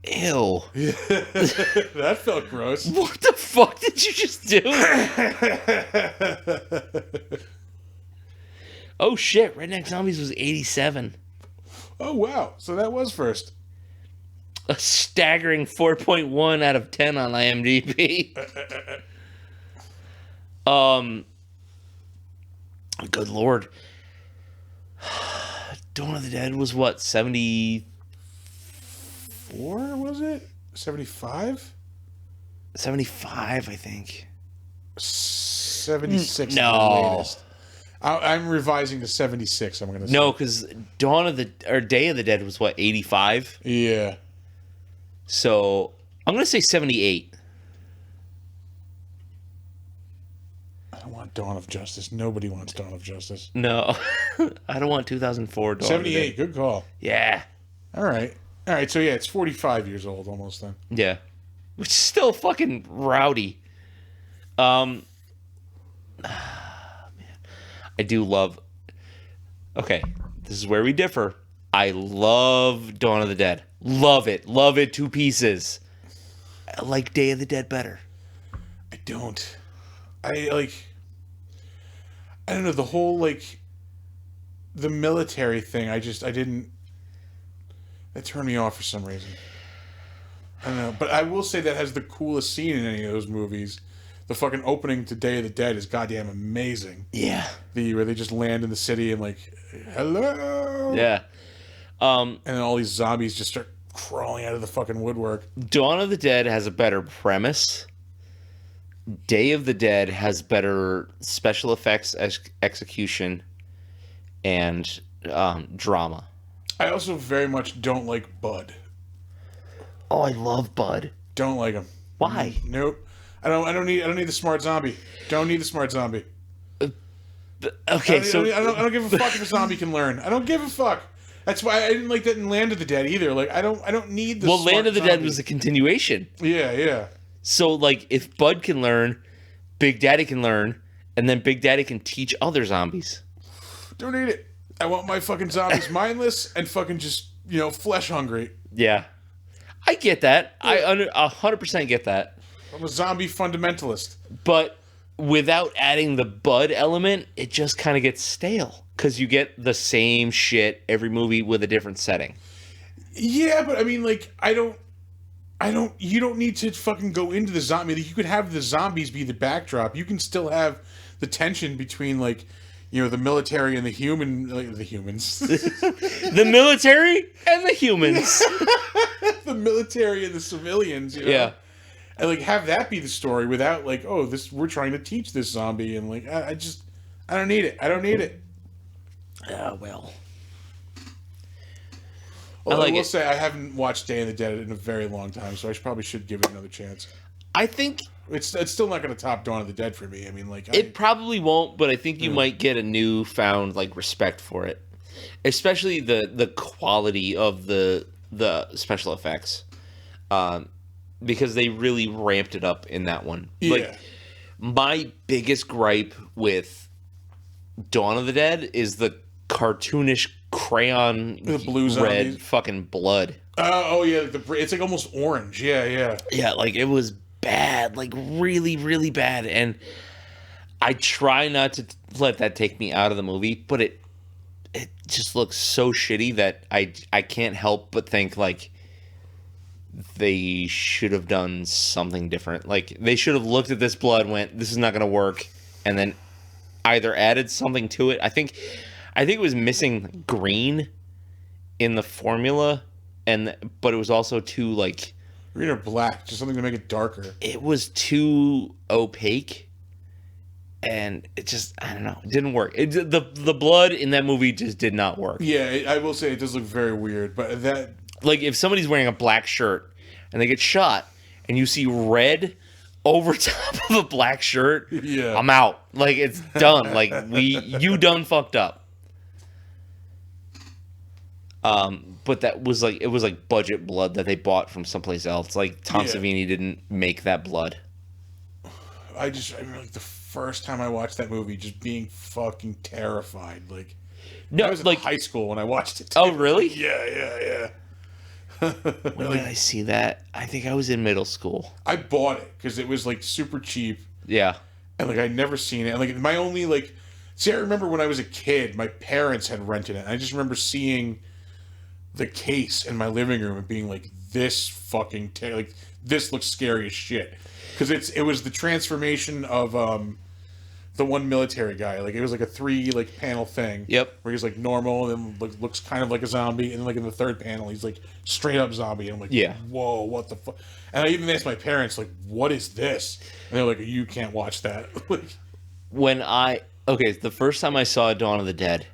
Ew. That felt gross. What the fuck did you just do? Oh shit, Redneck Zombies was 87. Oh wow, so that was first. A staggering 4.1 out of 10 on IMDb. Good lord. Dawn of the Dead was what, 74 was it? 75? 75, I think. 76 is No. the latest. I'm revising to 76, I'm going to say. No, because Day of the Dead was what, 85? Yeah. So I'm going to say 78. I don't want Dawn of Justice. Nobody wants Dawn of Justice. No, I don't want 2004 Dawn 78, good call. Yeah. All right, so yeah, it's 45 years old almost then. Yeah. Which is still fucking rowdy. Man. I do love... Okay, this is where we differ. I love Dawn of the Dead. Love it. Love it to pieces. I like Day of the Dead better. I don't. I don't know, the whole, like, the military thing, I didn't... That turned me off for some reason. I don't know, but I will say that has the coolest scene in any of those movies. The fucking opening to Day of the Dead is goddamn amazing. Yeah. Where they just land in the city and like, hello. Yeah. And then all these zombies just start crawling out of the fucking woodwork. Dawn of the Dead has a better premise. Day of the Dead has better special effects execution and drama. I also very much don't like Bud. Oh, I love Bud. Don't like him. Why? Nope. I don't need the smart zombie. Don't need the smart zombie. Okay, I don't give a fuck if a zombie can learn. I don't give a fuck. That's why I didn't like that in Land of the Dead either. Like I don't need the. Well, smart Land of the Dead zombie. was a continuation. Yeah. So like, if Bud can learn, Big Daddy can learn, and then Big Daddy can teach other zombies. Don't need it. I want my fucking zombies mindless and fucking just flesh hungry. Yeah, I get that. I 100% get that. I'm a zombie fundamentalist. But without adding the Bud element, it just kind of gets stale because you get the same shit every movie with a different setting. Yeah, but I mean, like, you don't need to fucking go into the zombie. Like, you could have the zombies be the backdrop. You can still have the tension between, like, the military and the humans. The military and the humans. The military and the civilians, Yeah. And, like, have that be the story without, like, we're trying to teach this zombie. And, like, I don't need it. I don't need it. Well. Although I will say I haven't watched Day of the Dead in a very long time, so I probably should give it another chance. I think it's still not going to top Dawn of the Dead for me. I mean, like it probably won't, but I think you might get a newfound like respect for it, especially the quality of the special effects, because they really ramped it up in that one. Yeah. Like my biggest gripe with Dawn of the Dead is the cartoonish crayon the blue red zombies. fucking blood. Oh yeah, it's like almost orange. Yeah. Yeah, like it was bad, like really, really bad. And I try not to let that take me out of the movie, but it just looks so shitty that I can't help but think like they should have done something different. Like they should have looked at this blood, went, this is not going to work, and then either added something to it. I think it was missing green in the formula, but it was also too like green or black, just something to make it darker. It was too opaque, and it just I don't know, it didn't work. The blood in that movie just did not work. Yeah, I will say it does look very weird, but that like if somebody's wearing a black shirt and they get shot, and you see red over top of a black shirt, yeah, I'm out. Like it's done. Like you done fucked up. But that was like it was like budget blood that they bought from someplace else. Like Tom Savini didn't make that blood. I remember like the first time I watched that movie, just being fucking terrified. Like, no, I was in high school when I watched it. Oh, really? Yeah. When did I see that? I think I was in middle school. I bought it because it was like super cheap. Yeah. And like I'd never seen it. And like my only like, see, I remember when I was a kid, my parents had rented it. And I just remember seeing the case in my living room and being like, this fucking like this looks scary as shit. Because it was the transformation of the one military guy. Like it was like a 3 like panel thing. Yep. Where he's like normal and then looks kind of like a zombie, and then like in the third panel he's like straight up zombie. And I'm like, yeah, whoa, what the fuck? And I even asked my parents like, what is this? And they're like, you can't watch that. The first time I saw Dawn of the Dead,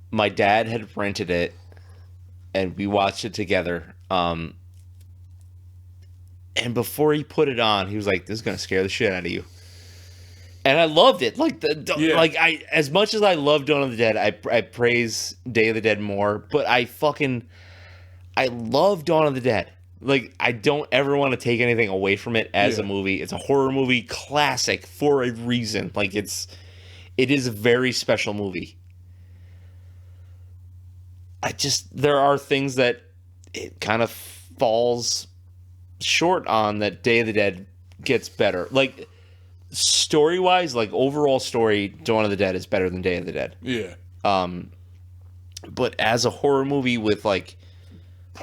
my dad had rented it, and we watched it together. And before he put it on, he was like, "This is gonna scare the shit out of you." And I loved it. Like as much as I love Dawn of the Dead, I praise Day of the Dead more. But I love Dawn of the Dead. Like I don't ever want to take anything away from it as a movie. It's a horror movie classic for a reason. Like it is a very special movie. There are things that it kind of falls short on that Day of the Dead gets better. Like story-wise, like overall story, Dawn of the Dead is better than Day of the Dead. Yeah. But as a horror movie with like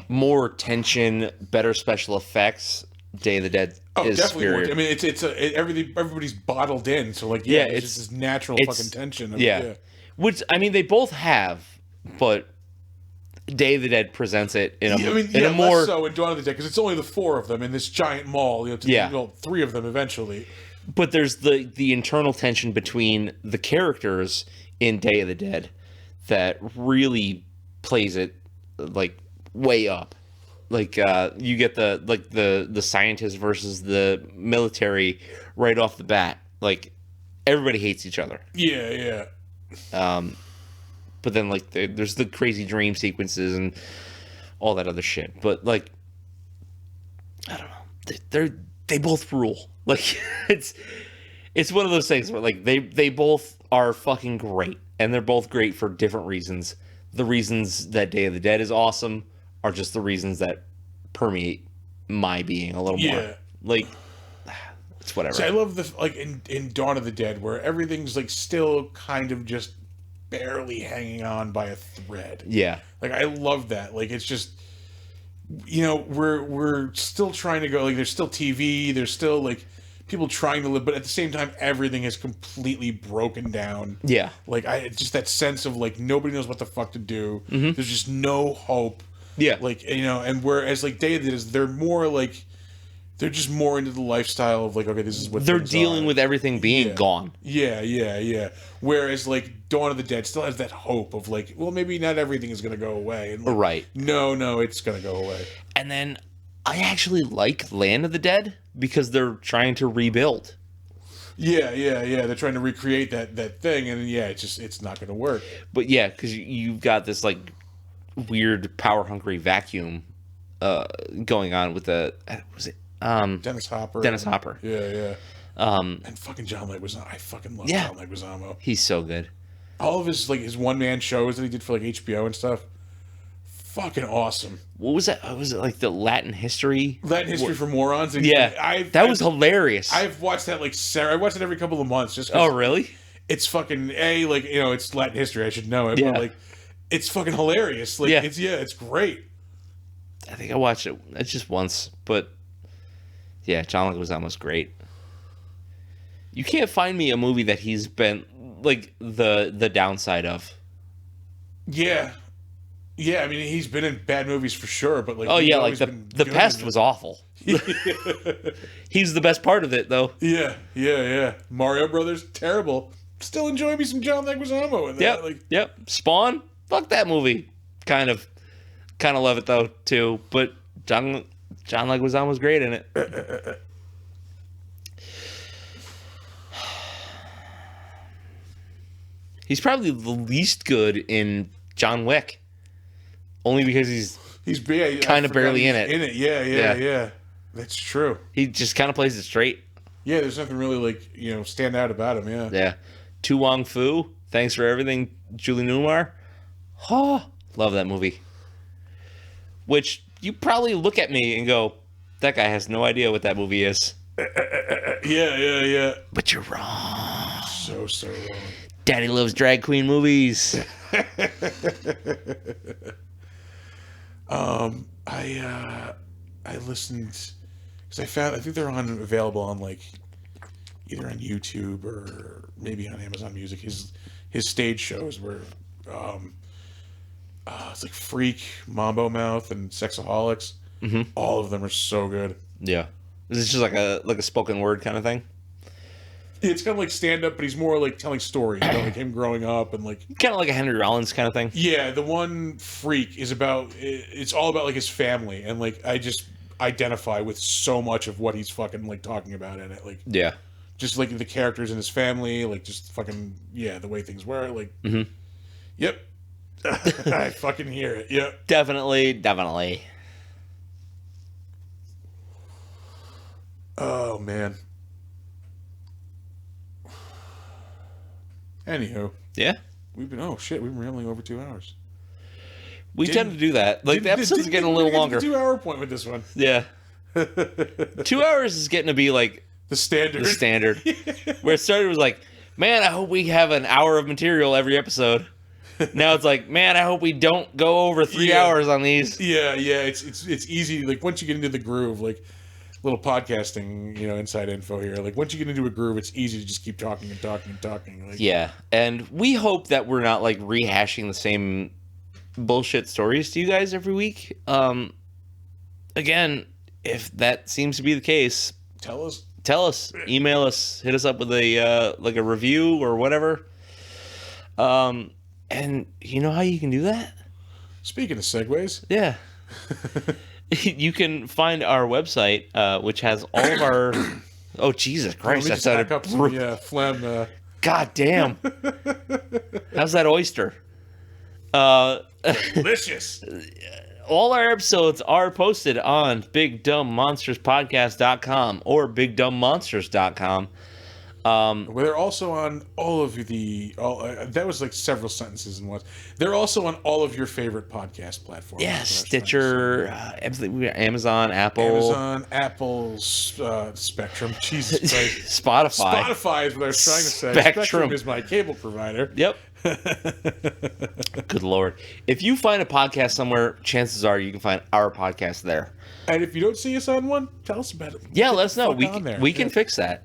more tension, better special effects, Day of the Dead is definitely superior. more. I mean, everybody's bottled in, so like it's just this natural fucking tension. Which I mean, they both have, but Day of the Dead presents it in a more less so in Dawn of the Dead because it's only the 4 of them in this giant mall. 3 of them eventually. But there's the internal tension between the characters in Day of the Dead that really plays it like way up. Like you get the scientist versus the military right off the bat. Like everybody hates each other. Yeah. But then like there's the crazy dream sequences and all that other shit. But like, I don't know. They both rule. Like it's one of those things where like they both are fucking great, and they're both great for different reasons. The reasons that Day of the Dead is awesome are just the reasons that permeate my being a little more. Like, it's whatever. So I love the like in Dawn of the Dead where everything's like still kind of just barely hanging on by a thread. Yeah. Like I love that. Like it's just, you know, we're still trying to go, like there's still TV, there's still like people trying to live, but at the same time everything is completely broken down. Yeah. Like just that sense of like nobody knows what the fuck to do. Mm-hmm. There's just no hope. Yeah. Like, you know, and whereas like Day of the Dead is, they're more like, they're just more into the lifestyle of like, okay, this is what they're dealing with everything being gone. Yeah. Whereas like Dawn of the Dead still has that hope of like, well, maybe not everything is going to go away. And like, right. No, it's going to go away. And then I actually like Land of the Dead because they're trying to rebuild. Yeah. They're trying to recreate that thing, and it's not going to work. But yeah, because you've got this like weird power hungry vacuum going on with Dennis Hopper. Yeah. And fucking John Leguizamo. I fucking love John Leguizamo. He's so good. All of his one man shows that he did for like HBO and stuff. Fucking awesome. What was that? Was it like the Latin history? Latin History for Morons? Yeah. That was hilarious. I've watched that like I watch it every couple of months. Just oh, really? It's fucking like, you know, it's Latin history. I should know it. Yeah. But like, it's fucking hilarious. Like, it's great. I think I watched it just once, but yeah, John Leguizamo's great. You can't find me a movie that he's been like the downside of. Yeah. I mean, he's been in bad movies for sure, but like, like the Pest was awful. He's the best part of it, though. Yeah. Mario Brothers, terrible. Still enjoy me some John Leguizamo in that. Yep. Spawn, fuck that movie. Kind of love it though too. But John Leguizamo's great in it. He's probably the least good in John Wick. Only because he's kind of barely in it. Yeah. That's true. He just kind of plays it straight. Yeah, there's nothing really like, you know, stand out about him. Yeah. Tu Wong Fu, Thanks for Everything, Julie Newmar. Oh, love that movie. Which you probably look at me and go, that guy has no idea what that movie is. Yeah. But you're wrong. So wrong. Daddy loves drag queen movies. I listened because I think they're available on like either on YouTube or maybe on Amazon Music. His stage shows where it's like Freak, Mambo Mouth, and Sexaholics. Mm-hmm. All of them are so good. Yeah, is this just like a spoken word kind of thing? It's kind of like stand up, but he's more like telling stories, you know, like him growing up and like kind of like a Henry Rollins kind of thing. Yeah, the one Freak is it's all about like his family, and like I just identify with so much of what he's fucking like talking about in it. Like just like the characters in his family, like just fucking the way things were. Like, Yep, I fucking hear it. Yep, definitely. Oh man. Anywho, we've been rambling over 2 hours. We tend to do that. Like the episodes are getting a little longer. 2 hour point with this one. Yeah, 2 hours is getting to be like the standard. Where it started was like, man, I hope we have an hour of material every episode. Now it's like, man, I hope we don't go over 3 hours on these. Yeah. It's easy. Like once you get into the groove, like. Little podcasting, you know, inside info here. Like once you get into a groove, it's easy to just keep talking. Like, yeah, and we hope that we're not like rehashing the same bullshit stories to you guys every week. Again, if that seems to be the case, tell us, email us, hit us up with a like a review or whatever. And you know how you can do that? Speaking of segues, yeah. You can find our website, which has all of our... Oh, Jesus Christ. That sounded... phlegm. God damn. How's that oyster? Delicious. All our episodes are posted on BigDumbMonstersPodcast.com or BigDumbMonsters.com. They're also on all of the. That was like several sentences in one. They're also on all of your favorite podcast platforms. Yeah, Stitcher, Amazon, Apple, Spectrum. Jesus Christ. Spotify. Spotify is what I was trying to say. Spectrum is my cable provider. Yep. Good Lord. If you find a podcast somewhere, chances are you can find our podcast there. And if you don't see us on one, tell us about it. Yeah, let us know. We can fix that.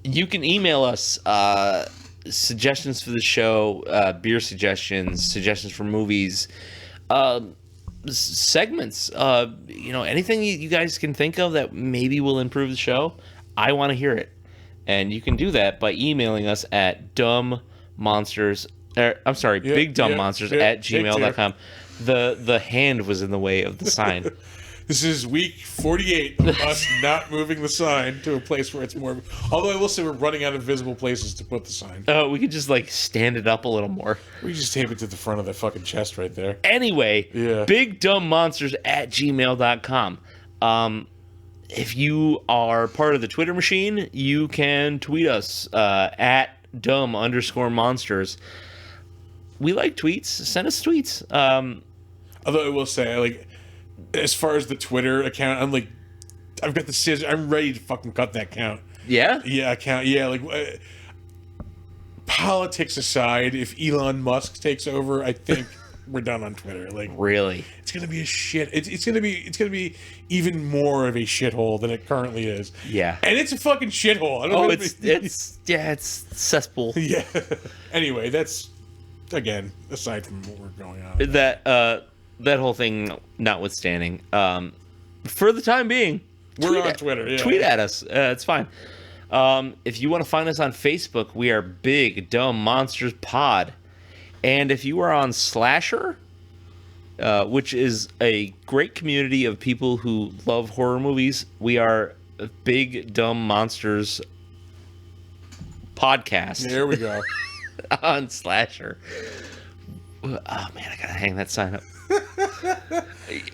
You can email us suggestions for the show, beer suggestions for movies, segments, anything you guys can think of that maybe will improve the show. I want to hear it. And you can do that by emailing us at bigdumbmonsters at gmail.com. The hand was in the way of the sign. This is week 48 of us not moving the sign to a place where it's more. Although I will say we're running out of visible places to put the sign. Oh, we could just stand it up a little more. We just tape it to the front of the fucking chest right there. Anyway, bigdumbmonsters at gmail.com. If you are part of the Twitter machine, you can tweet us at dumb_monsters. We like tweets. Send us tweets. Although I will say, as far as the Twitter account, I've got the scissors. I'm ready to fucking cut that count. Yeah? Yeah, account. Yeah, politics aside, if Elon Musk takes over, I think we're done on Twitter. Really? It's gonna be a shit. It's gonna be even more of a shithole than it currently is. Yeah. And it's a fucking shithole. It's cesspool. Yeah. Anyway, that's again aside from what we're going on. That whole thing notwithstanding, for the time being, we're on Twitter. Yeah. Tweet at us. It's fine. If you want to find us on Facebook, we are Big Dumb Monsters Pod. And if you are on Slasher, which is a great community of people who love horror movies, we are Big Dumb Monsters Podcast. There we go. On Slasher. Oh man, I gotta hang that sign up.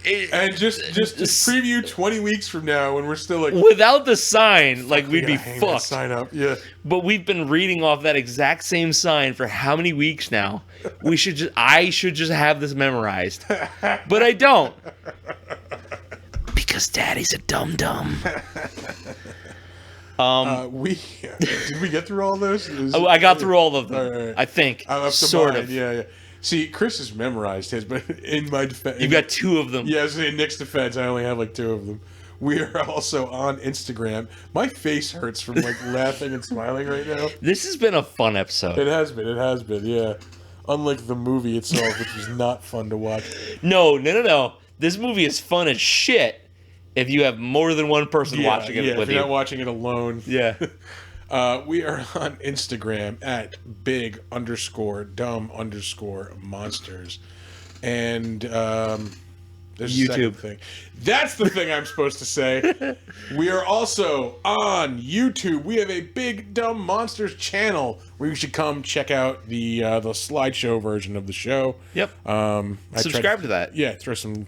And just preview 20 weeks from now when we're still without the sign, we'd be fucked. Sign up, yeah. But we've been reading off that exact same sign for how many weeks now? I should just have this memorized, but I don't, because Daddy's a dum. Did we get through all those? I got through all of them. All right. I think. Sort of. Yeah. See, Chris has memorized his, but in my defense... You've got two of them. Yeah, in Nick's defense, I only have two of them. We are also on Instagram. My face hurts from laughing and smiling right now. This has been a fun episode. It has been, yeah. Unlike the movie itself, which was not fun to watch. No. This movie is fun as shit if you have more than one person watching it with you. If you're not watching it alone. Yeah. We are on Instagram at big_dumb_monsters. And there's a second thing. That's the thing I'm supposed to say. We are also on YouTube. We have a Big Dumb Monsters channel where you should come check out the slideshow version of the show. Yep. Subscribe to that. Yeah, throw some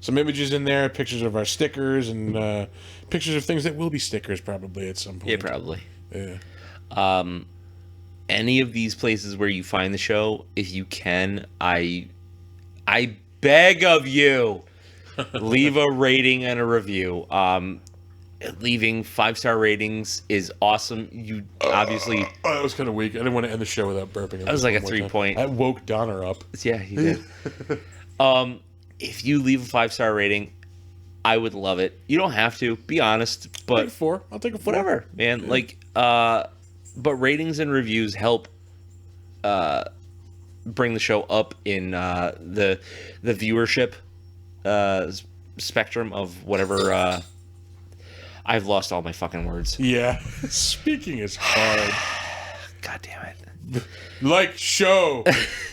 images in there, pictures of our stickers, and pictures of things that will be stickers probably at some point. Yeah, probably. Yeah. Any of these places where you find the show, if you can, I beg of you, leave a rating and a review. Leaving 5-star ratings is awesome. You obviously... that was kind of weak. I didn't want to end the show without burping. That was like a 3-point... I woke Donner up. Yeah, he did. If you leave a 5-star rating, I would love it. You don't have to, be honest, but... I'll take a 4. Whatever, man. Yeah. But ratings and reviews help bring the show up in the viewership spectrum of whatever... I've lost all my fucking words. Yeah. Speaking is hard. God damn it. Show.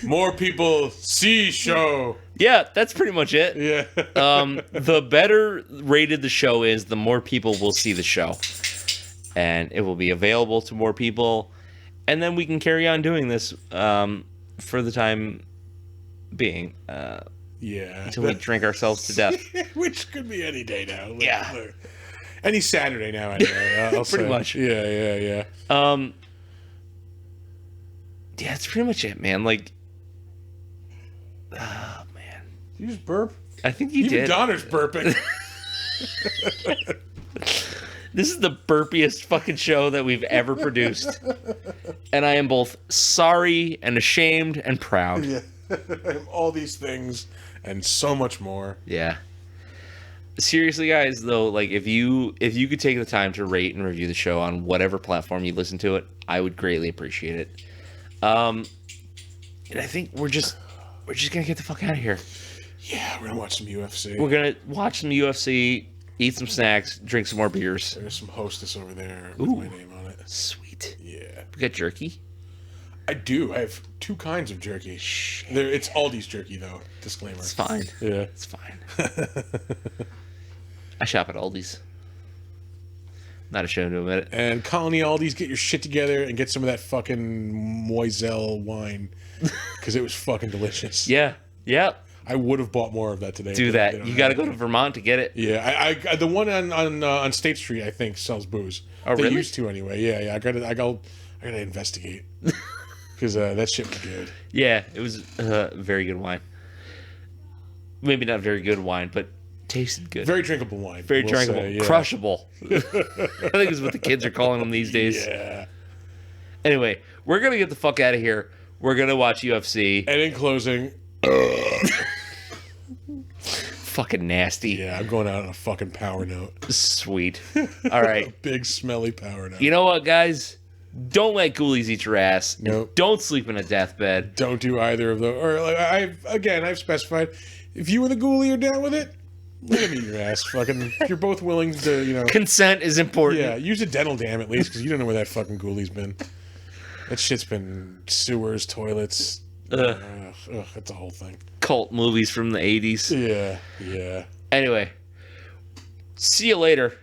More people see show. Yeah, that's pretty much it. Yeah. The better rated the show is, the more people will see the show. And it will be available to more people. And then we can carry on doing this for the time being. Yeah. Until we drink ourselves to death. Which could be any day now. Yeah. Any Saturday now, anyway. I'll Pretty say. much. Yeah. Yeah, that's pretty much it, man. Like, oh, man. Did you just burp? I think you Even did. Donner's burping. This is the burpiest fucking show that we've ever produced. And I am both sorry and ashamed and proud. Yeah. All these things and so much more. Yeah. Seriously, guys, though, like if you could take the time to rate and review the show on whatever platform you listen to it, I would greatly appreciate it. And I think we're just gonna get the fuck out of here. Yeah, we're gonna watch some UFC. We're gonna watch some UFC, eat some snacks, drink some more beers. There's some Hostess over there with my name on it. Sweet. Yeah. We got jerky. I do. I have 2 kinds of jerky. It's Aldi's jerky, though. Disclaimer. It's fine. Yeah. It's fine. I shop at Aldi's. Not ashamed to admit it. And Colony Aldi's, get your shit together and get some of that fucking Moiselle wine. Because it was fucking delicious. Yeah. Yep. I would have bought more of that today. Do that. You got to go to Vermont to get it. Yeah, I the one on State Street, I think, sells booze. Oh, they really? used to anyway. Yeah. I gotta investigate because that shit was good. Yeah, it was very good wine. Maybe not very good wine, but tasted good. Very drinkable wine. Very we'll drinkable. say, yeah. Crushable. I think is what the kids are calling them these days. Yeah. Anyway, we're going to get the fuck out of here. We're going to watch UFC. And in closing... Fucking nasty. Yeah, I'm going out on a fucking power note. Sweet. All right. A big, smelly power note. You know what, guys? Don't let ghoulies eat your ass. Nope. Don't sleep in a deathbed. Don't do either of those. Or like, I've specified, if you and the ghoulie are down with it, let him eat your ass. Fucking, if you're both willing to, you know. Consent is important. Yeah, use a dental dam at least, because you don't know where that fucking ghoulie's been. That shit's been sewers, toilets. It's a whole thing. Cult movies from the 80s. Yeah. Anyway, see you later.